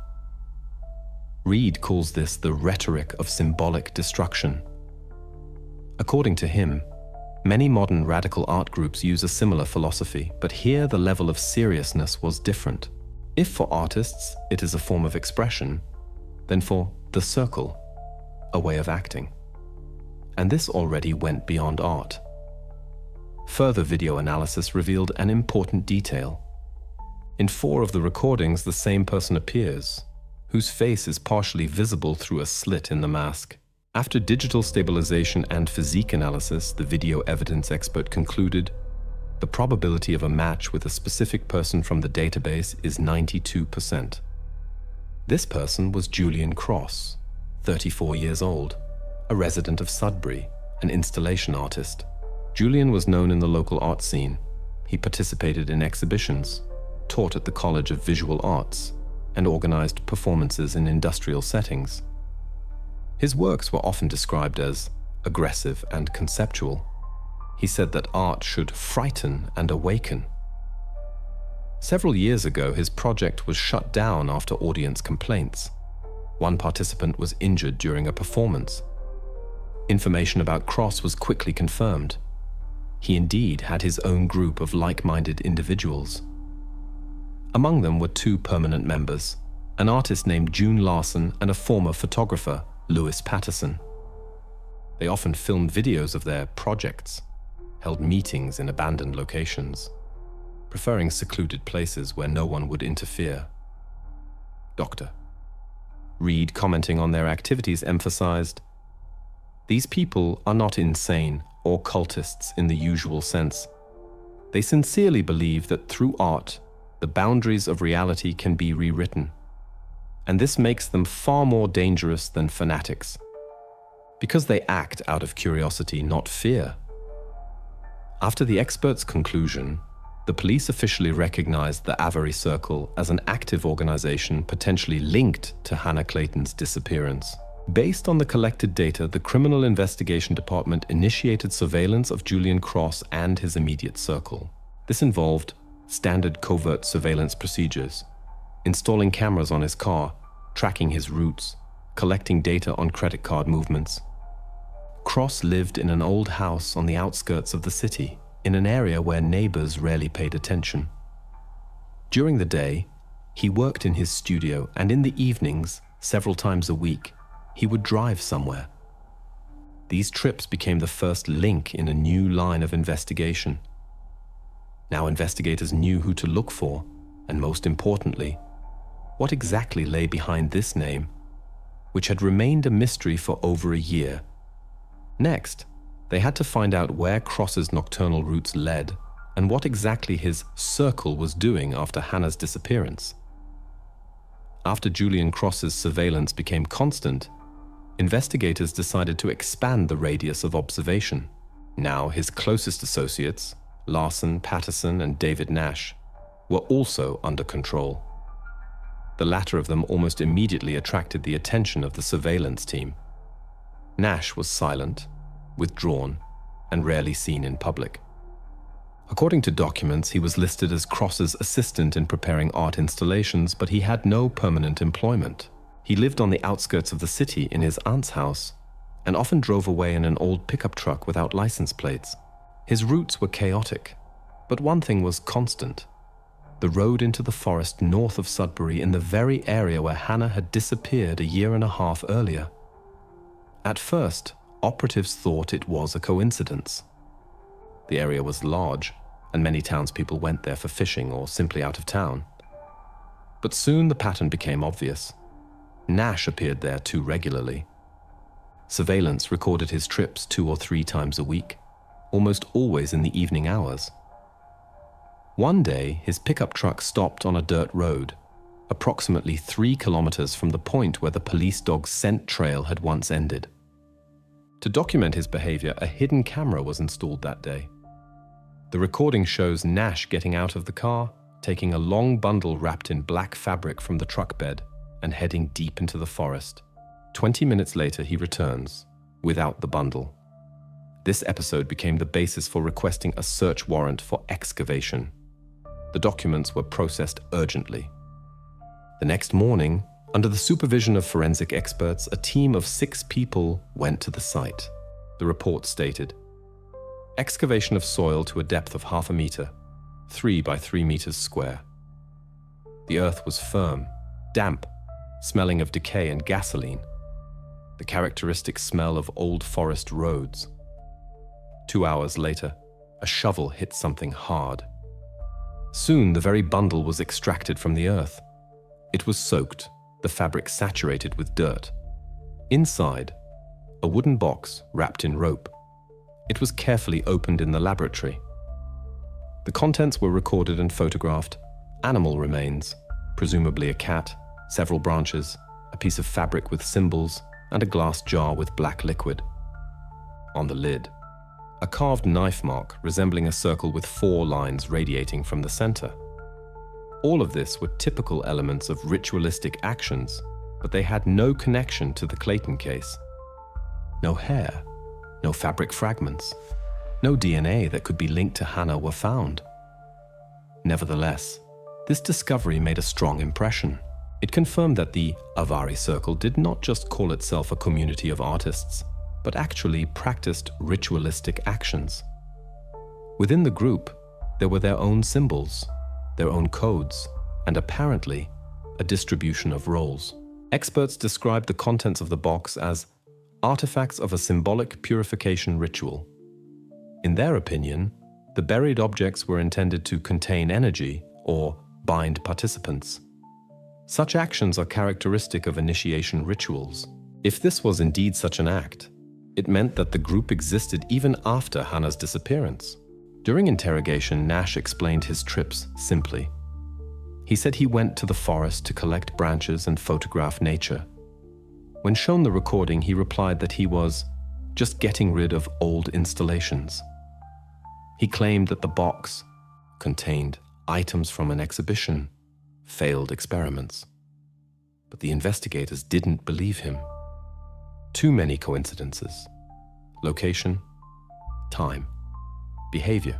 [SPEAKER 1] Reed calls this the rhetoric of symbolic destruction. According to him, many modern radical art groups use a similar philosophy, but here the level of seriousness was different. If for artists it is a form of expression, then for the Circle, a way of acting. And this already went beyond art. Further video analysis revealed an important detail. In 4 of the recordings, the same person appears, whose face is partially visible through a slit in the mask. After digital stabilization and physique analysis, the video evidence expert concluded the probability of a match with a specific person from the database is 92%. This person was Julian Cross, 34 years old, a resident of Sudbury, an installation artist. Julian was known in the local art scene. He participated in exhibitions, taught at the College of Visual Arts, and organized performances in industrial settings. His works were often described as aggressive and conceptual. He said that art should frighten and awaken. Several years ago, his project was shut down after audience complaints. One participant was injured during a performance. Information about Cross was quickly confirmed. He indeed had his own group of like-minded individuals. Among them were two permanent members, an artist named June Larson and a former photographer, Lewis Patterson. They often filmed videos of their projects, held meetings in abandoned locations, preferring secluded places where no one would interfere. Dr. Reed, commenting on their activities, emphasized, "These people are not insane or cultists in the usual sense. They sincerely believe that through art, the boundaries of reality can be rewritten. And this makes them far more dangerous than fanatics, because they act out of curiosity, not fear." After the expert's conclusion, the police officially recognized the Avery Circle as an active organization potentially linked to Hannah Clayton's disappearance. Based on the collected data, the Criminal Investigation Department initiated surveillance of Julian Cross and his immediate circle. This involved standard covert surveillance procedures, installing cameras on his car, tracking his routes, collecting data on credit card movements. Cross lived in an old house on the outskirts of the city, in an area where neighbors rarely paid attention. During the day, he worked in his studio, and in the evenings, several times a week, he would drive somewhere. These trips became the first link in a new line of investigation. Now investigators knew who to look for, and most importantly, what exactly lay behind this name, which had remained a mystery for over a year. Next, they had to find out where Cross's nocturnal routes led and what exactly his circle was doing after Hannah's disappearance. After Julian Cross's surveillance became constant, investigators decided to expand the radius of observation. Now his closest associates, Larson, Patterson, and David Nash, were also under control. The latter of them almost immediately attracted the attention of the surveillance team. Nash was silent, withdrawn, and rarely seen in public. According to documents, he was listed as Cross's assistant in preparing art installations, but he had no permanent employment. He lived on the outskirts of the city in his aunt's house and often drove away in an old pickup truck without license plates. His routes were chaotic, but one thing was constant: the road into the forest north of Sudbury, in the very area where Hannah had disappeared a year and a half earlier. At first, operatives thought it was a coincidence. The area was large, and many townspeople went there for fishing or simply out of town. But soon the pattern became obvious. Nash appeared there too regularly. Surveillance recorded his trips 2 or 3 times a week, almost always in the evening hours. One day, his pickup truck stopped on a dirt road, approximately 3 kilometers from the point where the police dog's scent trail had once ended. To document his behavior, a hidden camera was installed that day. The recording shows Nash getting out of the car, taking a long bundle wrapped in black fabric from the truck bed, and heading deep into the forest. 20 minutes later, he returns, without the bundle. This episode became the basis for requesting a search warrant for excavation. The documents were processed urgently. The next morning, under the supervision of forensic experts, a team of 6 people went to the site. The report stated, excavation of soil to a depth of 0.5 meter, 3 by 3 meters square. The earth was firm, damp, smelling of decay and gasoline, the characteristic smell of old forest roads. 2 hours later, a shovel hit something hard. Soon, the very bundle was extracted from the earth. It was soaked, the fabric saturated with dirt. Inside, a wooden box wrapped in rope. It was carefully opened in the laboratory. The contents were recorded and photographed. Animal remains, presumably a cat, several branches, a piece of fabric with symbols, and a glass jar with black liquid. On the lid, a carved knife mark resembling a circle with 4 lines radiating from the center. All of this were typical elements of ritualistic actions, but they had no connection to the Clayton case. No hair, no fabric fragments, no DNA that could be linked to Hannah were found. Nevertheless, This discovery made a strong impression. It confirmed that the Avari Circle did not just call itself a community of artists, but actually practiced ritualistic actions. Within the group, there were their own symbols, their own codes, and apparently, a distribution of roles. Experts described the contents of the box as artifacts of a symbolic purification ritual. In their opinion, the buried objects were intended to contain energy or bind participants. Such actions are characteristic of initiation rituals. If this was indeed such an act, it meant that the group existed even after Hannah's disappearance. During interrogation, Nash explained his trips simply. He said he went to the forest to collect branches and photograph nature. When shown the recording, he replied that he was just getting rid of old installations. He claimed that the box contained items from an exhibition, failed experiments. But the investigators didn't believe him. Too many coincidences. Location, time, behavior.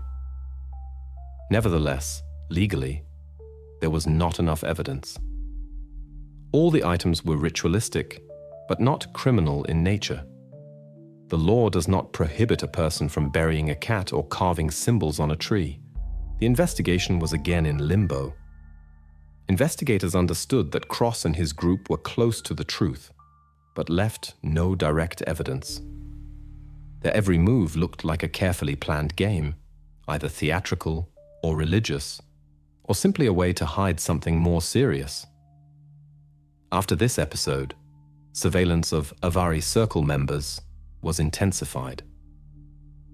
[SPEAKER 1] Nevertheless, legally, there was not enough evidence. All the items were ritualistic, but not criminal in nature. The law does not prohibit a person from burying a cat or carving symbols on a tree. The investigation was again in limbo. Investigators understood that Cross and his group were close to the truth, but left no direct evidence. Their every move looked like a carefully planned game, either theatrical or religious, or simply a way to hide something more serious. After this episode, surveillance of Avari Circle members was intensified.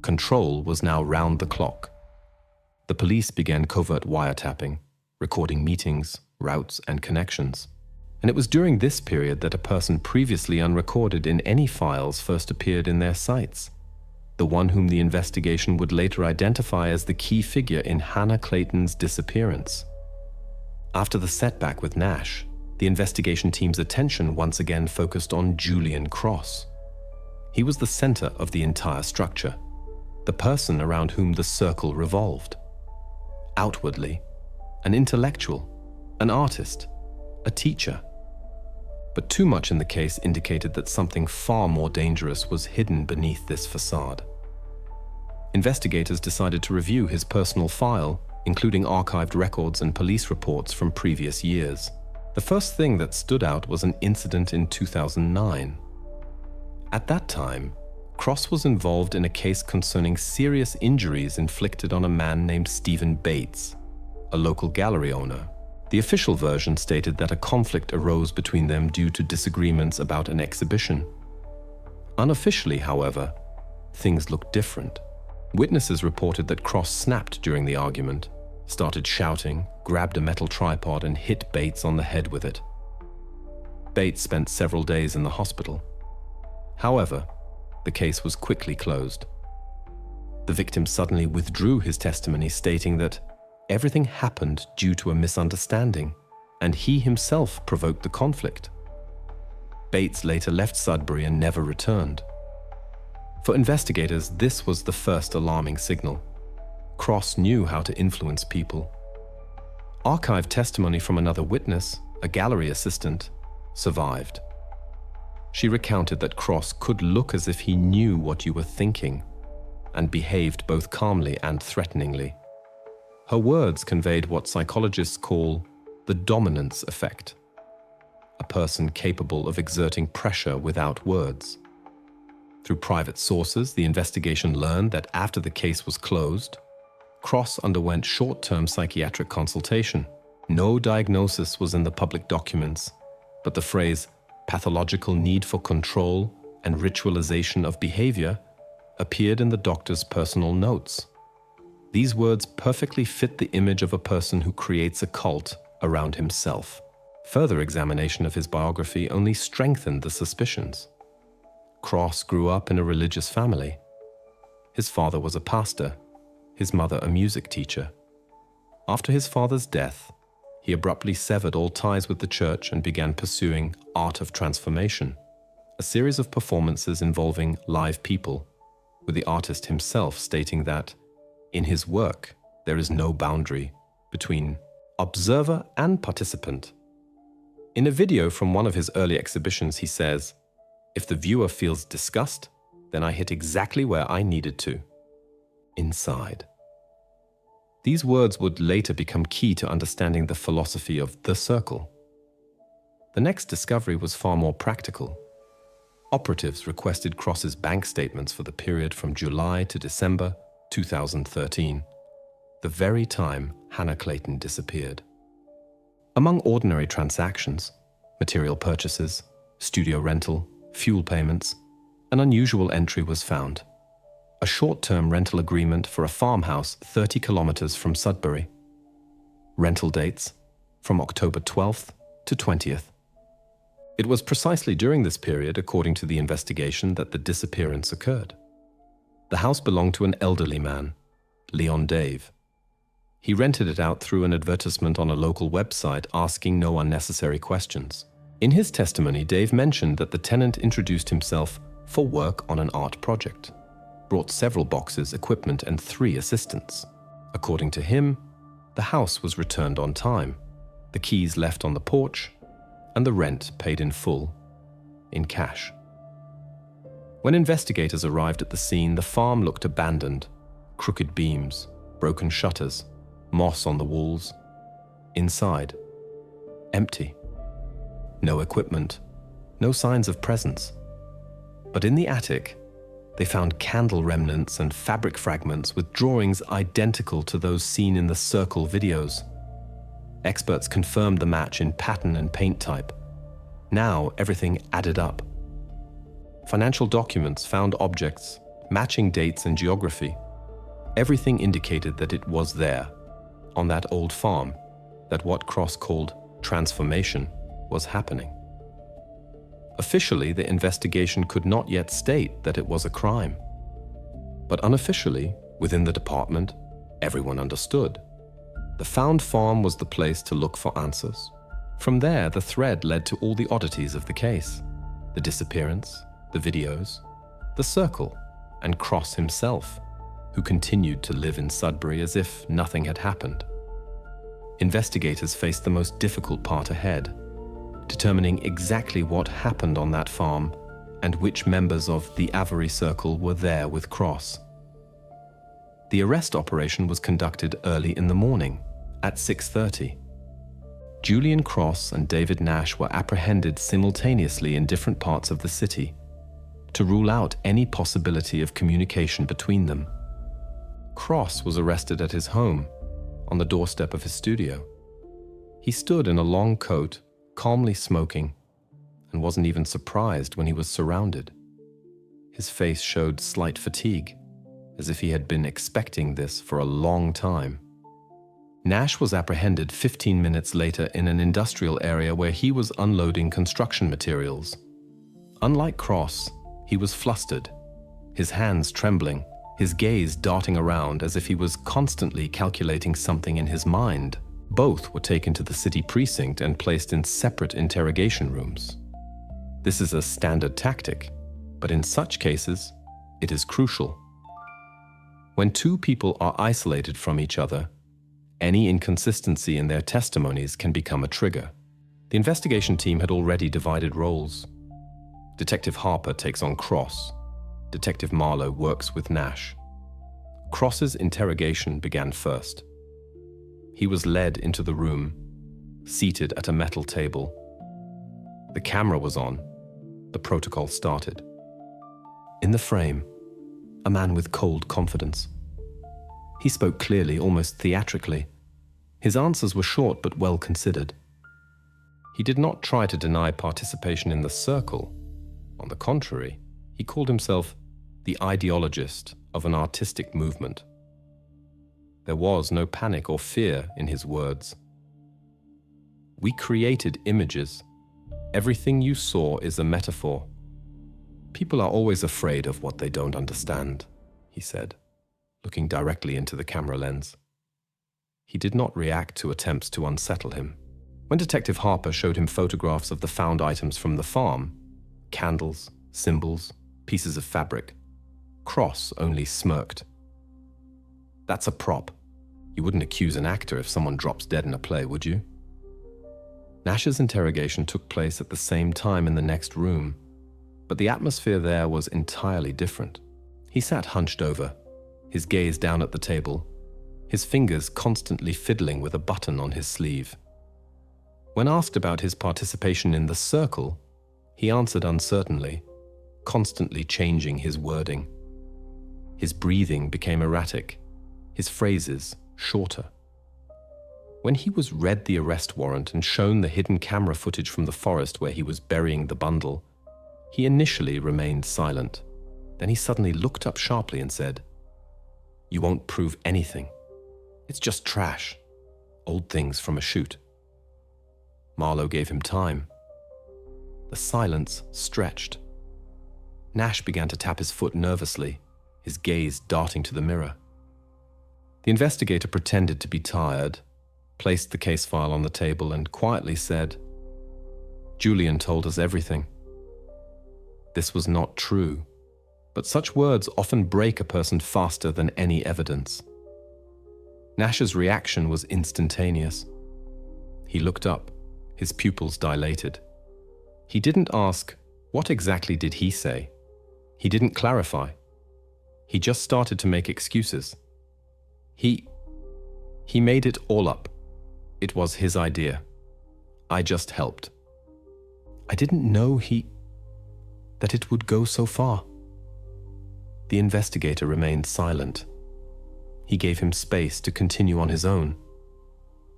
[SPEAKER 1] Control was now round the clock. The police began covert wiretapping, recording meetings, routes, and connections. And it was during this period that a person previously unrecorded in any files first appeared in their sights, the one whom the investigation would later identify as the key figure in Hannah Clayton's disappearance. After the setback with Nash, the investigation team's attention once again focused on Julian Cross. He was the center of the entire structure, the person around whom the circle revolved. Outwardly, an intellectual, an artist, a teacher. But too much in the case indicated that something far more dangerous was hidden beneath this facade. Investigators decided to review his personal file, including archived records and police reports from previous years. The first thing that stood out was an incident in 2009. At that time, Cross was involved in a case concerning serious injuries inflicted on a man named Stephen Bates, a local gallery owner. The official version stated that a conflict arose between them due to disagreements about an exhibition. Unofficially, however, things looked different. Witnesses reported that Cross snapped during the argument, started shouting, grabbed a metal tripod, and hit Bates on the head with it. Bates spent several days in the hospital. However, the case was quickly closed. The victim suddenly withdrew his testimony, stating that everything happened due to a misunderstanding, and he himself provoked the conflict. Bates later left Sudbury and never returned. For investigators, this was the first alarming signal. Cross knew how to influence people. Archived testimony from another witness, a gallery assistant, survived. She recounted that Cross could look as if he knew what you were thinking, and behaved both calmly and threateningly. Her words conveyed what psychologists call the dominance effect, a person capable of exerting pressure without words. Through private sources, the investigation learned that after the case was closed, Cross underwent short-term psychiatric consultation. No diagnosis was in the public documents, but the phrase pathological need for control and ritualization of behavior appeared in the doctor's personal notes. These words perfectly fit the image of a person who creates a cult around himself. Further examination of his biography only strengthened the suspicions. Cross grew up in a religious family. His father was a pastor, his mother a music teacher. After his father's death, he abruptly severed all ties with the church and began pursuing art of transformation, a series of performances involving live people, with the artist himself stating that, in his work, there is no boundary between observer and participant. In a video from one of his early exhibitions, he says, "If the viewer feels disgust, then I hit exactly where I needed to. Inside." These words would later become key to understanding the philosophy of the circle. The next discovery was far more practical. Operatives requested Cross's bank statements for the period from July to December 2013, the very time Hannah Clayton disappeared. Among ordinary transactions, material purchases, studio rental, fuel payments, an unusual entry was found. A short-term rental agreement for a farmhouse 30 kilometers from Sudbury. Rental dates from October 12th to 20th. It was precisely during this period, according to the investigation, that the disappearance occurred. The house belonged to an elderly man, Leon Dave. He rented it out through an advertisement on a local website, asking no unnecessary questions. In his testimony, Dave mentioned that the tenant introduced himself for work on an art project, brought several boxes, equipment, and 3 assistants. According to him, the house was returned on time, the keys left on the porch, and the rent paid in full, in cash. When investigators arrived at the scene, the farm looked abandoned. Crooked beams, broken shutters, moss on the walls. Inside, empty. No equipment, no signs of presence. But in the attic, they found candle remnants and fabric fragments with drawings identical to those seen in the Circle videos. Experts confirmed the match in pattern and paint type. Now everything added up. Financial documents found objects, matching dates and geography. Everything indicated that it was there, on that old farm, that what Cross called transformation was happening. Officially, the investigation could not yet state that it was a crime. But unofficially, within the department, everyone understood. The found farm was the place to look for answers. From there, the thread led to all the oddities of the case: the disappearance, the videos, the circle, and Cross himself, who continued to live in Sudbury as if nothing had happened. Investigators faced the most difficult part ahead: determining exactly what happened on that farm and which members of the Avery Circle were there with Cross. The arrest operation was conducted early in the morning, at 6:30. Julian Cross and David Nash were apprehended simultaneously in different parts of the city to rule out any possibility of communication between them. Cross was arrested at his home, on the doorstep of his studio. He stood in a long coat, calmly smoking, and wasn't even surprised when he was surrounded. His face showed slight fatigue, as if he had been expecting this for a long time. Nash was apprehended 15 minutes later in an industrial area where he was unloading construction materials. Unlike Cross, he was flustered, his hands trembling, his gaze darting around as if he was constantly calculating something in his mind. Both were taken to the city precinct and placed in separate interrogation rooms. This is a standard tactic, but in such cases, it is crucial. When two people are isolated from each other, any inconsistency in their testimonies can become a trigger. The investigation team had already divided roles. Detective Harper takes on Cross. Detective Marlowe works with Nash. Cross's interrogation began first. He was led into the room, seated at a metal table. The camera was on. The protocol started. In the frame, a man with cold confidence. He spoke clearly, almost theatrically. His answers were short but well considered. He did not try to deny participation in the circle. On the contrary, he called himself the ideologist of an artistic movement. There was no panic or fear in his words. We created images. Everything you saw is a metaphor. People are always afraid of what they don't understand, he said, looking directly into the camera lens. He did not react to attempts to unsettle him. When Detective Harper showed him photographs of the found items from the farm, candles, symbols, pieces of fabric, Cross only smirked. That's a prop. You wouldn't accuse an actor if someone drops dead in a play, would you? Nash's interrogation took place at the same time in the next room, but the atmosphere there was entirely different. He sat hunched over, his gaze down at the table, his fingers constantly fiddling with a button on his sleeve. When asked about his participation in the circle, he answered uncertainly, constantly changing his wording. His breathing became erratic, his phrases shorter. When he was read the arrest warrant and shown the hidden camera footage from the forest where he was burying the bundle, he initially remained silent. Then he suddenly looked up sharply and said, "You won't prove anything. It's just trash. Old things from a shoot." Marlowe gave him time. The silence stretched. Nash began to tap his foot nervously, his gaze darting to the mirror. The investigator pretended to be tired, placed the case file on the table, and quietly said, "Julian told us everything." This was not true, but such words often break a person faster than any evidence. Nash's reaction was instantaneous. He looked up, his pupils dilated. He didn't ask, what exactly did he say? He didn't clarify. He just started to make excuses. He made it all up. It was his idea. I just helped. I didn't know that it would go so far. The investigator remained silent. He gave him space to continue on his own.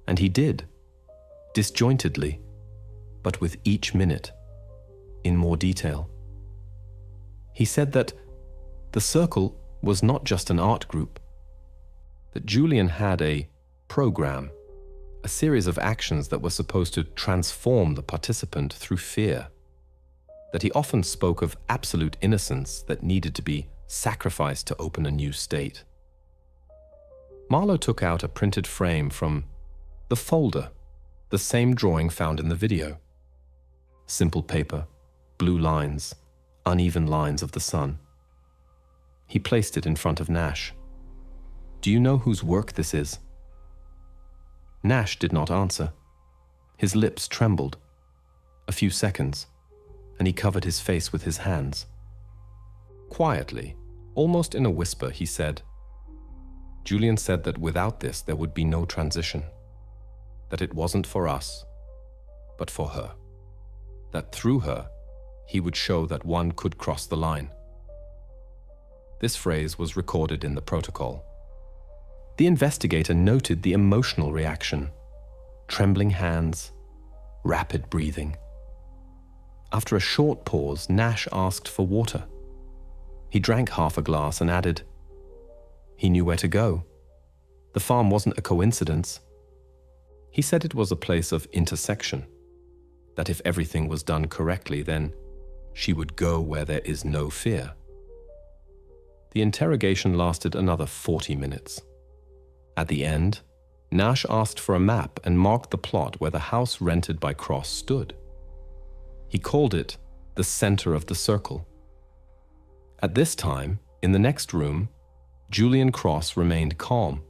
[SPEAKER 1] And he did, disjointedly, but with each minute, in more detail. He said that the circle was not just an art group, that Julian had a program, a series of actions that were supposed to transform the participant through fear, that he often spoke of absolute innocence that needed to be sacrificed to open a new state. Marlowe took out a printed frame from the folder, the same drawing found in the video. Simple paper, blue lines, uneven lines of the sun. He placed it in front of Nash. "Do you know whose work this is?" Nash did not answer. His lips trembled. A few seconds, and he covered his face with his hands. Quietly, almost in a whisper, he said, "Julian said that without this there would be no transition, that it wasn't for us, but for her, that through her, he would show that one could cross the line." This phrase was recorded in the protocol. The investigator noted the emotional reaction, trembling hands, rapid breathing. After a short pause, Nash asked for water. He drank half a glass and added, "He knew where to go. The farm wasn't a coincidence." He said it was a place of intersection, that if everything was done correctly, then she would go where there is no fear. The interrogation lasted another 40 minutes. At the end, Nash asked for a map and marked the plot where the house rented by Cross stood. He called it the center of the circle. At this time, in the next room, Julian Cross remained calm.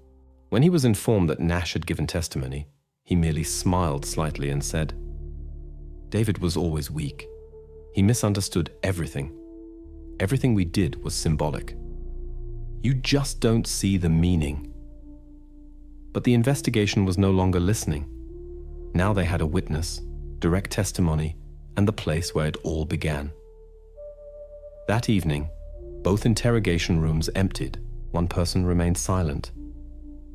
[SPEAKER 1] When he was informed that Nash had given testimony, he merely smiled slightly and said, "David was always weak. He misunderstood everything. Everything we did was symbolic. You just don't see the meaning." But the investigation was no longer listening. Now they had a witness, direct testimony, and the place where it all began. That evening, both interrogation rooms emptied. One person remained silent.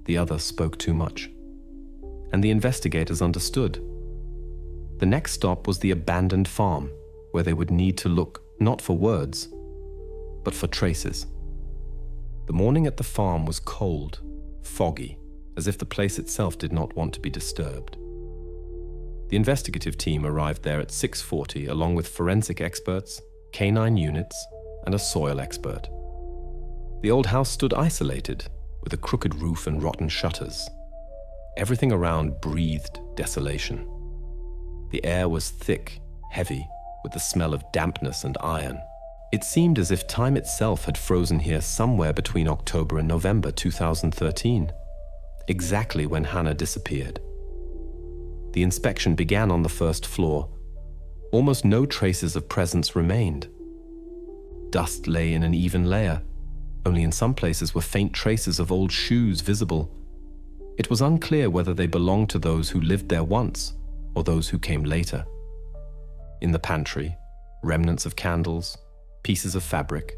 [SPEAKER 1] The other spoke too much. And the investigators understood. The next stop was the abandoned farm, where they would need to look not for words, but for traces. The morning at the farm was cold, foggy, as if the place itself did not want to be disturbed. The investigative team arrived there at 6:40 along with forensic experts, canine units, and a soil expert. The old house stood isolated, with a crooked roof and rotten shutters. Everything around breathed desolation. The air was thick, heavy, with the smell of dampness and iron. It seemed as if time itself had frozen here somewhere between October and November 2013. exactly when Hannah disappeared. The inspection began on the first floor. Almost no traces of presence remained. Dust lay in an even layer. Only in some places were faint traces of old shoes visible. It was unclear whether they belonged to those who lived there once or those who came later. In the pantry, remnants of candles, pieces of fabric,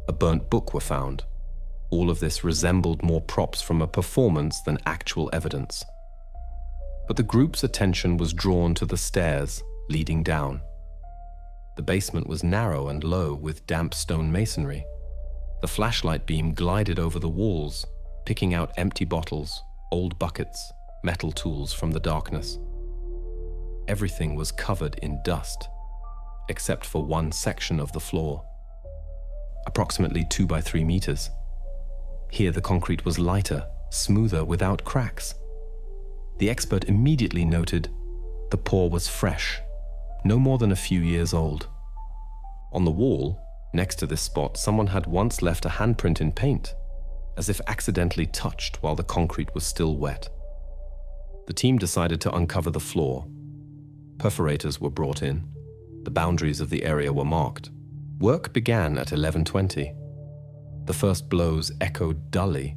[SPEAKER 1] a burnt book were found. All of this resembled more props from a performance than actual evidence. But the group's attention was drawn to the stairs leading down. The basement was narrow and low with damp stone masonry. The flashlight beam glided over the walls, picking out empty bottles, old buckets, metal tools from the darkness. Everything was covered in dust, except for one section of the floor, approximately 2 by 3 meters. Here the concrete was lighter, smoother, without cracks. The expert immediately noted the pour was fresh, no more than a few years old. On the wall, next to this spot, someone had once left a handprint in paint, as if accidentally touched while the concrete was still wet. The team decided to uncover the floor. Perforators were brought in. The boundaries of the area were marked. Work began at 11:20. The first blows echoed dully,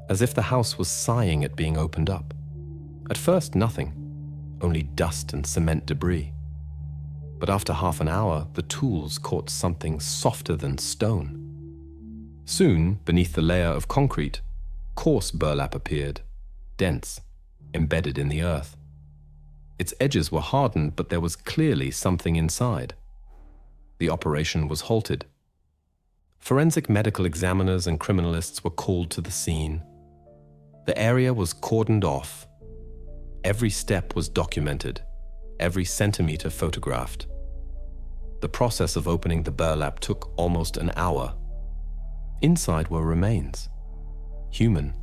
[SPEAKER 1] as if the house was sighing at being opened up. At first, nothing, only dust and cement debris. But after half an hour, the tools caught something softer than stone. Soon, beneath the layer of concrete, coarse burlap appeared, dense, embedded in the earth. Its edges were hardened, but there was clearly something inside. The operation was halted. Forensic medical examiners and criminalists were called to the scene. The area was cordoned off. Every step was documented, every centimeter photographed. The process of opening the burlap took almost an hour. Inside were remains, human,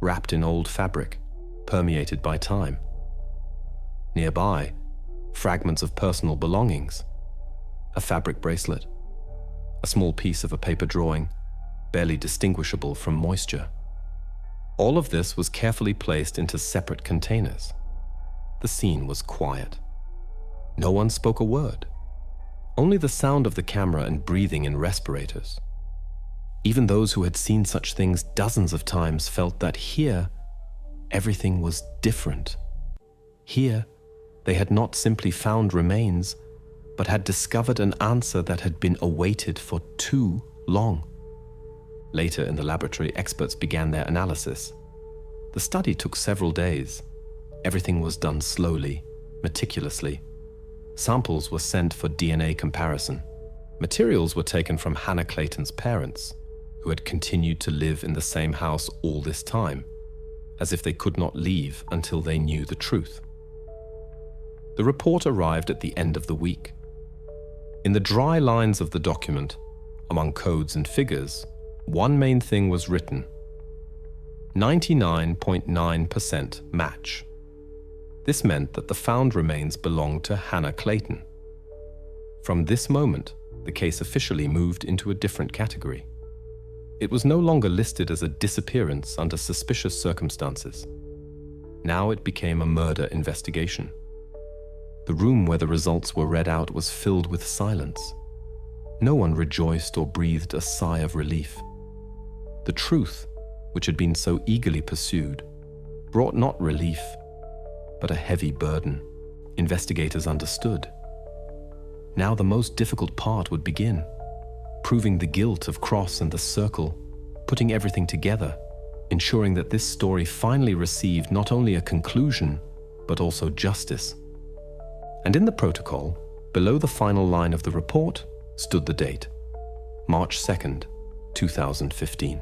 [SPEAKER 1] wrapped in old fabric, permeated by time. Nearby, fragments of personal belongings, a fabric bracelet, a small piece of a paper drawing, barely distinguishable from moisture. All of this was carefully placed into separate containers. The scene was quiet. No one spoke a word. Only the sound of the camera and breathing in respirators. Even those who had seen such things dozens of times felt that here, everything was different. Here, they had not simply found remains, but had discovered an answer that had been awaited for too long. Later in the laboratory, experts began their analysis. The study took several days. Everything was done slowly, meticulously. Samples were sent for DNA comparison. Materials were taken from Hannah Clayton's parents, who had continued to live in the same house all this time, as if they could not leave until they knew the truth. The report arrived at the end of the week. In the dry lines of the document, among codes and figures, one main thing was written: 99.9% match. This meant that the found remains belonged to Hannah Clayton. From this moment, the case officially moved into a different category. It was no longer listed as a disappearance under suspicious circumstances. Now it became a murder investigation. The room where the results were read out was filled with silence. No one rejoiced or breathed a sigh of relief. The truth, which had been so eagerly pursued, brought not relief, but a heavy burden. Investigators understood. Now the most difficult part would begin, proving the guilt of Cross and the Circle, putting everything together, ensuring that this story finally received not only a conclusion, but also justice. And in the protocol, below the final line of the report, stood the date, March 2nd, 2015.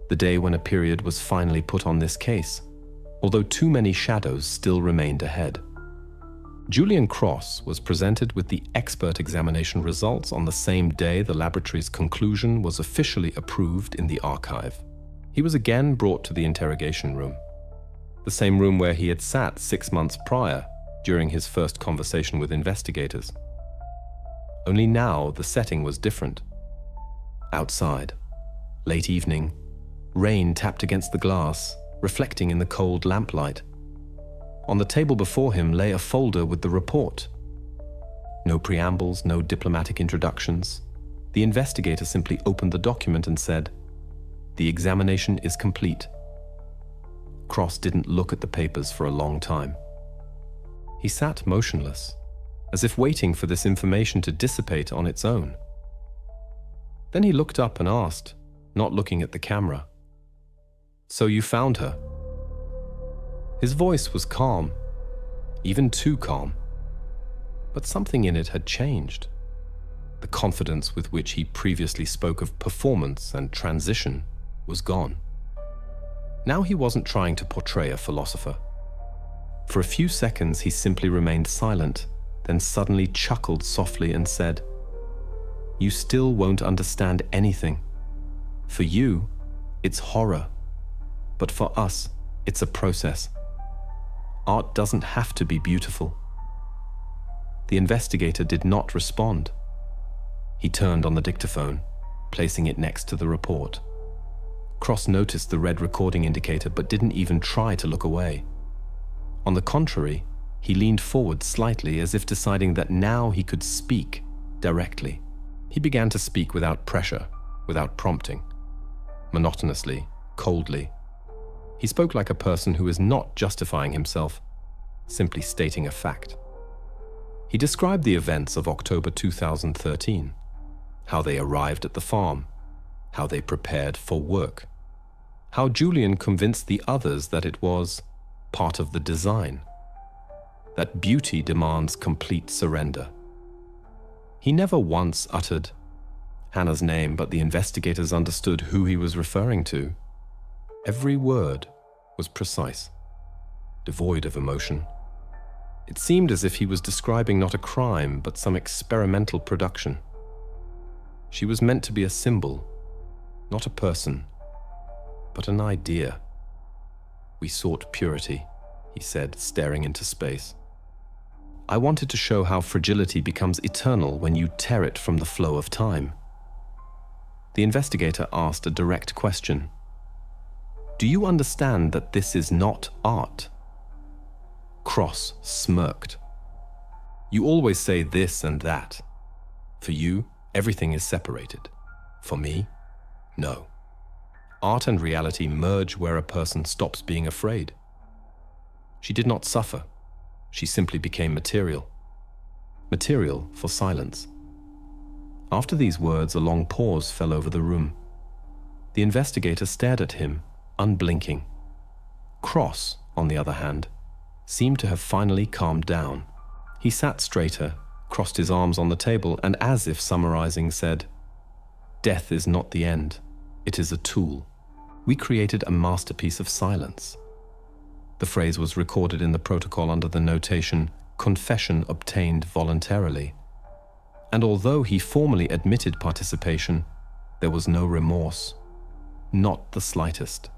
[SPEAKER 1] The day when a period was finally put on this case, although too many shadows still remained ahead. Julian Cross was presented with the expert examination results on the same day the laboratory's conclusion was officially approved in the archive. He was again brought to the interrogation room, the same room where he had sat 6 months prior during his first conversation with investigators. Only now the setting was different. Outside, late evening, rain tapped against the glass, reflecting in the cold lamplight. On the table before him lay a folder with the report. No preambles, no diplomatic introductions. The investigator simply opened the document and said, "The examination is complete." Cross didn't look at the papers for a long time. He sat motionless, as if waiting for this information to dissipate on its own. Then he looked up and asked, not looking at the camera, "So you found her?" His voice was calm, even too calm, but something in it had changed. The confidence with which he previously spoke of performance and transition was gone. Now he wasn't trying to portray a philosopher. For a few seconds he simply remained silent, then suddenly chuckled softly and said, "You still won't understand anything. For you, it's horror. But for us, it's a process. Art doesn't have to be beautiful." The investigator did not respond. He turned on the dictaphone, placing it next to the report. Cross noticed the red recording indicator but didn't even try to look away. On the contrary, he leaned forward slightly as if deciding that now he could speak directly. He began to speak without pressure, without prompting, monotonously, coldly. He spoke like a person who is not justifying himself, simply stating a fact. He described the events of October 2013, how they arrived at the farm, how they prepared for work, how Julian convinced the others that it was part of the design, that beauty demands complete surrender. He never once uttered Hannah's name, but the investigators understood who he was referring to. Every word was precise, devoid of emotion. It seemed as if he was describing not a crime, but some experimental production. She was meant to be a symbol, not a person, but an idea. "We sought purity," he said, staring into space. "I wanted to show how fragility becomes eternal when you tear it from the flow of time." The investigator asked a direct question. "Do you understand that this is not art?" Cross smirked. "You always say this and that. For you, everything is separated. For me, no. Art and reality merge where a person stops being afraid." She did not suffer. She simply became material. Material for silence. After these words, a long pause fell over the room. The investigator stared at him, unblinking. Cross, on the other hand, seemed to have finally calmed down. He sat straighter, crossed his arms on the table, and as if summarizing, said, "Death is not the end. It is a tool. We created a masterpiece of silence." The phrase was recorded in the protocol under the notation, "Confession obtained voluntarily." And although he formally admitted participation, there was no remorse. Not the slightest.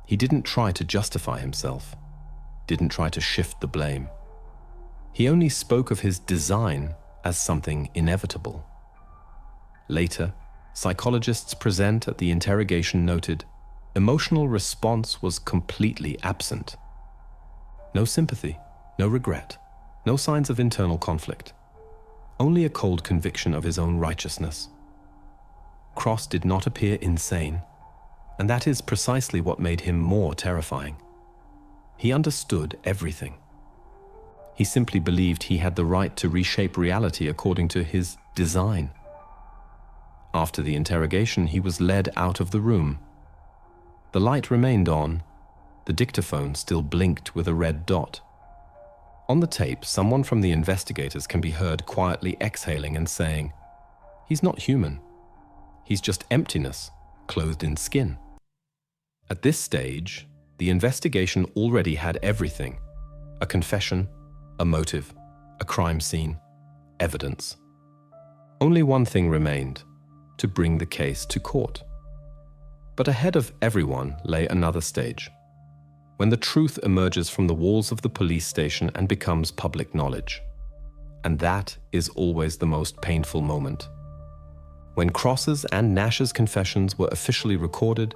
[SPEAKER 1] He didn't try to justify himself, didn't try to shift the blame. He only spoke of his design as something inevitable. Later, psychologists present at the interrogation noted, emotional response was completely absent. No sympathy, no regret, no signs of internal conflict. Only a cold conviction of his own righteousness. Cross did not appear insane, and that is precisely what made him more terrifying. He understood everything. He simply believed he had the right to reshape reality according to his design. After the interrogation, he was led out of the room. The light remained on. The dictaphone still blinked with a red dot. On the tape, someone from the investigators can be heard quietly exhaling and saying, "He's not human. He's just emptiness, clothed in skin." At this stage, the investigation already had everything: a confession, a motive, a crime scene, evidence. Only one thing remained: to bring the case to court. But ahead of everyone lay another stage, when the truth emerges from the walls of the police station and becomes public knowledge. And that is always the most painful moment. When Cross's and Nash's confessions were officially recorded,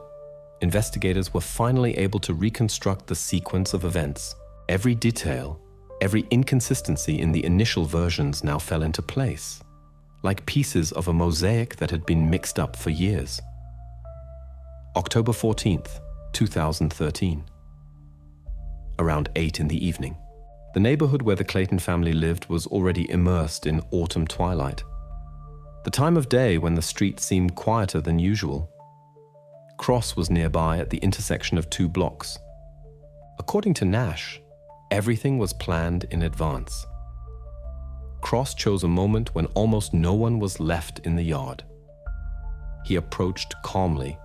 [SPEAKER 1] investigators were finally able to reconstruct the sequence of events. Every detail, every inconsistency in the initial versions now fell into place, like pieces of a mosaic that had been mixed up for years. October 14th, 2013. Around 8 in the evening. The neighborhood where the Clayton family lived was already immersed in autumn twilight, the time of day when the street seemed quieter than usual. Cross was nearby at the intersection of 2 blocks. According to Nash, everything was planned in advance. Cross chose a moment when almost no one was left in the yard. He approached calmly,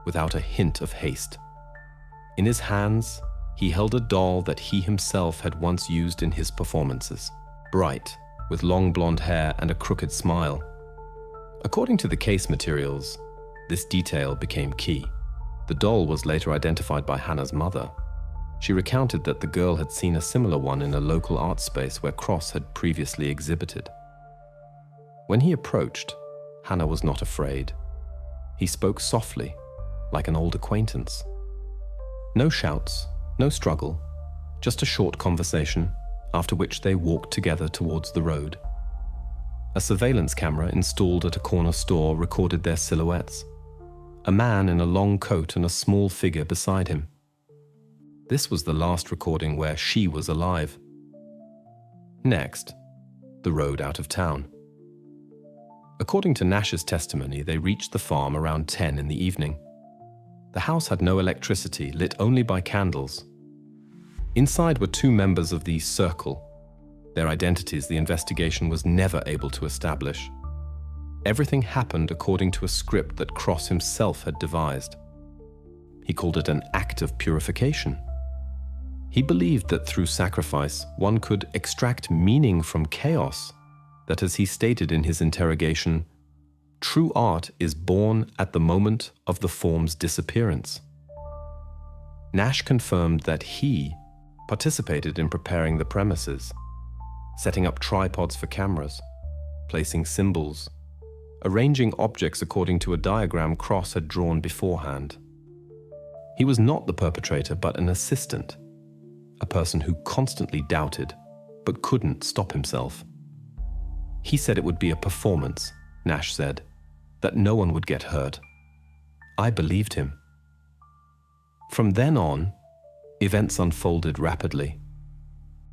[SPEAKER 1] without a hint of haste. In his hands, he held a doll that he himself had once used in his performances, bright, with long blonde hair and a crooked smile. According to the case materials, this detail became key. The doll was later identified by Hannah's mother. She recounted that the girl had seen a similar one in a local art space where Cross had previously exhibited. When he approached, Hannah was not afraid. He spoke softly, like an old acquaintance. No shouts, no struggle, just a short conversation, after which they walked together towards the road. A surveillance camera installed at a corner store recorded their silhouettes. A man in a long coat and a small figure beside him. This was the last recording where she was alive. Next, the road out of town. According to Nash's testimony, they reached the farm around 10 in the evening. The house had no electricity, lit only by candles. Inside were 2 members of the Circle. Their identities the investigation was never able to establish. Everything happened according to a script that Cross himself had devised. He called it an act of purification. He believed that through sacrifice, one could extract meaning from chaos, that, as he stated in his interrogation, true art is born at the moment of the form's disappearance. Nash confirmed that he participated in preparing the premises, setting up tripods for cameras, placing symbols, arranging objects according to a diagram Cross had drawn beforehand. He was not the perpetrator, but an assistant, a person who constantly doubted, but couldn't stop himself. He said it would be a performance, Nash said, that no one would get hurt. I believed him. From then on, events unfolded rapidly.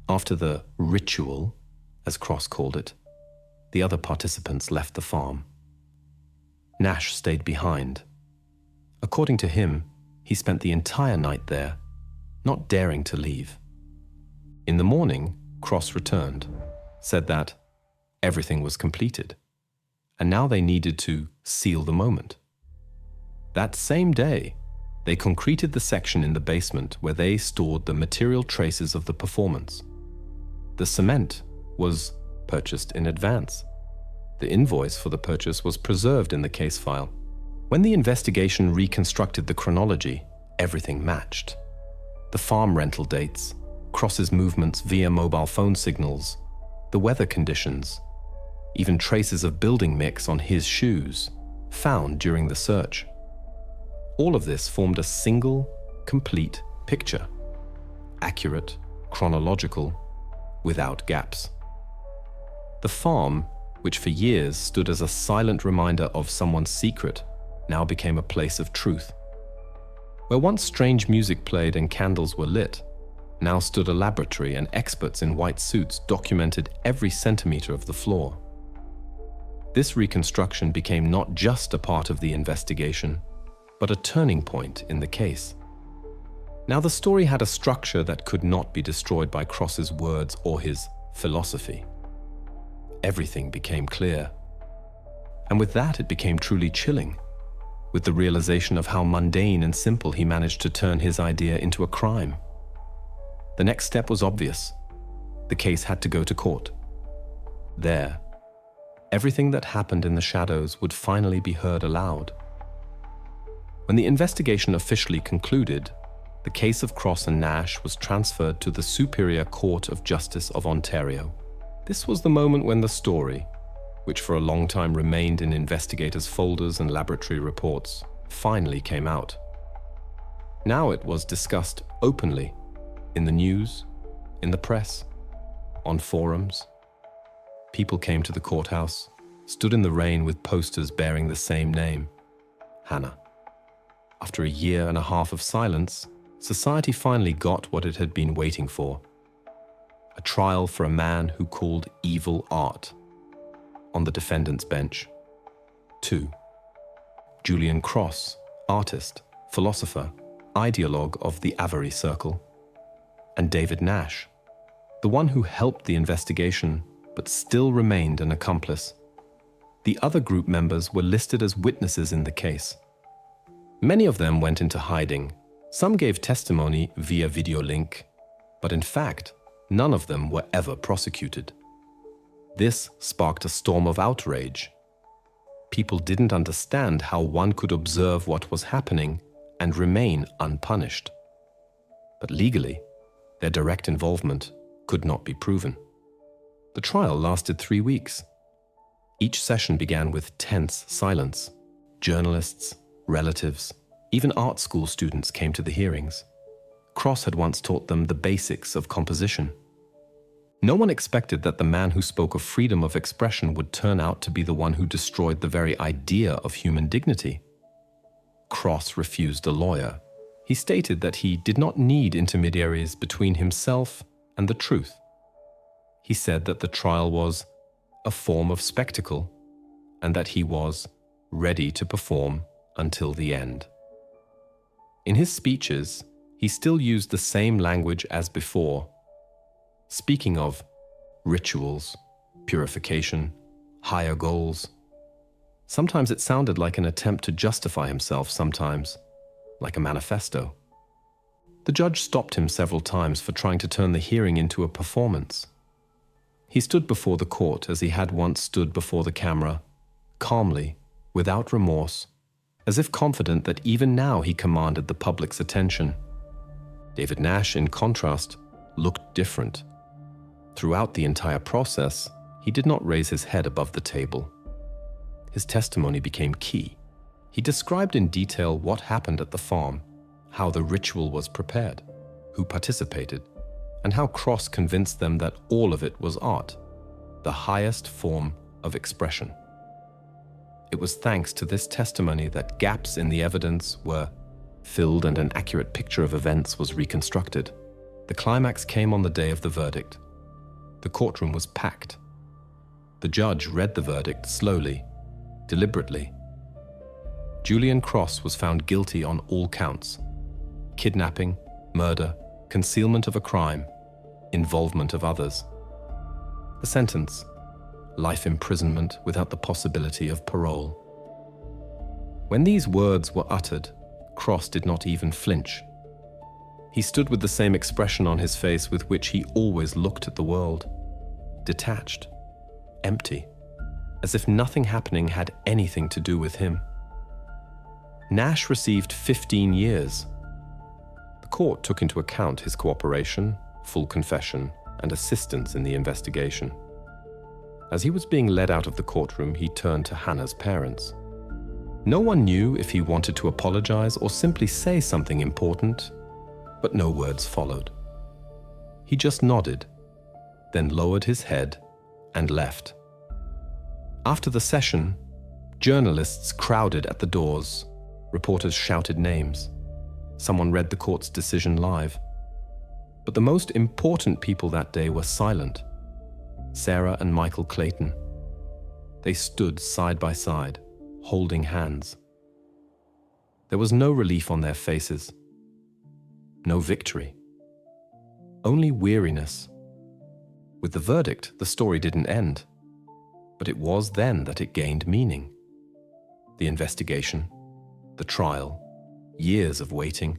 [SPEAKER 1] After the ritual, as Cross called it, the other participants left the farm. Nash stayed behind. According to him, he spent the entire night there, not daring to leave. In the morning, Cross returned, said that everything was completed, and now they needed to seal the moment. That same day, they concreted the section in the basement where they stored the material traces of the performance. The cement was purchased in advance. The invoice for the purchase was preserved in the case file. When the investigation reconstructed the chronology, everything matched. The farm rental dates, Cross's movements via mobile phone signals, the weather conditions, even traces of building mix on his shoes, found during the search. All of this formed a single, complete picture. Accurate, chronological, without gaps. The farm, which for years stood as a silent reminder of someone's secret, now became a place of truth. Where once strange music played and candles were lit, now stood a laboratory, and experts in white suits documented every centimeter of the floor. This reconstruction became not just a part of the investigation, but a turning point in the case. Now the story had a structure that could not be destroyed by Cross's words or his philosophy. Everything became clear. And with that, it became truly chilling, with the realization of how mundane and simple he managed to turn his idea into a crime. The next step was obvious. The case had to go to court. There, everything that happened in the shadows would finally be heard aloud. When the investigation officially concluded, the case of Cross and Nash was transferred to the Superior Court of Justice of Ontario. This was the moment when the story, which for a long time remained in investigators' folders and laboratory reports, finally came out. Now it was discussed openly, in the news, in the press, on forums. People came to the courthouse, stood in the rain with posters bearing the same name, Hannah. After a year and a half of silence, society finally got what it had been waiting for. A trial for a man who called evil art. On the defendant's bench, 2. Julian Cross, artist, philosopher, ideologue of the Avery Circle, and David Nash, the one who helped the investigation but still remained an accomplice. The other group members were listed as witnesses in the case. Many of them went into hiding. Some gave testimony via video link, but in fact, none of them were ever prosecuted. This sparked a storm of outrage. People didn't understand how one could observe what was happening and remain unpunished. But legally, their direct involvement could not be proven. The trial lasted 3 weeks. Each session began with tense silence. Journalists, relatives, even art school students came to the hearings. Cross had once taught them the basics of composition. No one expected that the man who spoke of freedom of expression would turn out to be the one who destroyed the very idea of human dignity. Cross refused a lawyer. He stated that he did not need intermediaries between himself and the truth. He said that the trial was a form of spectacle and that he was ready to perform until the end. In his speeches, he still used the same language as before, speaking of rituals, purification, higher goals. Sometimes it sounded like an attempt to justify himself, sometimes like a manifesto. The judge stopped him several times for trying to turn the hearing into a performance. He stood before the court as he had once stood before the camera, calmly, without remorse, as if confident that even now he commanded the public's attention. David Nash, in contrast, looked different. Throughout the entire process, he did not raise his head above the table. His testimony became key. He described in detail what happened at the farm, how the ritual was prepared, who participated, and how Cross convinced them that all of it was art, the highest form of expression. It was thanks to this testimony that gaps in the evidence were filled and an accurate picture of events was reconstructed. The climax came on the day of the verdict. The courtroom was packed. The judge read the verdict slowly, deliberately. Julian Cross was found guilty on all counts: kidnapping, murder, concealment of a crime, involvement of others. The sentence: life imprisonment without the possibility of parole. When these words were uttered, Cross did not even flinch. He stood with the same expression on his face with which he always looked at the world: detached, empty, as if nothing happening had anything to do with him. Nash received 15 years. The court took into account his cooperation, full confession, and assistance in the investigation. As he was being led out of the courtroom, he turned to Hannah's parents. No one knew if he wanted to apologize or simply say something important, but no words followed. He just nodded, then lowered his head and left. After the session, journalists crowded at the doors. Reporters shouted names. Someone read the court's decision live. But the most important people that day were silent: Sarah and Michael Clayton. They stood side by side, holding hands. There was no relief on their faces, no victory, only weariness. With the verdict, the story didn't end, but it was then that it gained meaning. The investigation, the trial, years of waiting,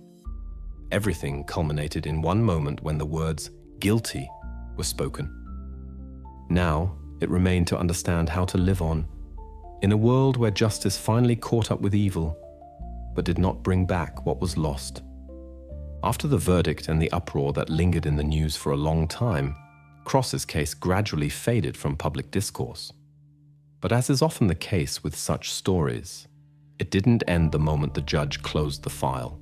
[SPEAKER 1] everything culminated in one moment when the words "guilty" were spoken. Now, it remained to understand how to live on, in a world where justice finally caught up with evil, but did not bring back what was lost. After the verdict and the uproar that lingered in the news for a long time, Cross's case gradually faded from public discourse. But as is often the case with such stories, it didn't end the moment the judge closed the file.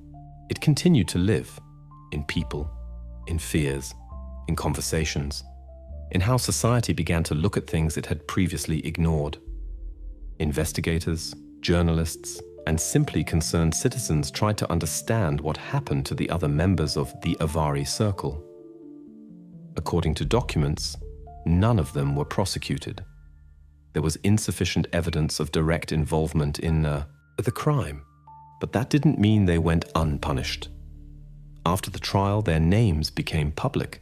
[SPEAKER 1] It continued to live in people, in fears, in conversations, in how society began to look at things it had previously ignored. Investigators, journalists, and simply concerned citizens tried to understand what happened to the other members of the Avari Circle. According to documents, none of them were prosecuted. There was insufficient evidence of direct involvement in the crime, but that didn't mean they went unpunished. After the trial, their names became public.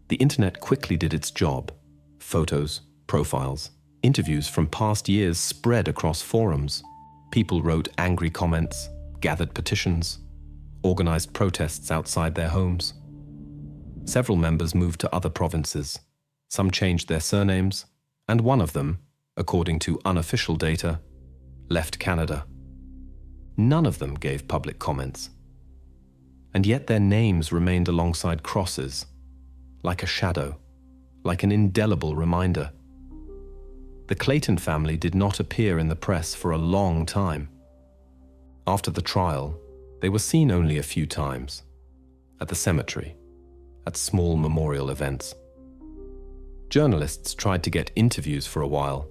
[SPEAKER 1] The internet quickly did its job. Photos, profiles, interviews from past years spread across forums. People wrote angry comments, gathered petitions, organized protests outside their homes. Several members moved to other provinces. Some changed their surnames, and one of them, according to unofficial data, left Canada. None of them gave public comments. And yet their names remained alongside crosses, like a shadow, like an indelible reminder. The Clayton family did not appear in the press for a long time. After the trial, they were seen only a few times, at the cemetery, at small memorial events. Journalists tried to get interviews for a while,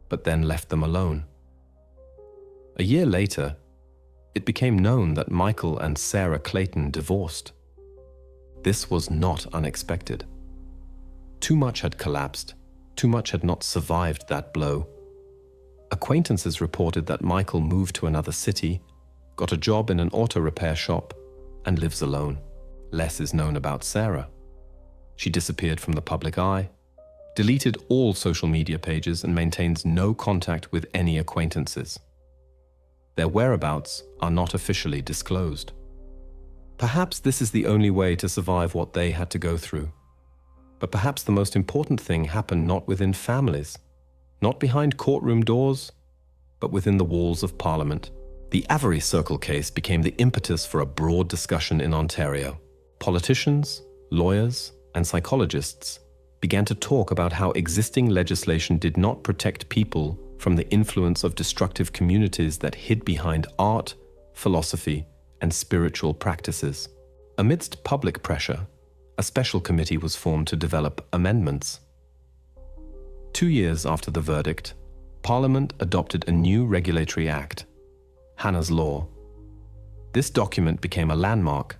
[SPEAKER 1] but then left them alone. A year later, it became known that Michael and Sarah Clayton divorced. This was not unexpected. Too much had collapsed. Too much had not survived that blow. Acquaintances reported that Michael moved to another city, got a job in an auto repair shop, and lives alone. Less is known about Sarah. She disappeared from the public eye, deleted all social media pages, and maintains no contact with any acquaintances. Their whereabouts are not officially disclosed. Perhaps this is the only way to survive what they had to go through. But perhaps the most important thing happened not within families, not behind courtroom doors, but within the walls of Parliament. The Avari Circle case became the impetus for a broad discussion in Ontario. Politicians, lawyers, and psychologists began to talk about how existing legislation did not protect people from the influence of destructive communities that hid behind art, philosophy, and spiritual practices. Amidst public pressure, a special committee was formed to develop amendments. 2 years after the verdict, Parliament adopted a new regulatory act, Hannah's Law. This document became a landmark.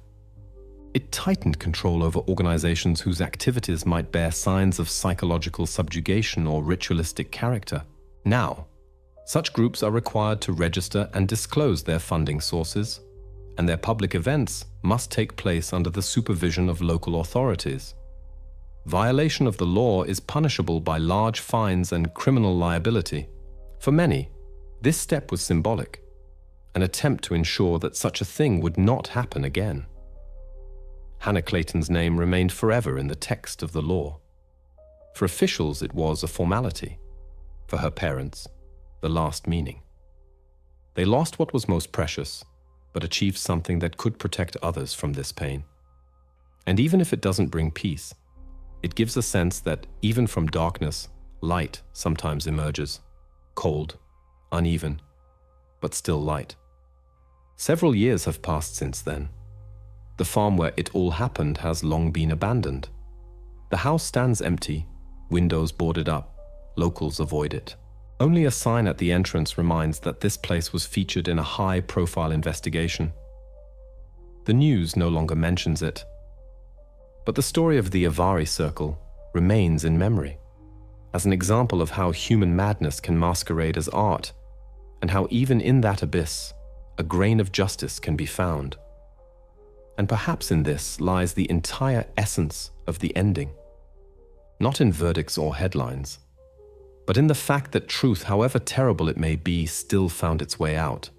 [SPEAKER 1] It tightened control over organizations whose activities might bear signs of psychological subjugation or ritualistic character. Now, such groups are required to register and disclose their funding sources, and their public events must take place under the supervision of local authorities. Violation of the law is punishable by large fines and criminal liability. For many, this step was symbolic, an attempt to ensure that such a thing would not happen again. Hannah Clayton's name remained forever in the text of the law. For officials, it was a formality. For her parents, the last meaning. They lost what was most precious, but achieved something that could protect others from this pain. And even if it doesn't bring peace, it gives a sense that even from darkness, light sometimes emerges. Cold, uneven, but still light. Several years have passed since then. The farm where it all happened has long been abandoned. The house stands empty, windows boarded up, locals avoid it. Only a sign at the entrance reminds that this place was featured in a high-profile investigation. The news no longer mentions it. But the story of the Avari Circle remains in memory, as an example of how human madness can masquerade as art, and how even in that abyss, a grain of justice can be found. And perhaps in this lies the entire essence of the ending. Not in verdicts or headlines, but in the fact that truth, however terrible it may be, still found its way out.